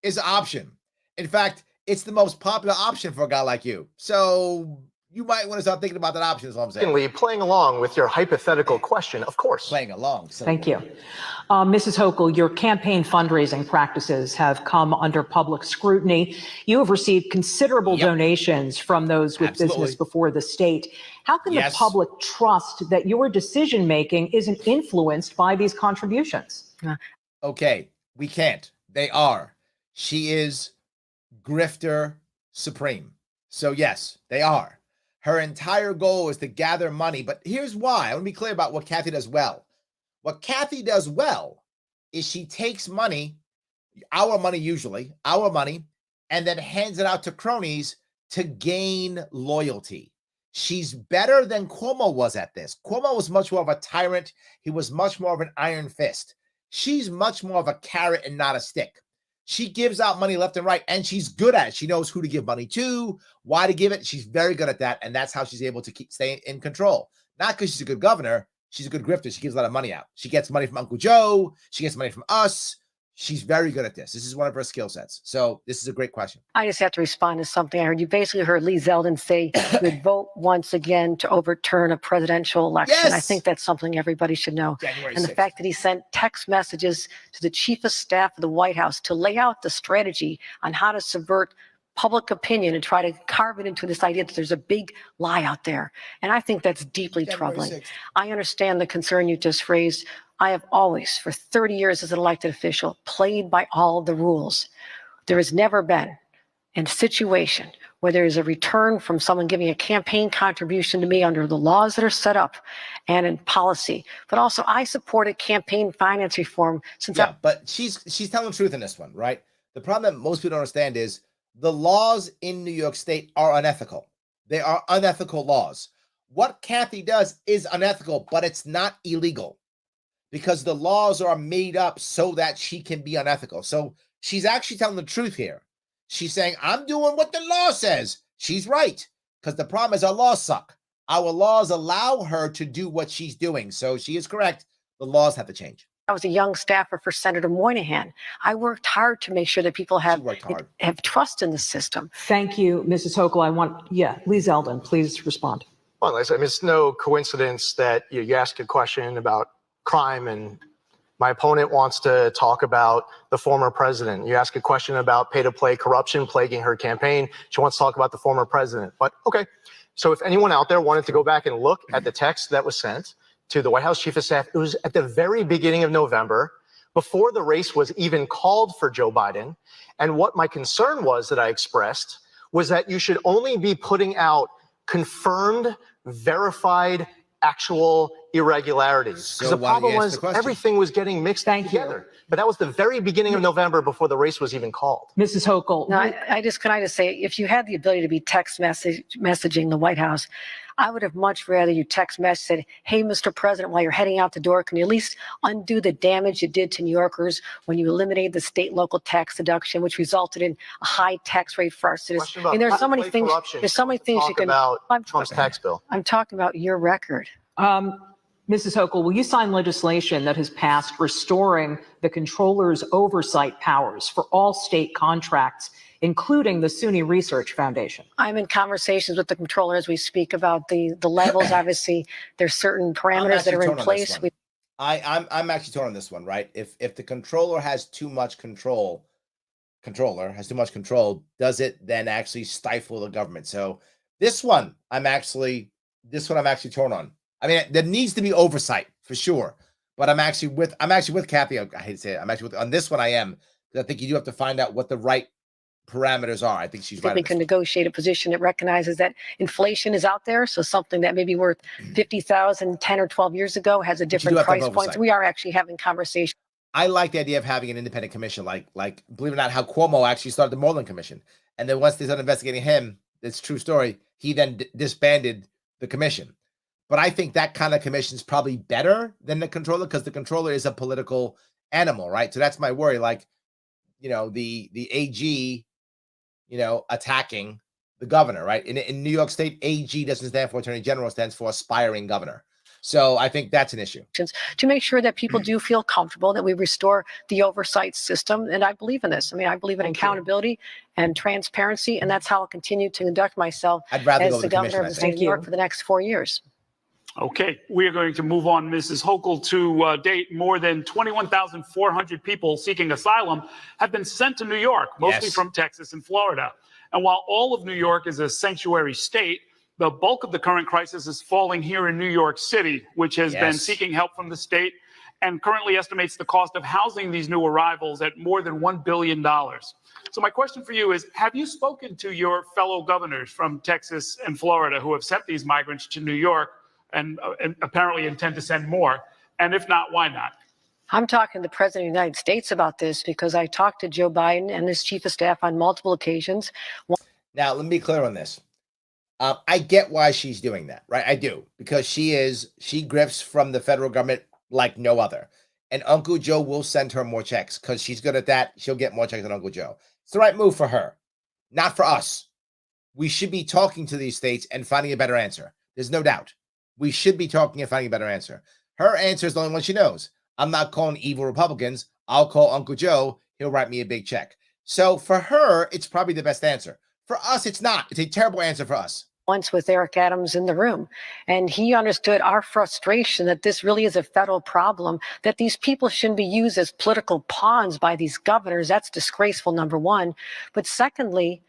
it's an option. In fact, it's the most popular option for a guy like you. So you might want to start thinking about that option, is what I'm saying. Secondly, playing along with your hypothetical question, of course. Playing along. Thank you. Mrs. Hochul, your campaign fundraising practices have come under public scrutiny. You have received considerable donations from those with business before the state. How can the public trust that your decision-making isn't influenced by these contributions? Okay, we can't. They are. She is grifter supreme. So yes, they are. Her entire goal is to gather money. But here's why. I want to be clear about what Kathy does well. What Kathy does well is she takes money, our money usually, our money, and then hands it out to cronies to gain loyalty. She's better than Cuomo was at this. Cuomo was much more of a tyrant. He was much more of an iron fist. She's much more of a carrot and not a stick. She gives out money left and right, and she's good at it. She knows who to give money to, why to give it. She's very good at that, and that's how she's able to stay in control. Not because she's a good governor. She's a good grifter. She gives a lot of money out. She gets money from Uncle Joe. She gets money from us. She's very good at this. This is one of her skill sets. So this is a great question. I just have to respond to something I heard. You basically heard Lee Zeldin say you would vote once again to overturn a presidential election. Yes! I think that's something everybody should know. January And the 6th. fact that he sent text messages to the chief of staff of the White House to lay out the strategy on how to subvert public opinion and try to carve it into this idea that there's a big lie out there. And I think that's deeply January troubling. 6th. I understand the concern you just raised. I have always, for 30 years as an elected official, played by all the rules. There has never been a situation where there is a return from someone giving a campaign contribution to me under the laws that are set up and in policy. But also, I supported campaign finance reform since Yeah, but she's telling the truth in this one, right? The problem that most people don't understand is the laws in New York State are unethical. They are unethical laws. What Kathy does is unethical, but it's not illegal, because the laws are made up so that she can be unethical. So she's actually telling the truth here. She's saying, I'm doing what the law says. She's right, because the problem is our laws suck. Our laws allow her to do what she's doing. So she is correct. The laws have to change. I was a young staffer for Senator Moynihan. I worked hard to make sure that people have trust in the system. Thank you, Mrs. Hochul. Lee Zeldin, please respond. Well, I mean, it's no coincidence that you ask a question about crime and my opponent wants to talk about the former president. You ask a question about pay-to-play corruption plaguing her campaign. She wants to talk about the former president. But okay, so if anyone out there wanted to go back and look at the text that was sent to the White House Chief of Staff, it was at the very beginning of November, before the race was even called for Joe Biden. And what my concern was that I expressed was that you should only be putting out confirmed, verified, actual irregularities. Because the problem was everything was getting mixed together. But that was the very beginning of November before the race was even called. Mrs. Hochul. Now, can I just say, if you had the ability to be text messaging the White House, I would have much rather you text message said, hey, Mr. President, while you're heading out the door, can you at least undo the damage you did to New Yorkers when you eliminated the state local tax deduction, which resulted in a high tax rate for our citizens? I mean, there's so many things. There's so many things you can. About Trump's tax bill. I'm talking about your record. Mrs. Hochul, will you sign legislation that has passed restoring the controller's oversight powers for all state contracts, including the SUNY Research Foundation? I'm in conversations with the controller as we speak about the levels. Obviously, there's certain parameters that are in place. I'm actually torn on this one, right? If the controller has too much control, does it then actually stifle the government? So this one I'm actually torn on. I mean, there needs to be oversight for sure, but I'm actually with Kathy. I hate to say it. I'm actually on this one. I am, because I think you do have to find out what the right parameters are. I think she's right. We can negotiate a position that recognizes that inflation is out there. So something that may be worth 50,000 10 or 12 years ago has a different price point. So we are actually having conversations. I like the idea of having an independent commission, like believe it or not, how Cuomo actually started the Moreland Commission, and then once they started investigating him, it's a true story. He then disbanded the commission. But I think that kind of commission is probably better than the controller, because the controller is a political animal, right? So that's my worry. Like, the AG, attacking the governor, right? In New York State, AG doesn't stand for Attorney General, it stands for aspiring governor. So I think that's an issue. To make sure that people do feel comfortable, that we restore the oversight system. And I believe in this. I mean, I believe in accountability and transparency, and that's how I'll continue to conduct myself as the governor of the state of New York for the next 4 years. Okay, we are going to move on, Mrs. Hochul. To date, more than 21,400 people seeking asylum have been sent to New York, mostly from Texas and Florida. And while all of New York is a sanctuary state, the bulk of the current crisis is falling here in New York City, which has been seeking help from the state and currently estimates the cost of housing these new arrivals at more than $1 billion. So my question for you is, have you spoken to your fellow governors from Texas and Florida who have sent these migrants to New York and apparently intend to send more? And if not, why not? I'm talking to the President of the United States about this because I talked to Joe Biden and his chief of staff on multiple occasions. Now, let me be clear on this. I get why she's doing that, right? I do, because she grifts from the federal government like no other. And Uncle Joe will send her more checks because she's good at that. She'll get more checks than Uncle Joe. It's the right move for her, not for us. We should be talking to these states and finding a better answer. There's no doubt. We should be talking and finding a better answer. Her answer is the only one she knows. I'm not calling evil Republicans. I'll call Uncle Joe. He'll write me a big check. So for her, it's probably the best answer. For us, it's not. It's a terrible answer for us. Once with Eric Adams in the room, and he understood our frustration that this really is a federal problem, that these people shouldn't be used as political pawns by these governors. That's disgraceful, number one. But secondly,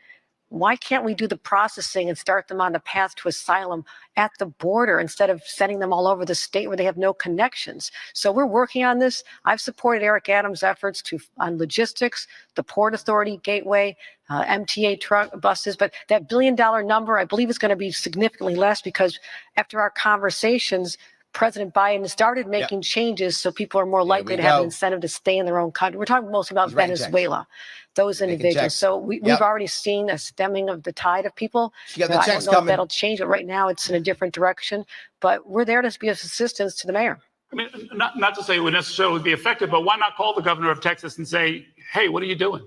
why can't we do the processing and start them on the path to asylum at the border instead of sending them all over the state where they have no connections? So we're working on this. I've supported Eric Adams' efforts on logistics, the Port Authority, Gateway, MTA truck buses, but that $1 billion number, I believe, is going to be significantly less because after our conversations, President Biden started making changes so people are more likely to have an incentive to stay in their own country. We're talking mostly about Venezuela, those individuals. So we've already seen a stemming of the tide of people. I don't know if that'll change, but right now it's in a different direction. But we're there to be of assistance to the mayor. I mean, not to say it would necessarily be effective, but why not call the governor of Texas and say, hey, what are you doing?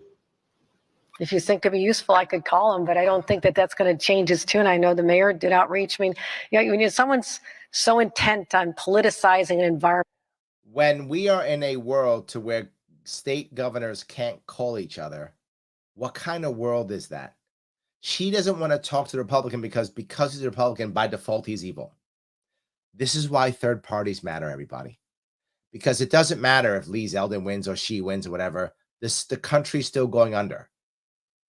If you think it'd be useful, I could call him, but I don't think that that's going to change his tune. I know the mayor did outreach. I mean, when someone's so intent on politicizing an environment. When we are in a world to where state governors can't call each other, what kind of world is that? She doesn't want to talk to the Republican because he's a Republican, by default, he's evil. This is why third parties matter, everybody. Because it doesn't matter if Lee Zeldin wins or she wins or whatever. The country's still going under.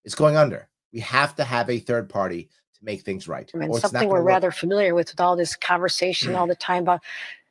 It's going under. We have to have a third party to make things right. And something we're rather familiar with all this conversation all the time about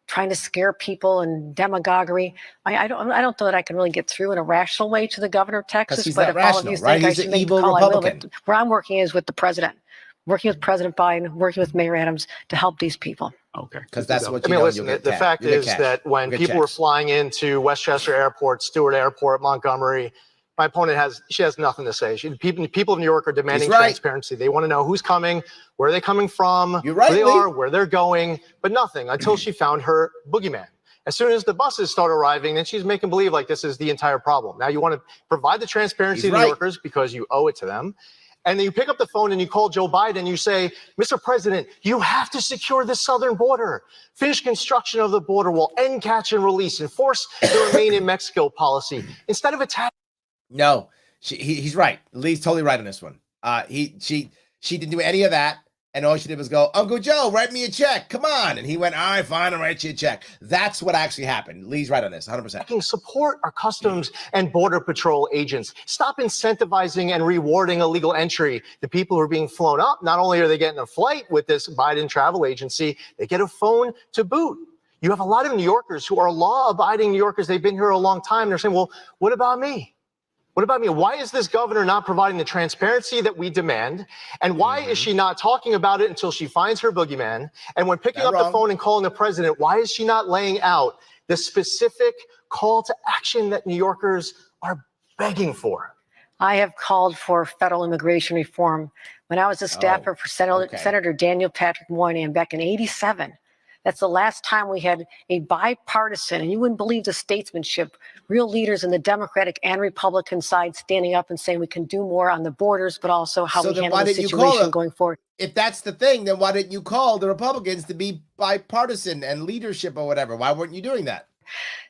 trying to scare people and demagoguery. I don't know that I can really get through in a rational way to the governor of Texas. But if all of you think I should make a call, I will. But where I'm working is with the president, working with President Biden, working with Mayor Adams to help these people. Okay. Because that's what listen, the fact is that when people were flying into Westchester Airport, Stewart Airport, Montgomery, my opponent has nothing to say. People of New York are demanding transparency. They want to know who's coming, where are they coming from, who they are, where they're going, but nothing until she found her boogeyman. As soon as the buses start arriving, then she's making believe like this is the entire problem. Now you want to provide the transparency to New Yorkers because you owe it to them. And then you pick up the phone and you call Joe Biden and you say, Mr. President, you have to secure the southern border. Finish construction of the border wall, end catch and release, enforce the remain in Mexico policy. Instead of attacking. No, he's right. Lee's totally right on this one. She didn't do any of that. And all she did was go, Uncle Joe, write me a check. Come on. And he went, all right, fine, I'll write you a check. That's what actually happened. Lee's right on this, 100%. Support our Customs and Border Patrol agents. Stop incentivizing and rewarding illegal entry. The people who are being flown up, not only are they getting a flight with this Biden travel agency, they get a phone to boot. You have a lot of New Yorkers who are law-abiding New Yorkers. They've been here a long time. They're saying, well, what about me? What about me? Why is this governor not providing the transparency that we demand? And why is she not talking about it until she finds her boogeyman? And when picking up the phone and calling the president, why is she not laying out the specific call to action that New Yorkers are begging for? I have called for federal immigration reform. When I was a staffer for Senator Daniel Patrick Moynihan back in '87, that's the last time we had a bipartisan, and you wouldn't believe the statesmanship, real leaders in the Democratic and Republican side standing up and saying we can do more on the borders, but also how we handle the situation going forward. If that's the thing, then why didn't you call the Republicans to be bipartisan and leadership or whatever? Why weren't you doing that?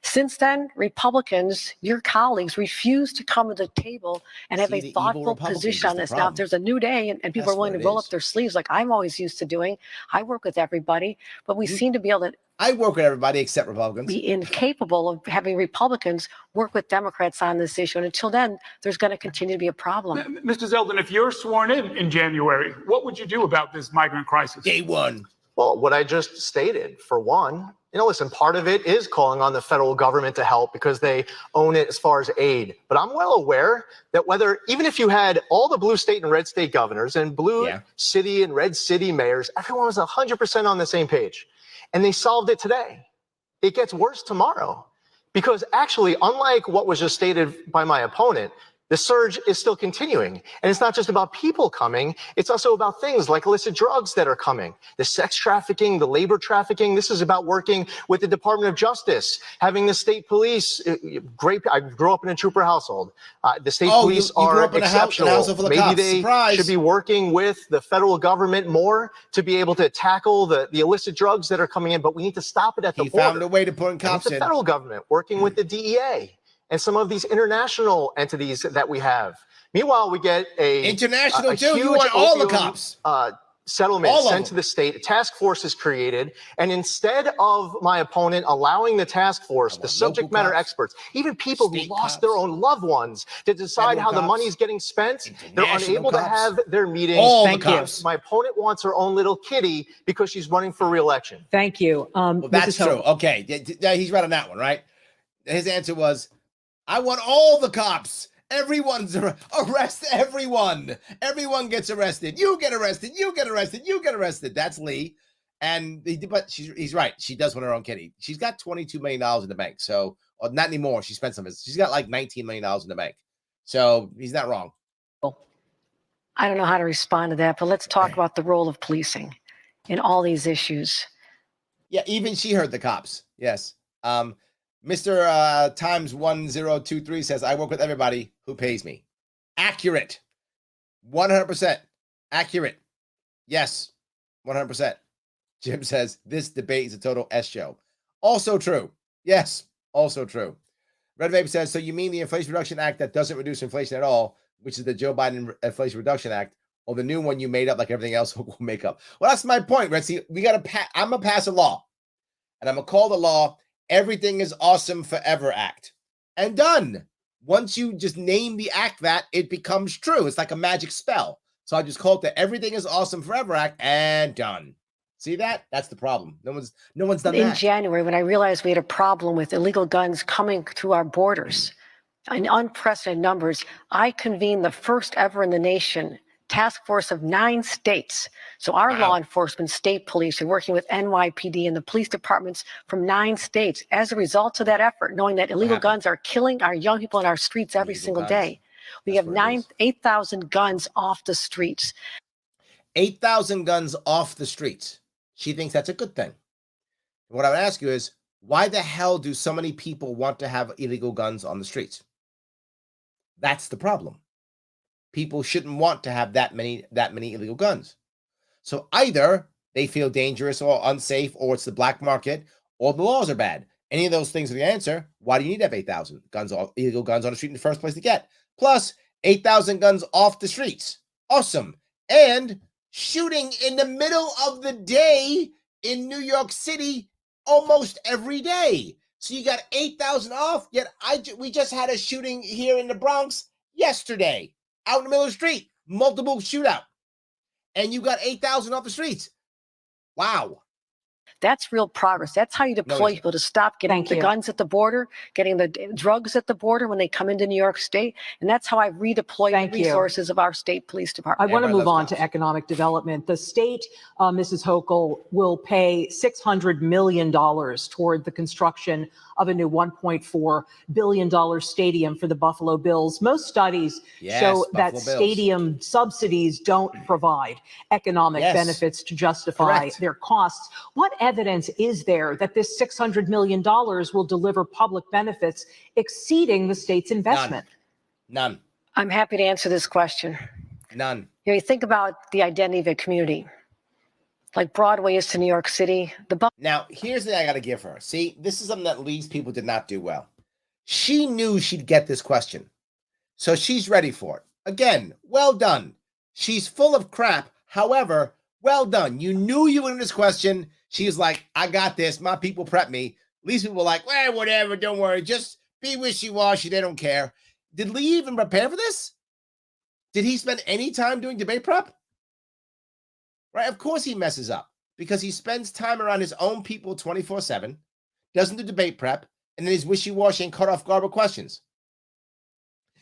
Since then, Republicans, your colleagues, refuse to come to the table and have a thoughtful position on this. Now, if there's a new day and people are willing to roll up their sleeves like I'm always used to doing, I work with everybody, but we seem to be able to. I work with everybody except Republicans. Be incapable of having Republicans work with Democrats on this issue. And until then, there's going to continue to be a problem. Mr. Zeldin, if you're sworn in January, what would you do about this migrant crisis? Day one. Well, what I just stated, for one, listen, part of it is calling on the federal government to help because they own it as far as aid. But I'm well aware that even if you had all the blue state and red state governors and blue city and red city mayors, everyone was 100% on the same page. And they solved it today. It gets worse tomorrow. Because actually, unlike what was just stated by my opponent, The surge is still continuing. And it's not just about people coming, it's also about things like illicit drugs that are coming. The sex trafficking, the labor trafficking. This is about working with the Department of Justice, having the state police. Great. I grew up in a trooper household. The state police you grew are up in exceptional. a household full of Maybe cops. they Surprise. should be working with the federal government more to be able to tackle the illicit drugs that are coming in. But we need to stop it at the border. He found a way to put in cops the in. federal government working with the DEA and some of these international entities that we have. Meanwhile, we get a international a too. huge You want all the opium, cops. Settlement All of sent them. to the state. A task force is created, and instead of my opponent allowing the task force, the subject matter cops, experts, even people who state lost cops, their own loved ones, to decide federal how the cops, money is getting spent, they're international unable to cops, have their meetings. all the Thank you. cops. My opponent wants her own little kitty because she's running for re-election. Thank you. Well, that's Mrs. true. Hochul. Okay, he's right on that one, right? His answer was, I want all the cops. Everyone's arrest everyone. Everyone gets arrested. You get arrested. You get arrested. You get arrested. That's Lee. But he's right. She does want her own kitty. She's got $22 million in the bank. So, or not anymore. She spent some of it. She's got like $19 million in the bank. So he's not wrong. I don't know how to respond to that, but let's talk about the role of policing in all these issues. Yeah, even she heard the cops. Yes. Mr. Times 1023 says, I work with everybody who pays me. Accurate. 100% accurate. Yes, 100%. Jim says, this debate is a total S show. Also true. Yes, also true. Red Vape says, so you mean the Inflation Reduction Act that doesn't reduce inflation at all, which is the Joe Biden Inflation Reduction Act, or the new one you made up like everything else will make up? Well, that's my point, Red. See, I'm going to pass a law, and I'm going to call the law Everything is Awesome Forever Act. And done. Once you just name the act that, it becomes true. It's like a magic spell. So I just call it the Everything is Awesome Forever Act, and done. See that? That's the problem. No one's done that. In January, when I realized we had a problem with illegal guns coming through our borders in unprecedented numbers, I convened the first ever in the nation task force of 9 states. So our law enforcement, state police are working with NYPD and the police departments from 9 states. As a result of that effort, knowing that illegal guns are killing our young people in our streets every single day, we have 8,000 guns off the streets. 8,000 guns off the streets. She thinks that's a good thing. What I would ask you is, why the hell do so many people want to have illegal guns on the streets? That's the problem. People shouldn't want to have that many illegal guns. So either they feel dangerous or unsafe, or it's the black market, or the laws are bad. Any of those things are the answer. Why do you need to have 8,000 illegal guns on the street in the first place to get? Plus 8,000 guns off the streets. Awesome. And shooting in the middle of the day in New York City almost every day. So you got 8,000 off, yet we just had a shooting here in the Bronx yesterday, out in the middle of the street, multiple shootout. And you got 8,000 off the streets. Wow. That's real progress. That's how you deploy people to stop getting the guns at the border, getting the drugs at the border when they come into New York State. And that's how I redeploy the resources of our state police department. I want to move on to economic development. The state, Mrs. Hochul, will pay $600 million toward the construction of a new $1.4 billion stadium for the Buffalo Bills. Most studies show that stadium subsidies don't provide economic benefits to justify their costs. What evidence is there that this $600 million will deliver public benefits exceeding the state's investment? None. I'm happy to answer this question. None. You think about the identity of a community. Like Broadway is to New York City. Now, here's the thing I got to give her. See, this is something that Lee's people did not do well. She knew she'd get this question, so she's ready for it. Again, well done. She's full of crap. However, well done. You knew you would win this question. She's like, I got this. My people prep me. Lee's people were like, well, whatever. Don't worry. Just be wishy-washy. They don't care. Did Lee even prepare for this? Did he spend any time doing debate prep? Right? Of course he messes up because he spends time around his own people 24/7, doesn't do debate prep, and then he's wishy-washy and cut off guard with questions.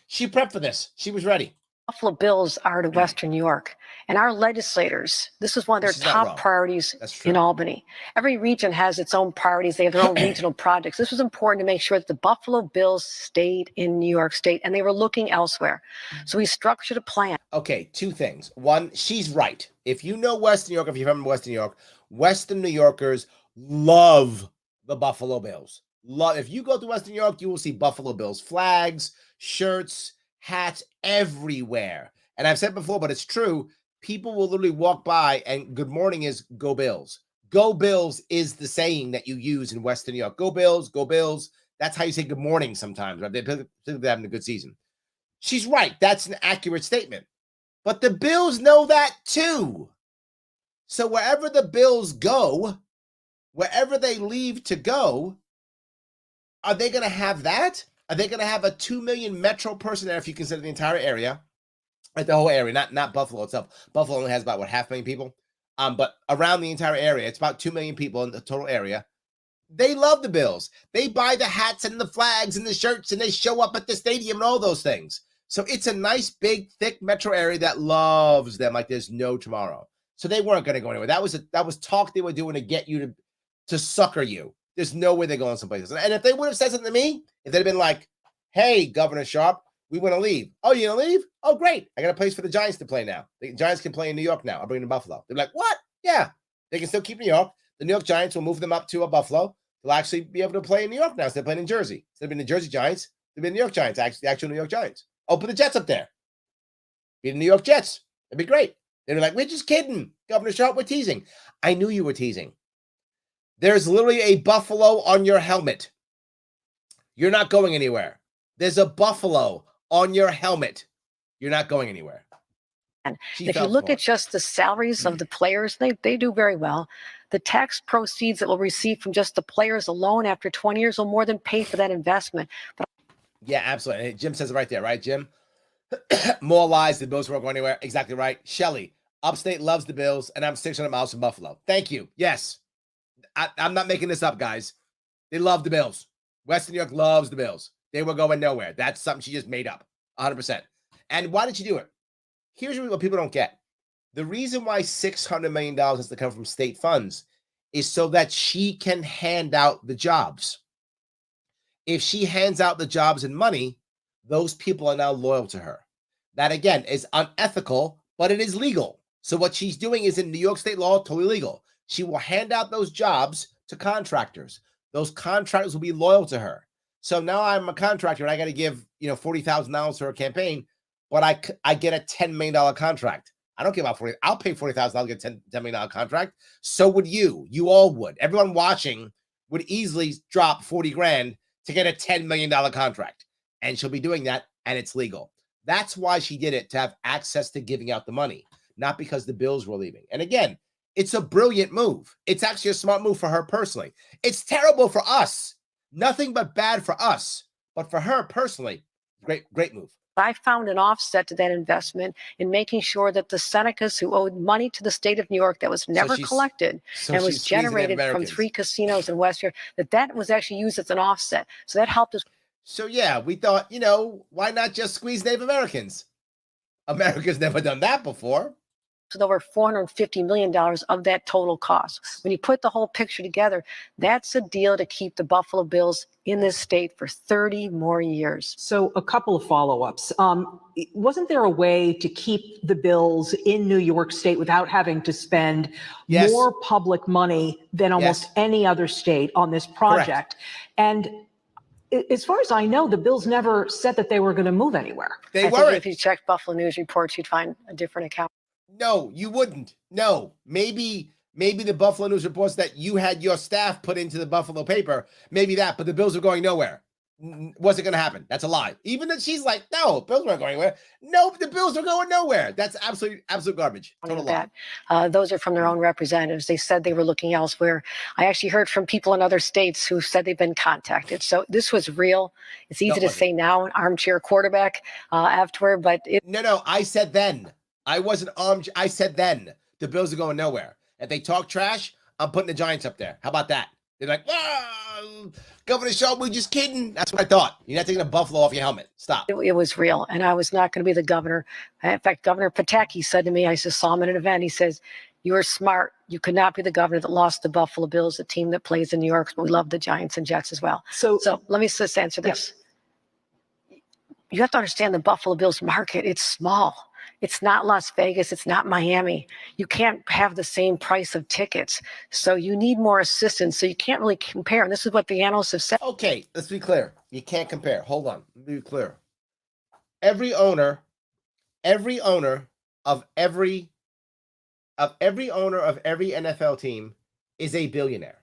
She prepped for this. She was ready. Buffalo Bills are to Western New York, and our legislators, this is one of their She's not top wrong. priorities That's true. in Albany. Every region has its own priorities. They have their own regional projects. This was important to make sure that the Buffalo Bills stayed in New York State, and they were looking elsewhere. So we structured a plan. Okay, two things. One, she's right. If you know Western New York, if you're from Western New York, Western New Yorkers love the Buffalo Bills. Love. If you go to Western New York, you will see Buffalo Bills flags, shirts, hats everywhere. And I've said before, but it's true. People will literally walk by and good morning is go Bills. Go Bills is the saying that you use in Western New York. Go Bills, go Bills. That's how you say good morning sometimes, right? They're having a good season. She's right. That's an accurate statement. But the Bills know that too. So wherever the Bills go, wherever they leave to go, are they going to have that? Are they going to have a 2 million metro person there if you consider the entire area? Like the whole area, not Buffalo itself. Buffalo only has about, what, 500,000 people? But around the entire area, it's about 2 million people in the total area. They love the Bills. They buy the hats and the flags and the shirts, and they show up at the stadium and all those things. So it's a nice, big, thick metro area that loves them like there's no tomorrow. So they weren't going to go anywhere. That was talk they were doing to get you to sucker you. There's no way they're going someplace else. And if they would have said something to me, if they'd have been like, hey, Governor Sharpe, we want to leave. Oh, you going to leave? Oh, great. I got a place for the Giants to play now. The Giants can play in New York now. I'll bring them to Buffalo. They're like, what? Yeah. They can still keep New York. The New York Giants will move them up to Buffalo. They'll actually be able to play in New York now. So they're playing in Jersey. Instead of being the Jersey Giants, they've been the New York Giants, actually, the actual New York Giants. Oh, put the Jets up there. Be the New York Jets. It'd be great. They were like, we're just kidding. Governor Sharpe, we're teasing. I knew you were teasing. There's literally a buffalo on your helmet. You're not going anywhere. There's a buffalo on your helmet. You're not going anywhere. And if you look at just the salaries of the players, they do very well. The tax proceeds that we'll receive from just the players alone after 20 years will more than pay for that investment. But yeah, absolutely. Jim says it right there, right, Jim? More lies, the Bills won't go anywhere. Exactly right. Shelley, upstate loves the Bills, and I'm 600 miles from Buffalo. Thank you. Yes. I'm not making this up, guys. They love the Bills. Western New York loves the Bills. They were going nowhere. That's something she just made up, 100%. And why did she do it? Here's what people don't get. The reason why $600 million has to come from state funds is so that she can hand out the jobs. If she hands out the jobs and money, those people are now loyal to her. That, again, is unethical, but it is legal. So what she's doing is in New York state law, totally legal. She will hand out those jobs to contractors. Those contractors will be loyal to her. So now I'm a contractor and I got to give, $40,000 for a campaign, but I get a $10 million contract. I don't care about 40. I'll pay $40,000 to get $10 million contract. So would you. You all would. Everyone watching would easily drop 40 grand to get a $10 million contract. And she'll be doing that, and it's legal. That's why she did it, to have access to giving out the money, not because the Bills were leaving. And again, it's a brilliant move. It's actually a smart move for her personally. It's terrible for us. Nothing but bad for us. But for her personally, great move. I found an offset to that investment in making sure that the Senecas who owed money to the state of New York that was never collected and was generated from 3 casinos in West York, that was actually used as an offset. So that helped us. So yeah, we thought, why not just squeeze Native Americans? America's never done that before. With over $450 million of that total cost. When you put the whole picture together, that's a deal to keep the Buffalo Bills in this state for 30 more years. So a couple of follow-ups. Wasn't there a way to keep the Bills in New York State without having to spend more public money than almost any other state on this project? Correct. And as far as I know, the Bills never said that they were going to move anywhere. They weren't. If you check Buffalo News reports, you'd find a different account. No, you wouldn't. No, maybe the Buffalo News reports that you had your staff put into the Buffalo paper. Maybe that, but the Bills are going nowhere. Wasn't going to happen. That's a lie. Even that she's like, no, Bills weren't going anywhere. No, the Bills are going nowhere. That's absolute garbage. Total lie. Those are from their own representatives. They said they were looking elsewhere. I actually heard from people in other states who said they've been contacted. So this was real. It's easy to say now, armchair quarterback afterward, but No, I said then. I wasn't I said then the Bills are going nowhere. If they talk trash, I'm putting the Giants up there. How about that? They're like, Governor Sharpe, we're just kidding. That's what I thought. You're not taking a buffalo off your helmet. Stop. It was real, and I was not going to be the governor. In fact, Governor Pataki said to me, I just saw him at an event. He says, "You are smart. You could not be the governor that lost the Buffalo Bills, a team that plays in New York. But we love the Giants and Jets as well." So let me just answer this. You have to understand the Buffalo Bills market. It's small. It's not Las Vegas. It's not Miami. You can't have the same price of tickets. So you need more assistance. So you can't really compare. And this is what the analysts have said. Okay, let's be clear. You can't compare. Hold on. Let me be clear. Every owner of every NFL team is a billionaire.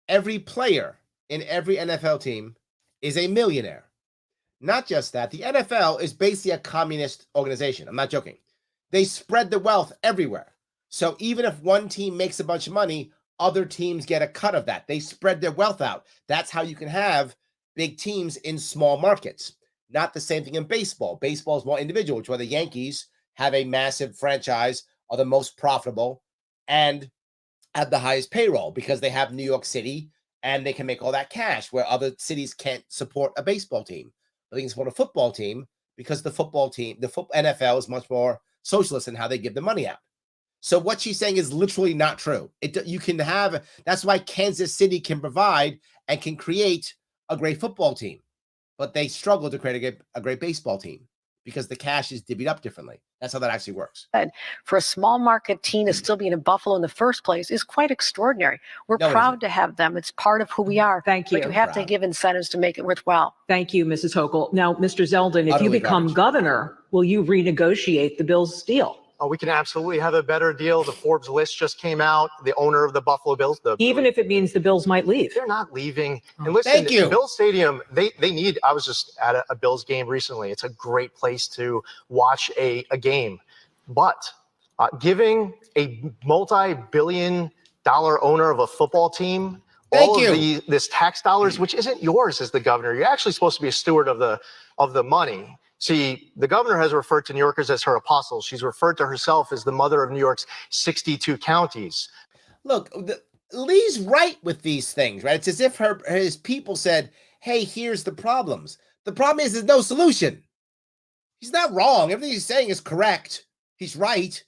Every player in every NFL team is a millionaire. Not just that, the NFL is basically a communist organization. I'm not joking. They spread the wealth everywhere. So even if one team makes a bunch of money, other teams get a cut of that. They spread their wealth out. That's how you can have big teams in small markets. Not the same thing in baseball. Baseball is more individual, which is why the Yankees have a massive franchise, are the most profitable, and have the highest payroll because they have New York City and they can make all that cash where other cities can't support a baseball team. They can support a football team because the NFL is much more socialist in how they give the money out. So what she's saying is literally not true. That's why Kansas City can provide and can create a great football team, but they struggle to create a great baseball team because the cash is divvied up differently. That's how that actually works. For a small market team to still be in Buffalo in the first place is quite extraordinary. We're proud to have them. It's part of who we are. Thank you. But you have to give incentives to make it worthwhile. Thank you, Mrs. Hochul. Now, Mr. Zeldin, if you become governor, will you renegotiate the Bills deal? Oh, we can absolutely have a better deal. The Forbes list just came out. The owner of the Buffalo Bills, even if it means the Bills might leave. They're not leaving. And listen, Bills Stadium, they need. I was just at a Bills game recently. It's a great place to watch a game, but giving a multi-billion-dollar owner of a football team this tax dollars, which isn't yours as the governor, you're actually supposed to be a steward of the money. See, the governor has referred to New Yorkers as her apostles. She's referred to herself as the mother of New York's 62 counties. Look, Lee's right with these things, right? It's as if his people said, hey, here's the problems. The problem is there's no solution. He's not wrong. Everything he's saying is correct. He's right.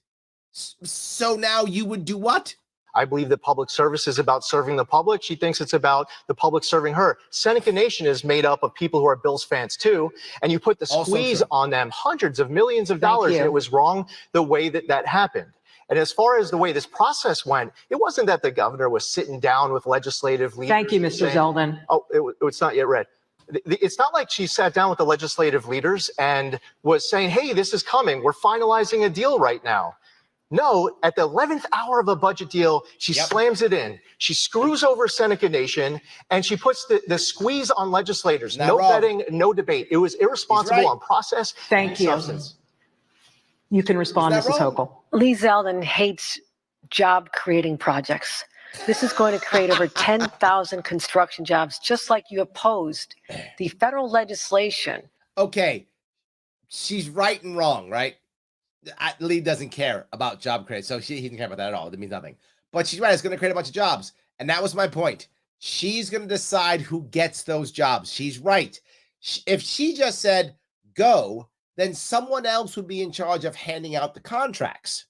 So now you would do what? I believe that public service is about serving the public. She thinks it's about the public serving her. Seneca Nation is made up of people who are Bills fans too. And you put the squeeze on them, hundreds of millions of dollars. And it was wrong the way that happened. And as far as the way this process went, it wasn't that the governor was sitting down with legislative leaders. Thank you, Mr. Zeldin. Oh, it's not yet read. It's not like she sat down with the legislative leaders and was saying, hey, this is coming. We're finalizing a deal right now. No, at the 11th hour of a budget deal, she slams it in. She screws over Seneca Nation, and she puts the squeeze on legislators. No vetting, no debate. It was irresponsible on process and substance. You can respond, Mrs. Hochul. Lee Zeldin hates job-creating projects. This is going to create over 10,000 construction jobs, just like you opposed the federal legislation. Okay, she's right and wrong, right? Lee doesn't care about job creation, so he doesn't care about that at all. It means nothing. But she's right. It's going to create a bunch of jobs. And that was my point. She's going to decide who gets those jobs. She's right. If she just said, go, then someone else would be in charge of handing out the contracts.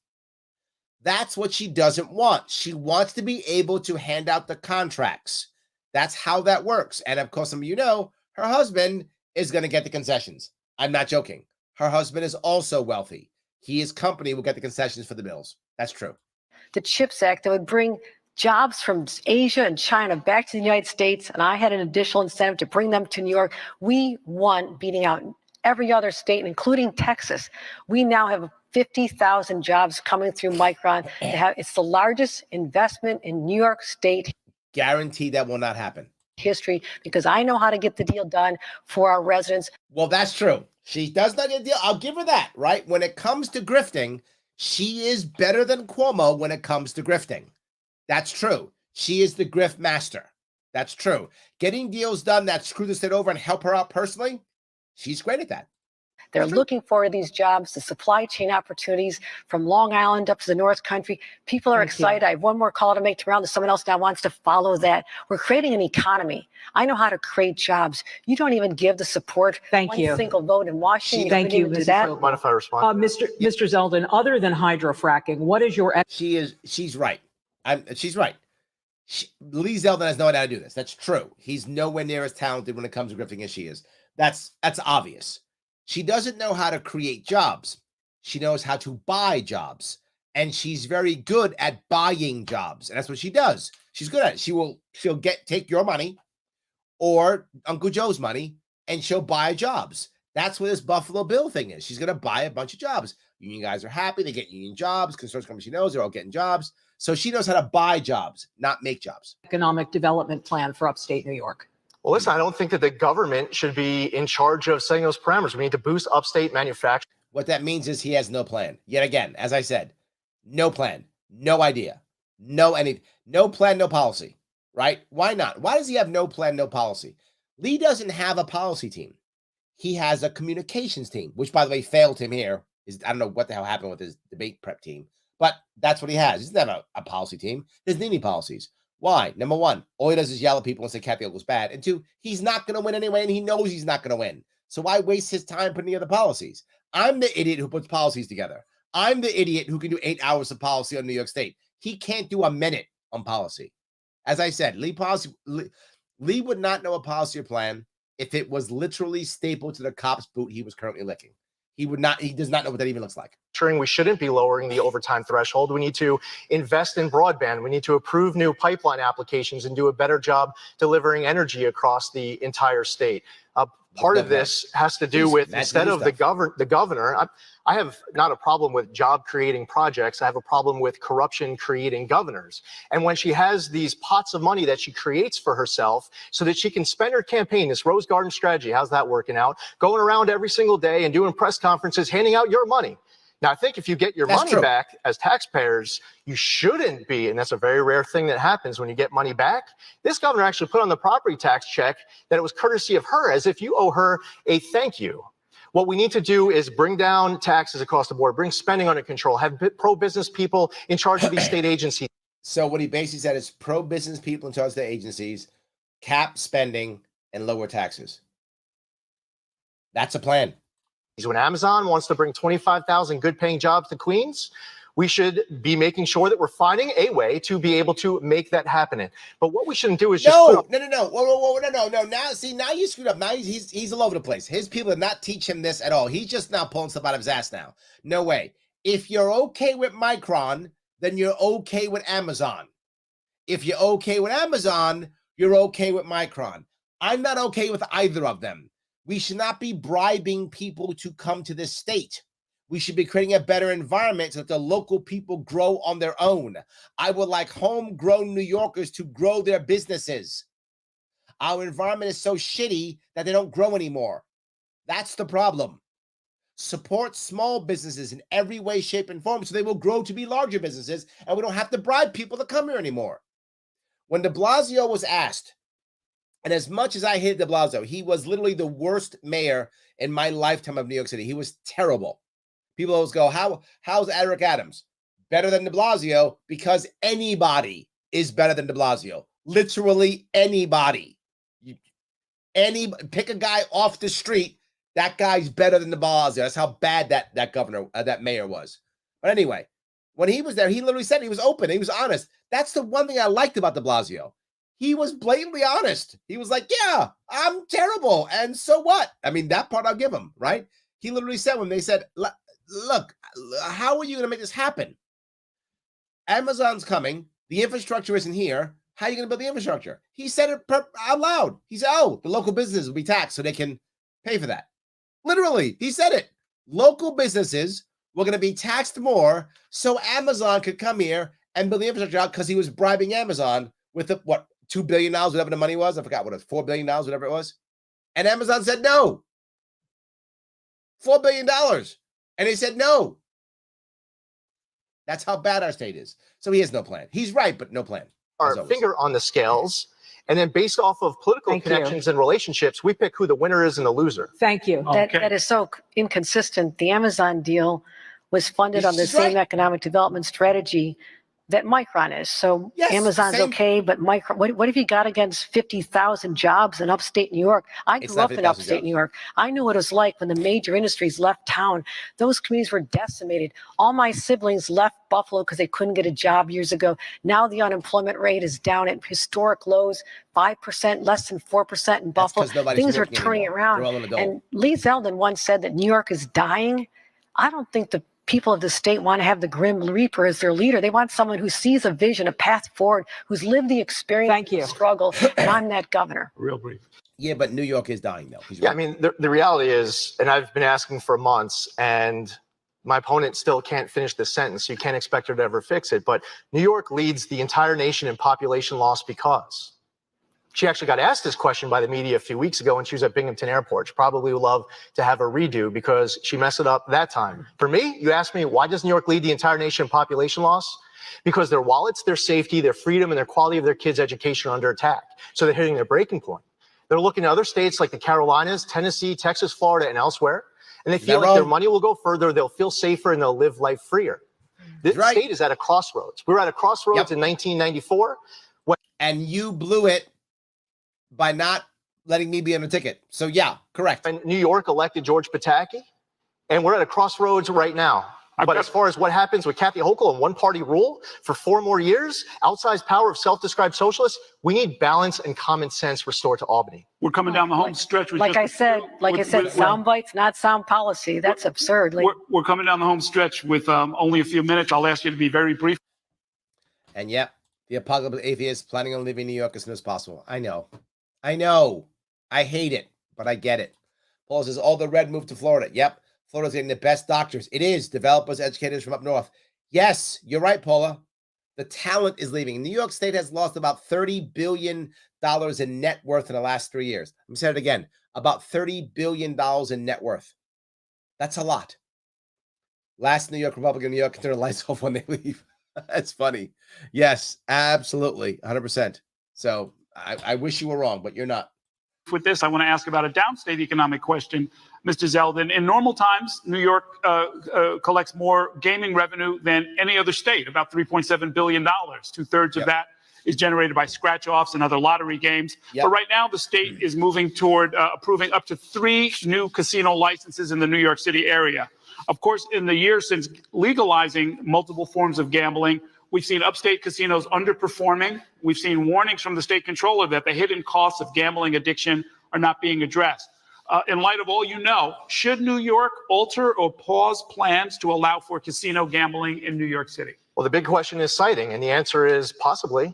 That's what she doesn't want. She wants to be able to hand out the contracts. That's how that works. And of course, some of you know, her husband is going to get the concessions. I'm not joking. Her husband is also wealthy. His company will get the concessions for the Bills. That's true. The CHIPS Act that would bring jobs from Asia and China back to the United States, and I had an additional incentive to bring them to New York. We won, beating out every other state, including Texas. We now have 50,000 jobs coming through Micron. It's the largest investment in New York State. Guarantee that will not happen. History, because I know how to get the deal done for our residents. Well, that's true. She does not get a deal. I'll give her that, right? When it comes to grifting, she is better than Cuomo when it comes to grifting. That's true. She is the grift master. That's true. Getting deals done that screw the state over and help her out personally, she's great at that. They're looking for these jobs, the supply chain opportunities from Long Island up to the North Country. People are excited. I have one more call to make to round. Someone else now wants to follow that. We're creating an economy. I know how to create jobs. You don't even give the support. Thank you. One single vote in Washington. Thank you, do Mrs. that. Hochul. Mind if I respond? Mr. Zeldin, other than hydrofracking, what is your She's right. She's right. Lee Zeldin has no idea how to do this. That's true. He's nowhere near as talented when it comes to grifting as she is. That's obvious. She doesn't know how to create jobs. She knows how to buy jobs. And she's very good at buying jobs. And that's what she does. She's good at it. She'll take your money or Uncle Joe's money and she'll buy jobs. That's what this Buffalo Bill thing is. She's going to buy a bunch of jobs. Union guys are happy. They get union jobs. Construction companies she knows, they're all getting jobs. So she knows how to buy jobs, not make jobs. economic development plan for upstate New York? Well, listen, I don't think that the government should be in charge of setting those parameters. We need to boost upstate manufacturing. What that means is he has no plan. Yet again, as I said, no plan, no idea, no plan, no policy, right? Why not? Why does he have no plan, no policy? Lee doesn't have a policy team. He has a communications team, which, by the way, failed him here. I don't know what the hell happened with his debate prep team, but that's what he has. He doesn't have a policy team. He doesn't need any policies. Why? Number one, all he does is yell at people and say Kathy Hochul's bad. And two, he's not going to win anyway, and he knows he's not going to win. So why waste his time putting together policies? I'm the idiot who puts policies together. I'm the idiot who can do 8 hours of policy on New York State. He can't do a minute on policy. As I said, Lee would not know a policy or plan if it was literally stapled to the cop's boot he was currently licking. He does not know what that even looks like. We shouldn't be lowering the overtime threshold. We need to invest in broadband. We need to approve new pipeline applications and do a better job delivering energy across the entire state. Part of this has to do with, instead of the governor, I have not a problem with job creating projects. I have a problem with corruption creating governors. And when she has these pots of money that she creates for herself so that she can spend her campaign, this Rose Garden strategy, how's that working out? Going around every single day and doing press conferences, handing out your money. Now, I think if you get your money back as taxpayers, you shouldn't be, and that's a very rare thing that happens when you get money back. This governor actually put on the property tax check that it was courtesy of her, as if you owe her a thank you. What we need to do is bring down taxes across the board, bring spending under control, have pro-business people in charge of these state agencies. So what he basically said is pro-business people in charge of the agencies, cap spending, and lower taxes. That's a plan. When Amazon wants to bring 25,000 good-paying jobs to Queens, we should be making sure that we're finding a way to be able to make that happen. But what we shouldn't do is just no. Now you screwed up. Now he's all over the place. His people did not teach him this at all. He's just now pulling stuff out of his ass now. No way. If you're okay with Micron, then you're okay with Amazon. If you're okay with Amazon, you're okay with Micron. I'm not okay with either of them. We should not be bribing people to come to this state. We should be creating a better environment so that the local people grow on their own. I would like homegrown New Yorkers to grow their businesses. Our environment is so shitty that they don't grow anymore. That's the problem. Support small businesses in every way, shape, and form so they will grow to be larger businesses, and we don't have to bribe people to come here anymore. When de Blasio was asked, and as much as I hate de Blasio, he was literally the worst mayor in my lifetime of New York City. He was terrible. People always go, how's Eric Adams? Better than de Blasio, because anybody is better than de Blasio. Literally anybody. Pick a guy off the street, that guy's better than de Blasio. That's how bad that governor, that mayor was. But anyway, when he was there, he literally said he was open. He was honest. That's the one thing I liked about de Blasio. He was blatantly honest. He was like, yeah, I'm terrible. And so what? I mean, that part I'll give him, right? He literally said when they said, look, how are you going to make this happen? Amazon's coming. The infrastructure isn't here. How are you going to build the infrastructure? He said it out loud. He said, the local businesses will be taxed so they can pay for that. Literally, he said it. Local businesses were going to be taxed more so Amazon could come here and build the infrastructure out because he was bribing Amazon with $2 billion, whatever the money was. I forgot what it was, $4 billion, whatever it was. And Amazon said no. $4 billion. And they said no. That's how bad our state is. So he has no plan. He's right, but no plan. Our finger on the scales And then based off of political Thank you. connections and relationships, we pick who the winner is and the loser. Thank you. Okay. That is so inconsistent. The Amazon deal was funded on the She's same right. economic development strategy that Micron is. So Yes, Amazon's same. okay, but Micron, what have you got against 50,000 jobs in upstate New York? I It's grew not up in 50,000 upstate jobs. New York. I knew what it was like when the major industries left town. Those communities were decimated. All my siblings left Buffalo because they couldn't get a job years ago. Now the unemployment rate is down at historic lows, 5%, less than 4% in That's Buffalo. 'cause nobody's Things are working turning anymore. around. They're all in a dole. And Lee Zeldin once said that New York is dying. I don't think the people of the state want to have the Grim Reaper as their leader. They want someone who sees a vision, a path forward, who's lived the experience, Thank you. the struggle, and I'm that governor. Real brief. Yeah, but New York is dying, though. He's Yeah, I right. mean, the reality is, and I've been asking for months, and my opponent still can't finish this sentence. So you can't expect her to ever fix it. But New York leads the entire nation in population loss because she actually got asked this question by the media a few weeks ago when she was at Binghamton Airport. She probably would love to have a redo because she messed it up that time. For me, you asked me, why does New York lead the entire nation in population loss? Because their wallets, their safety, their freedom, and their quality of their kids' education are under attack. So they're hitting their breaking point. They're looking at other states like the Carolinas, Tennessee, Texas, Florida, and elsewhere, and they feel like their money will go further, they'll feel safer, and they'll live life freer. This Right. state is at a crossroads. We were at a crossroads Yep. in 1994. And you blew it by not letting me be on the ticket. So yeah, correct. And New York elected George Pataki, and we're at a crossroads right now. But as far as what happens with Kathy Hochul and one-party rule for 4 more years, outsized power of self-described socialists, we need balance and common sense restored to Albany. We're coming down the home stretch. with Like just I a said, few- with- sound bites, not sound policy. That's absurd. Like, We're coming down the home stretch with only a few minutes. I'll ask you to be very brief. And yep, the apocalyptic atheist planning on leaving New York as soon as possible. I know. I hate it, but I get it. Paul says all the red moved to Florida. Yep. Florida's getting the best doctors. It is. Developers, educators from up north. Yes, you're right, Paula. The talent is leaving. New York State has lost about $30 billion in net worth in the last 3 years. Let me say it again. About $30 billion in net worth. That's a lot. Last New York Republican in New York can turn the lights off when they leave. That's funny. Yes, absolutely. 100%. So I wish you were wrong, but you're not. With this, I want to ask about a downstate economic question, Mr. Zeldin. In normal times, New York collects more gaming revenue than any other state, about $3.7 billion. 2/3 of that is generated by scratch-offs and other lottery games. But right now, the state is moving toward approving up to 3 new casino licenses in the New York City area. Of course, in the years since legalizing multiple forms of gambling, we've seen upstate casinos underperforming. We've seen warnings from the state controller that the hidden costs of gambling addiction are not being addressed. In light of all you know, should New York alter or pause plans to allow for casino gambling in New York City? Well, the big question is siting, and the answer is possibly.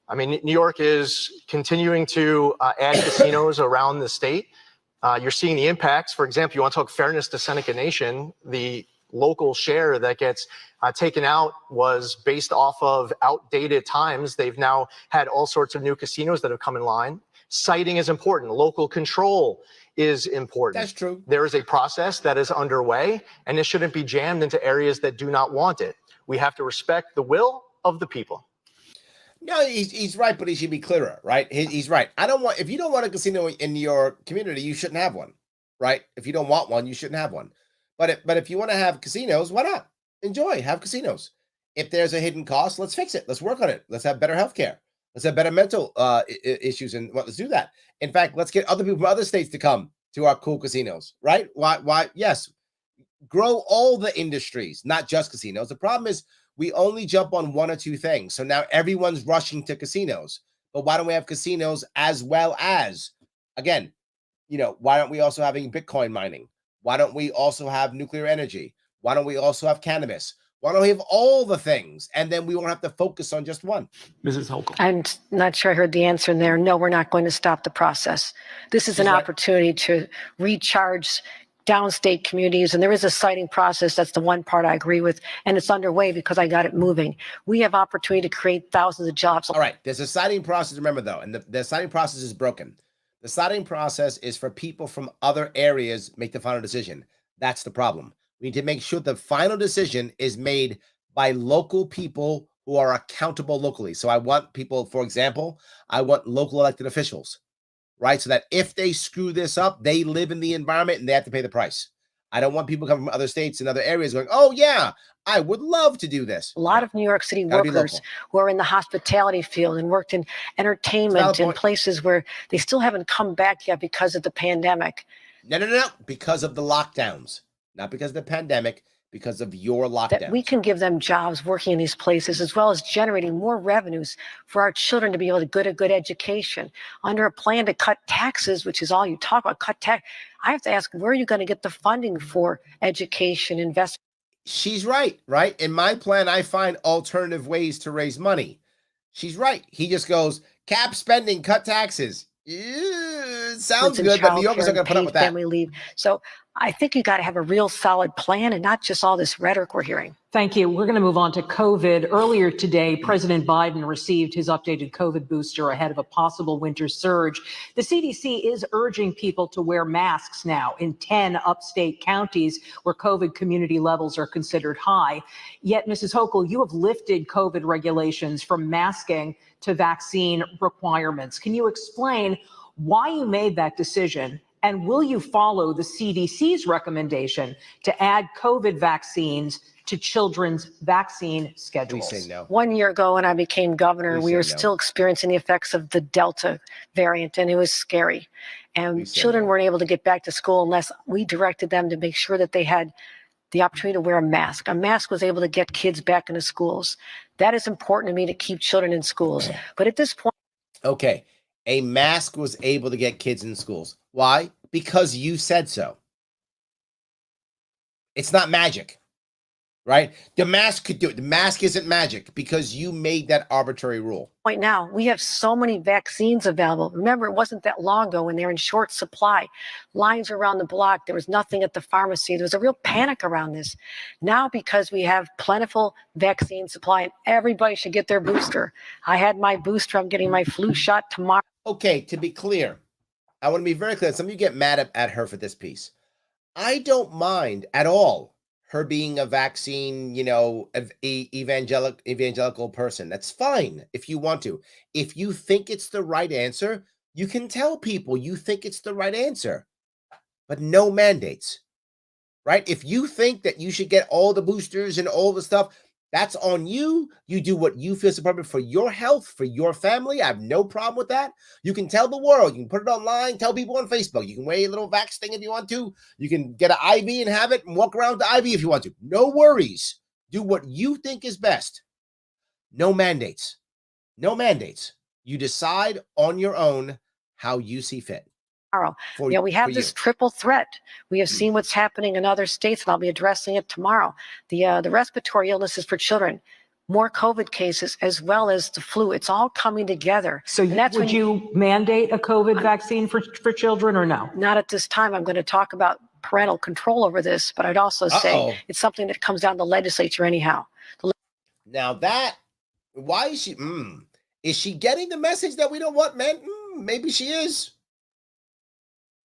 I mean, New York is continuing to add casinos around the state. You're seeing the impacts. For example, you want to talk fairness to Seneca Nation, the local share that gets taken out was based off of outdated times. They've now had all sorts of new casinos that have come in line. Siting is important. Local control is important. That's true. There is a process that is underway, and it shouldn't be jammed into areas that do not want it. We have to respect the will of the people. No, he's right, but he should be clearer, right? He's right. If you don't want a casino in your community, you shouldn't have one, right? If you don't want one, you shouldn't have one. But if you want to have casinos, why not? Have casinos. If there's a hidden cost, let's fix it. Let's work on it. Let's have better healthcare. Let's have better mental issues, and let's do that. In fact, let's get other people from other states to come to our cool casinos, right? Why? Yes, grow all the industries, not just casinos. The problem is we only jump on 1 or 2 things. So now everyone's rushing to casinos. But why don't we have casinos as well as, again, why aren't we also having Bitcoin mining? Why don't we also have nuclear energy? Why don't we also have cannabis? Why don't we have all the things? And then we won't have to focus on just one. Mrs. Hochul. I'm not sure I heard the answer in there. No, we're not going to stop the process. This is an opportunity to recharge downstate communities, and there is a siting process. That's the one part I agree with, and it's underway because I got it moving. We have opportunity to create thousands of jobs. All right, there's a siting process, remember though, and the siting process is broken. The siting process is for people from other areas make the final decision. That's the problem. We need to make sure the final decision is made by local people who are accountable locally. So I want people, for example, I want local elected officials, right? So that if they screw this up, they live in the environment and they have to pay the price. I don't want people coming from other states and other areas going, oh, yeah, I would love to do this. A lot of New York City Gotta be workers local. who are in the hospitality field and worked in entertainment in places where they still haven't come back yet because of the pandemic. No. Because of the lockdowns, not because of the pandemic, because of your lockdowns. That we can give them jobs working in these places, as well as generating more revenues for our children to be able to get a good education. Under a plan to cut taxes, which is all you talk about, cut tax. I have to ask, where are you going to get the funding for education, investment? She's right? In my plan, I find alternative ways to raise money. She's right. He just goes, cap spending, cut taxes. Sounds good, but New Yorkers are going to put up with that. Family leave. So I think you got to have a real solid plan and not just all this rhetoric we're hearing. Thank you. We're going to move on to COVID. Earlier today, President Biden received his updated COVID booster ahead of a possible winter surge. The CDC is urging people to wear masks now in 10 upstate counties where COVID community levels are considered high. Yet, Mrs. Hochul, you have lifted COVID regulations from masking to vaccine requirements. Can you explain why you made that decision? And will you follow the CDC's recommendation to add COVID vaccines to children's vaccine schedules? We say no. 1 year ago when I became governor, we were still experiencing the effects of the Delta variant, and it was scary. And children weren't able to get back to school unless we directed them to make sure that they had the opportunity to wear a mask. A mask was able to get kids back into schools. That is important to me, to keep children in schools. But at this point... Okay. A mask was able to get kids in schools. Why? Because you said so. It's not magic, right? The mask could do it. The mask isn't magic because you made that arbitrary rule. Right now, we have so many vaccines available. Remember, it wasn't that long ago when they were in short supply. Lines around the block. There was nothing at the pharmacy. There was a real panic around this. Now, because we have plentiful vaccine supply and everybody should get their booster. I had my booster. I'm getting my flu shot tomorrow. Okay, to be clear, I want to be very clear. Some of you get mad at her for this piece. I don't mind at all her being a vaccine, evangelical person. That's fine if you want to. If you think it's the right answer, you can tell people you think it's the right answer, but no mandates, right? If you think that you should get all the boosters and all the stuff, that's on you. You do what you feel is appropriate for your health, for your family. I have no problem with that. You can tell the world. You can put it online, tell people on Facebook. You can wear a little vax thing if you want to. You can get an IV and have it and walk around with the IV if you want to. No worries. Do what you think is best. No mandates. No mandates. You decide on your own how you see fit. We have this triple threat. We have seen what's happening in other states, and I'll be addressing it tomorrow. The respiratory illnesses for children, more COVID cases, as well as the flu. It's all coming together. So would you mandate a COVID vaccine for children or no? Not at this time. I'm going to talk about parental control over this, but I'd also say it's something that comes down to the legislature anyhow. Now why is she? Is she getting the message that we don't want men? Maybe she is.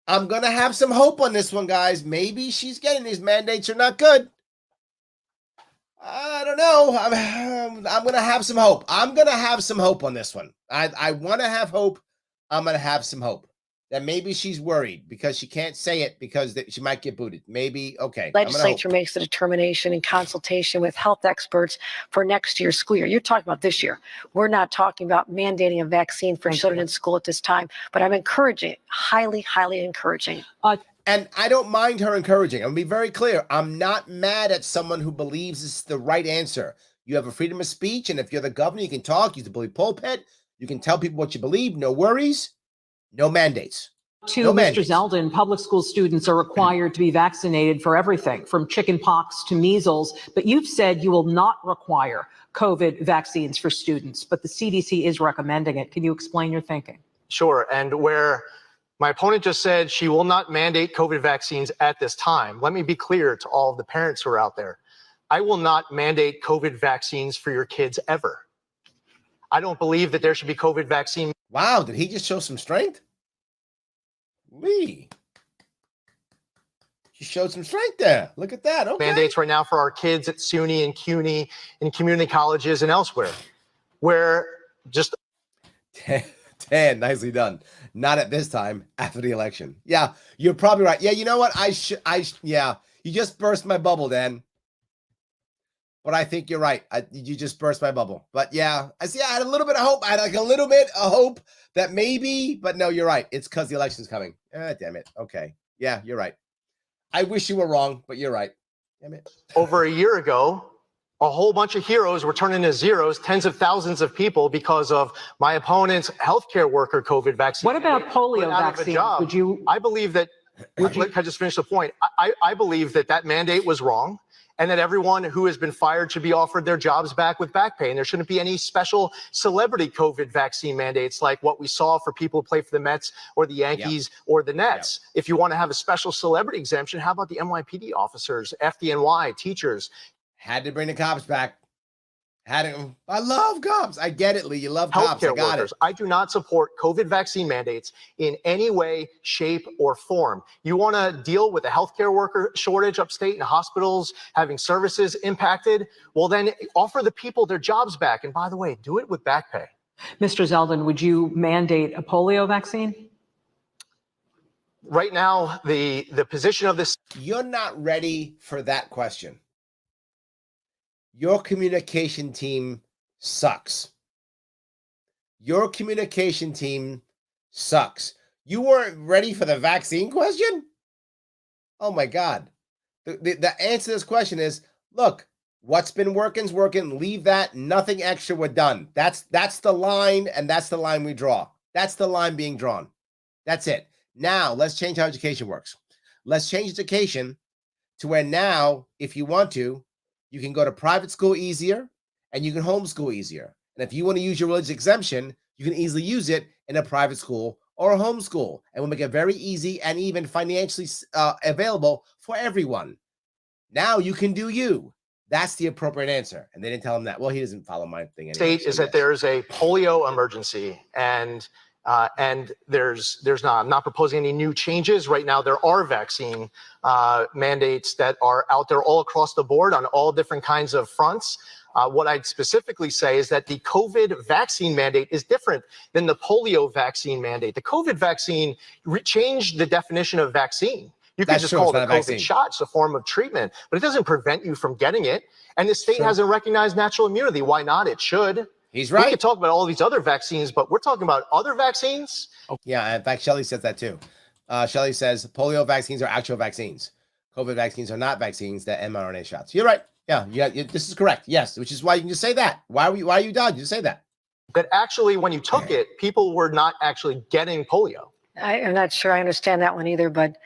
I'm going to have some hope on this one, guys. Maybe she's getting these mandates are not good. I don't know. I'm going to have some hope. I'm going to have some hope on this one. I want to have hope. I'm going to have some hope that maybe she's worried because she can't say it because she might get booted. Maybe, okay. Legislature makes the determination in consultation with health experts for next year's school year. You're talking about this year. We're not talking about mandating a vaccine for children in school at this time, but I'm encouraging it, highly, highly encouraging. And I don't mind her encouraging. I'm going to be very clear. I'm not mad at someone who believes it's the right answer. You have a freedom of speech, and if you're the governor, you can talk, use the bully pulpit. You can tell people what you believe. No worries. No mandates. To Mr. Zeldin, public school students are required to be vaccinated for everything from chicken pox to measles, but you've said you will not require COVID vaccines for students, but the CDC is recommending it. Can you explain your thinking? Sure. And where my opponent just said she will not mandate COVID vaccines at this time, let me be clear to all of the parents who are out there. I will not mandate COVID vaccines for your kids ever. I don't believe that there should be COVID vaccine. Wow, did he just show some strength? Lee. You showed some strength there. Look at that. Okay. Mandates right now for our kids at SUNY and CUNY and community colleges and elsewhere, where just Dan, nicely done. Not at this time, after the election. Yeah, you're probably right. Yeah, you know what? Yeah, you just burst my bubble, Dan. But I think you're right. You just burst my bubble. But yeah, I had a little bit of hope. I had like a little bit of hope that maybe, but no, you're right. It's because the election's coming. Damn it. Okay. Yeah, you're right. I wish you were wrong, but you're right. Damn it. Over a year ago, a whole bunch of heroes were turned into zeros, tens of thousands of people because of my opponent's healthcare worker COVID vaccine. What about polio vaccine? Would you? I believe that, can I just finish the point? I believe that mandate was wrong, and that everyone who has been fired should be offered their jobs back with back pay. And there shouldn't be any special celebrity COVID vaccine mandates like what we saw for people who play for the Mets or the Yankees or the Nets. If you want to have a special celebrity exemption, how about the NYPD officers, FDNY, teachers? Had to bring the cops back. I love cops. I get it, Lee. You love cops. I got it. I do not support COVID vaccine mandates in any way, shape, or form. You want to deal with a healthcare worker shortage upstate and hospitals having services impacted? Well, then offer the people their jobs back. And by the way, do it with back pay. Mr. Zeldin, would you mandate a polio vaccine? Right now, the position of this. You're not ready for that question. Your communication team sucks. Your communication team sucks. You weren't ready for the vaccine question? Oh my God. The answer to this question is, look, what's been working is working. Leave that. Nothing extra. We're done. That's the line, and that's the line we draw. That's the line being drawn. That's it. Now, let's change how education works. Let's change education to where now, if you want to, you can go to private school easier, and you can homeschool easier. And if you want to use your religious exemption, you can easily use it in a private school or a homeschool. And we'll make it very easy and even financially available for everyone. Now you can do you. That's the appropriate answer. And they didn't tell him that. Well, he doesn't follow my thing anymore. State is that there's a polio emergency, and there's not. I'm not proposing any new changes right now. There are vaccine mandates that are out there all across the board on all different kinds of fronts. What I'd specifically say is that the COVID vaccine mandate is different than the polio vaccine mandate. The COVID vaccine changed the definition of vaccine. You could just call it a COVID shot. It's a form of treatment, but it doesn't prevent you from getting it. And the state hasn't recognized natural immunity. Why not? It should. He's right. We could talk about all these other vaccines, but we're talking about other vaccines. Yeah, in fact, Shelley says that too. Shelley says polio vaccines are actual vaccines. COVID vaccines are not vaccines, they're mRNA shots. You're right. Yeah, this is correct. Yes, which is why you can just say that. Why are you done? You say that. But actually, when you took it, people were not actually getting polio. I'm not sure I understand that one either, but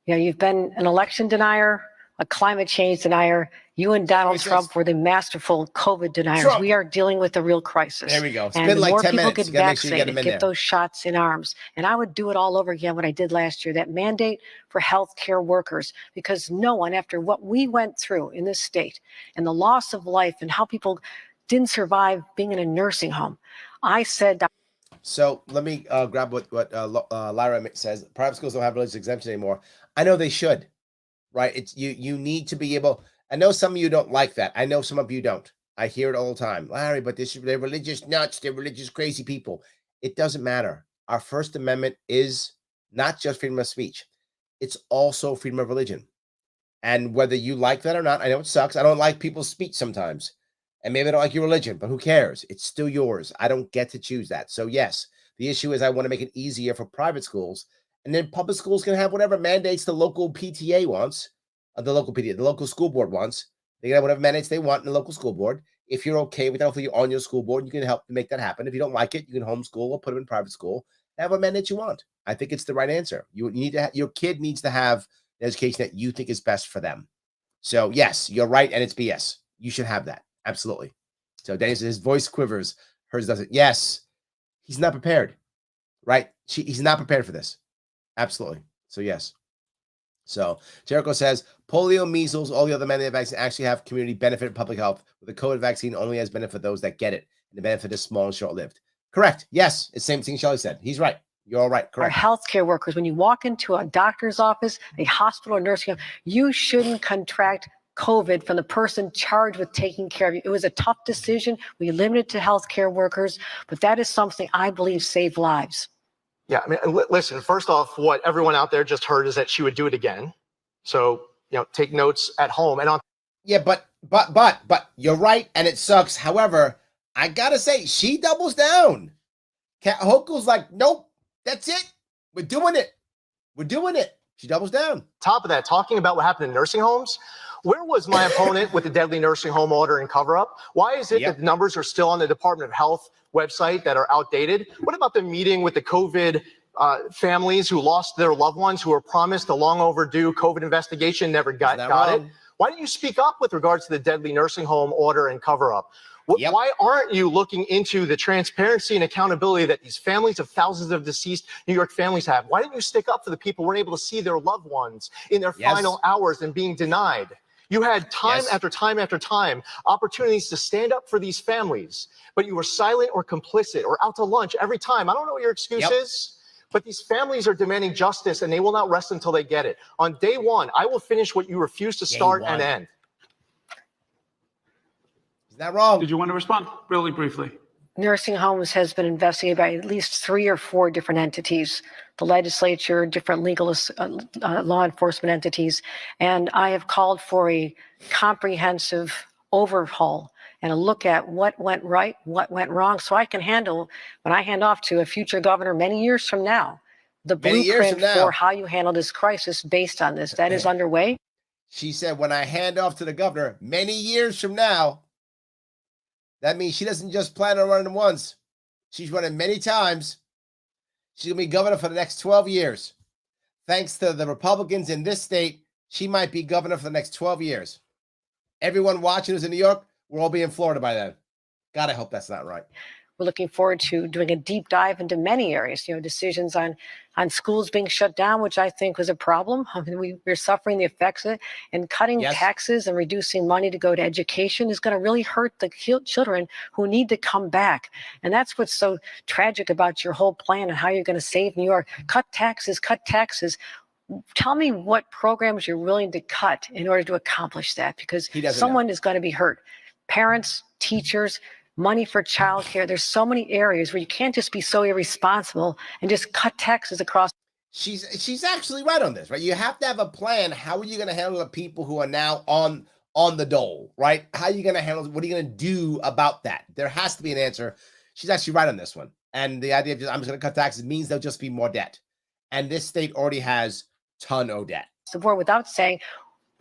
you've been an election denier, a climate change denier. You and Donald Trump were the masterful COVID deniers. We are dealing with a real crisis. There we go. It's and been the like more 10 people minutes. get vaccinated, get those shots in arms. And I would do it all over again what I did last year, that mandate for healthcare workers, because no one, after what we went through in this state and the loss of life and how people didn't survive being in a nursing home, I said. So let me grab what Lyra says. Private schools don't have religious exemption anymore. I know they should, right? It's you need to be able. I know some of you don't like that. I know some of you don't. I hear it all the time. Larry, but they're religious nuts. They're religious crazy people. It doesn't matter. Our First Amendment is not just freedom of speech. It's also freedom of religion. And whether you like that or not, I know it sucks. I don't like people's speech sometimes. And maybe I don't like your religion, but who cares? It's still yours. I don't get to choose that. So yes, the issue is I want to make it easier for private schools. And then public schools can have whatever mandates the local PTA wants. The local school board wants. They can have whatever mandates they want in the local school board. If you're okay with that, hopefully you're on your school board, you can help to make that happen. If you don't like it, you can homeschool or put them in private school. Have a mandate you want. I think it's the right answer. You need to. Your kid needs to have an education that you think is best for them. So yes, you're right, and it's BS. You should have that. Absolutely. So Danny says his voice quivers. Hers doesn't. Yes, he's not prepared. Right? He's not prepared for this. Absolutely. So yes. So Jericho says polio, measles, all the other mandated vaccines actually have community benefit in public health. With the COVID vaccine only has benefit for those that get it. And the benefit is small and short-lived. Correct. Yes. It's the same thing Shelley said. He's right. You're all right. Our Correct. healthcare workers, when you walk into a doctor's office, a hospital or nursing home, you shouldn't contract COVID from the person charged with taking care of you. It was a tough decision. We limited it to healthcare workers, but that is something I believe saved lives. Yeah, I mean, listen, first off, what everyone out there just heard is that she would do it again. So, take notes at home. And on. Yeah, but you're right, and it sucks. However, I gotta say, she doubles down. Hochul's like, nope, that's it. We're doing it. We're doing it. She doubles down. Top of that, talking about what happened in nursing homes, where was my opponent with the deadly nursing home order and cover-up? Why is it that the numbers are still on the Department of Health website that are outdated? What about the meeting with the COVID families who lost their loved ones, who were promised a long overdue COVID investigation, never got it? Why didn't you speak up with regards to the deadly nursing home order and cover-up? Why aren't you looking into the transparency and accountability that these families of thousands of deceased New York families have? Why didn't you stick up for the people who weren't able to see their loved ones in their final hours and being denied? You had time after time after time opportunities to stand up for these families, but you were silent or complicit or out to lunch every time. I don't know what your excuse is, but these families are demanding justice, and they will not rest until they get it. On day one, I will finish what you refuse to start and end. Is that wrong? Did you want to respond really briefly? Nursing homes has been investigated by at least 3 or 4 different entities, the legislature, different legal law enforcement entities, and I have called for a comprehensive overhaul and a look at what went right, what went wrong, so I can handle, when I hand off to a future governor many years from now, the blueprint for how you handle this crisis based on this. That is underway. She said, when I hand off to the governor many years from now, that means she doesn't just plan on running once. She's running many times. She's going to be governor for the next 12 years. Thanks to the Republicans in this state, she might be governor for the next 12 years. Everyone watching who's in New York, we'll all be in Florida by then. God, I hope that's not right. We're looking forward to doing a deep dive into many areas, decisions on schools being shut down, which I think was a problem. I mean, we're suffering the effects of it, and cutting taxes and reducing money to go to education is going to really hurt the children who need to come back. And that's what's so tragic about your whole plan and how you're going to save New York. Cut taxes, cut taxes. Tell me what programs you're willing to cut in order to accomplish that, because someone is going to be hurt. Parents, teachers, money for childcare. There's so many areas where you can't just be so irresponsible and just cut taxes across. She's actually right on this, right? You have to have a plan. How are you going to handle the people who are now on the dole, right? How are you going to handle? What are you going to do about that? There has to be an answer. She's actually right on this one. And the idea of I'm just going to cut taxes means there'll just be more debt. And this state already has ton of debt. Support without saying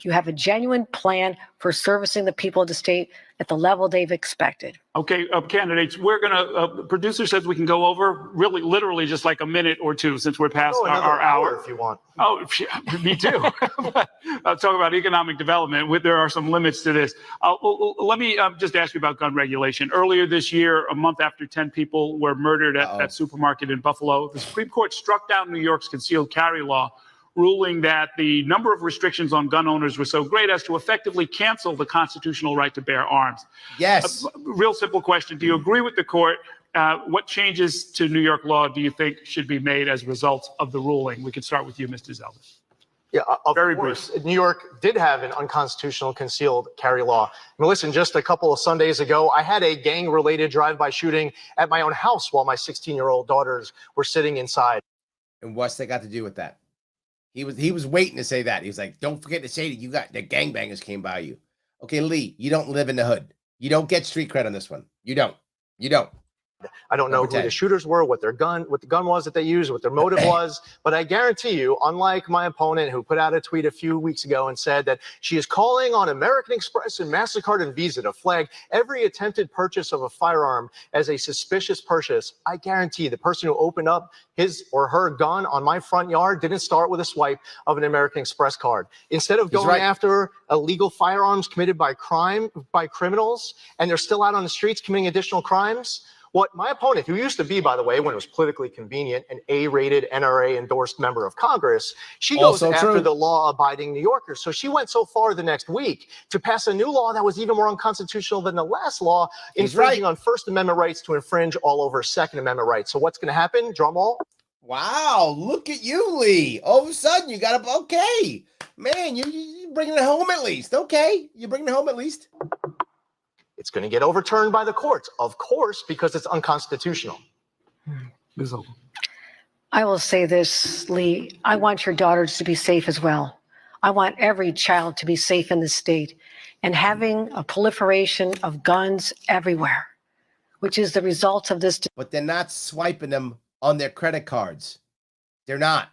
you have a genuine plan for servicing the people of the state at the level they've expected. Okay, candidates, we're going to, producer says we can go over really literally just like a minute or two since we're past our hour. If you want. Oh, me too. I'll talk about economic development. There are some limits to this. Let me just ask you about gun regulation. Earlier this year, a month after 10 people were murdered at that supermarket in Buffalo, the Supreme Court struck down New York's concealed carry law, ruling that the number of restrictions on gun owners was so great as to effectively cancel the constitutional right to bear arms. Yes. Real simple question. Do you agree with the court? What changes to New York law do you think should be made as a result of the ruling? We can start with you, Mr. Zeldin. Yeah, of course. New York did have an unconstitutional concealed carry law. I mean, listen, just a couple of Sundays ago, I had a gang-related drive-by shooting at my own house while my 16-year-old daughters were sitting inside. And what's that got to do with that? He was waiting to say that. He was like, don't forget to say that you got the gangbangers came by you. Okay, Lee, you don't live in the hood. You don't get street cred on this one. You don't. I don't know who the shooters were, what the gun was that they used, what their motive was, but I guarantee you, unlike my opponent who put out a tweet a few weeks ago and said that she is calling on American Express and MasterCard and Visa to flag every attempted purchase of a firearm as a suspicious purchase, I guarantee the person who opened up his or her gun on my front yard didn't start with a swipe of an American Express card. Instead of going after illegal firearms committed by criminals, and they're still out on the streets committing additional crimes, what my opponent, who used to be, by the way, when it was politically convenient, an A-rated, NRA-endorsed member of Congress, she goes after the law-abiding New Yorkers. So she went so far the next week to pass a new law that was even more unconstitutional than the last law, infringing on First Amendment rights to infringe all over Second Amendment rights. So what's going to happen? Drum roll. Wow, look at you, Lee. All of a sudden, you got to, okay. Man, you're bringing it home at least. Okay, you're bringing it home at least. It's going to get overturned by the courts, of course, because it's unconstitutional. I will say this, Lee. I want your daughters to be safe as well. I want every child to be safe in the state. And having a proliferation of guns everywhere, which is the result of this. But they're not swiping them on their credit cards. They're not.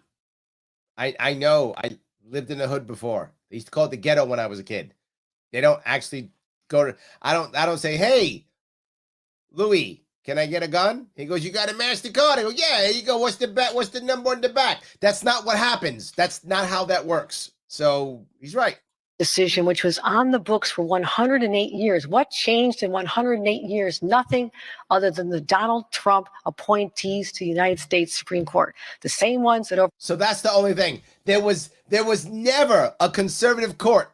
I know. I lived in the hood before. They used to call it the ghetto when I was a kid. They don't actually go to, I don't say, hey, Louis, can I get a gun? He goes, you got a MasterCard. I go, yeah, here you go. What's the number on the back? That's not what happens. That's not how that works. So he's right. Decision, which was on the books for 108 years. What changed in 108 years? Nothing other than the Donald Trump appointees to the United States Supreme Court. The same ones that So that's the only thing. There was never a conservative court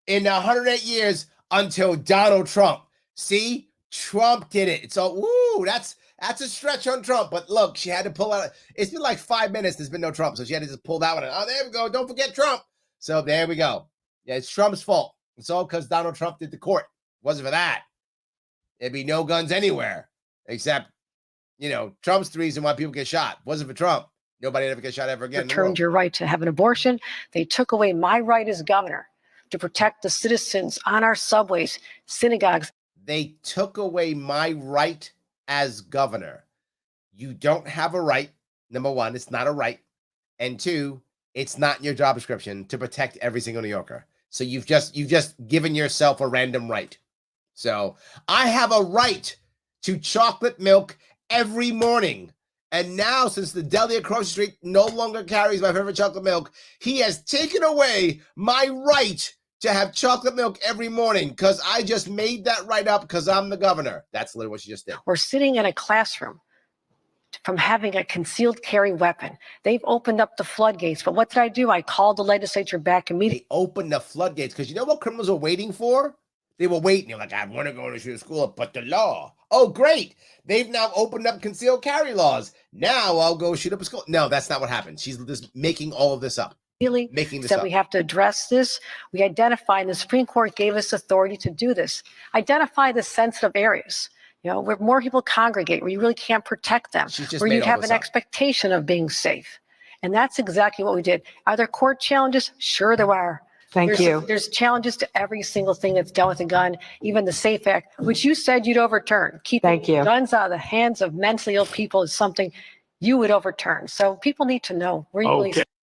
in 108 years until Donald Trump. See? Trump did it. It's all, woo, that's a stretch on Trump. But look, she had to pull out. It's been like 5 minutes. There's been no Trump. So she had to just pull that one. Oh, there we go. Don't forget Trump. So there we go. Yeah, it's Trump's fault. It's all because Donald Trump did the court. It wasn't for that, there'd be no guns anywhere except, Trump's the reason why people get shot. It wasn't for Trump, nobody ever get shot ever again. Returned your right to have an abortion. They took away my right as governor to protect the citizens on our subways, synagogues. They took away my right as governor. You don't have a right. Number one, it's not a right. And two, it's not in your job description to protect every single New Yorker. So you've just given yourself a random right. So I have a right to chocolate milk every morning. And now, since the deli across the street no longer carries my favorite chocolate milk, he has taken away my right to have chocolate milk every morning because I just made that right up because I'm the governor. That's literally what she just did. Or sitting in a classroom from having a concealed carry weapon. They've opened up the floodgates. But what did I do? I called the legislature back immediately. They opened the floodgates because you know what criminals are waiting for? They were waiting. They're like, I want to go to school, but the law. Oh, great. They've now opened up concealed carry laws. Now I'll go shoot up a school. No, that's not what happened. She's just making all of this up. Making this said up. We have to address this. We identified, and the Supreme Court gave us authority to do this. Identify the sensitive areas. Where more people congregate, where you really can't protect them, where you have an expectation of being safe. And that's exactly what we did. Are there court challenges? Sure there are. Thank you. There's challenges to every single thing that's done with a gun, even the SAFE Act, which you said you'd overturn. Keeping guns out of the hands of mentally ill people is something you would overturn. So people need to know.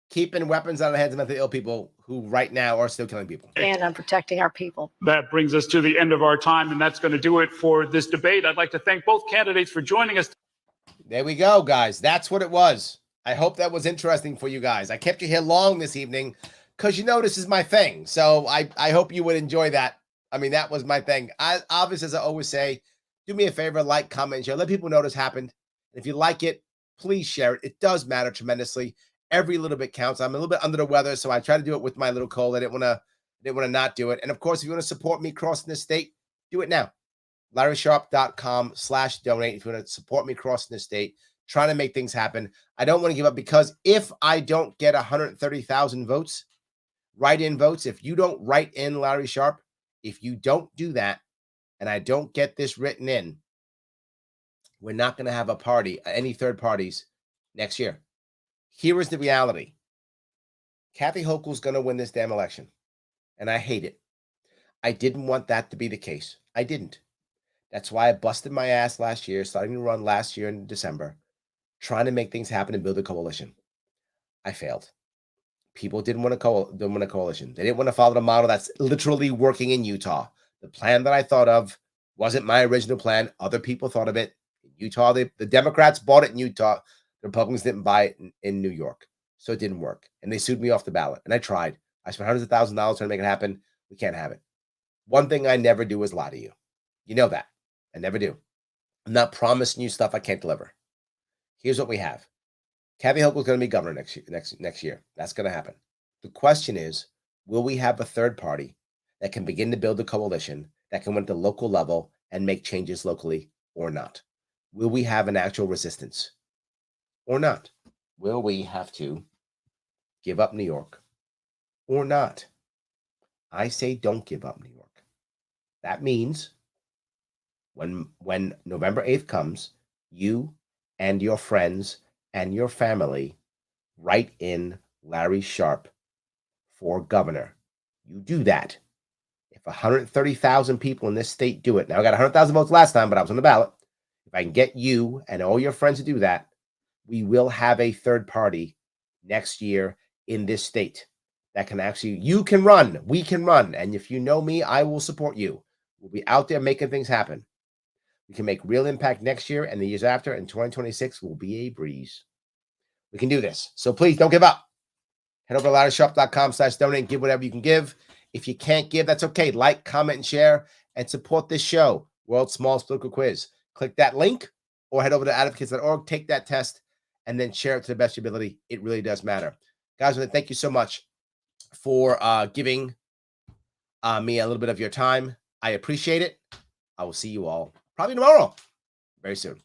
Keeping weapons out of the hands of mentally ill people who right now are still killing people. And on protecting our people. That brings us to the end of our time, and that's going to do it for this debate. I'd like to thank both candidates for joining us. There we go, guys. That's what it was. I hope that was interesting for you guys. I kept you here long this evening because this is my thing. So I hope you would enjoy that. I mean, that was my thing. Obviously, as I always say, do me a favor, like, comment, share. Let people know this happened. And if you like it, please share it. It does matter tremendously. Every little bit counts. I'm a little bit under the weather, so I try to do it with my little cold. I didn't want to not do it. And of course, if you want to support me crossing the state, do it now. LarrySharpe.com/donate. If you want to support me crossing the state, trying to make things happen. I don't want to give up because if I don't get 130,000 votes, write-in votes, if you don't write in Larry Sharpe, if you don't do that, and I don't get this written in, we're not going to have a party, any third parties next year. Here is the reality. Kathy Hochul's going to win this damn election, and I hate it. I didn't want that to be the case. I didn't. That's why I busted my ass last year, starting to run last year in December, trying to make things happen and build a coalition. I failed. People didn't want a coalition. They didn't want to follow the model that's literally working in Utah. The plan that I thought of wasn't my original plan. Other people thought of it. In Utah, the Democrats bought it in Utah. The Republicans didn't buy it in New York. So it didn't work. And they sued me off the ballot. And I tried. I spent hundreds of thousands of dollars trying to make it happen. We can't have it. One thing I never do is lie to you. You know that. I never do. I'm not promising you stuff I can't deliver. Here's what we have. Kathy Hochul is going to be governor next year. That's going to happen. The question is, will we have a third party that can begin to build a coalition that can win at the local level and make changes locally or not? Will we have an actual resistance or not? will we have to give up New York or not? I say don't give up New York. That means when November 8th comes, you and your friends and your family write in Larry Sharpe for governor. You do that. If 130,000 people in this state do it, now I got 100,000 votes last time, but I was on the ballot. If I can get you and all your friends to do that, we will have a third party next year in this state that can actually, you can run, we can run. And if you know me, I will support you. We'll be out there making things happen. We can make real impact next year and the years after, and 2026 will be a breeze. We can do this. So please don't give up. Head over to LarrySharpe.com/donate and give whatever you can give. If you can't give, that's okay. Like, comment, and share, and support this show, World's Smallest Political Quiz. Click that link or head over to advocates.org, take that test, and then share it to the best of your ability. It really does matter. Guys, thank you so much for giving me a little bit of your time. I appreciate it. I will see you all probably tomorrow, very soon.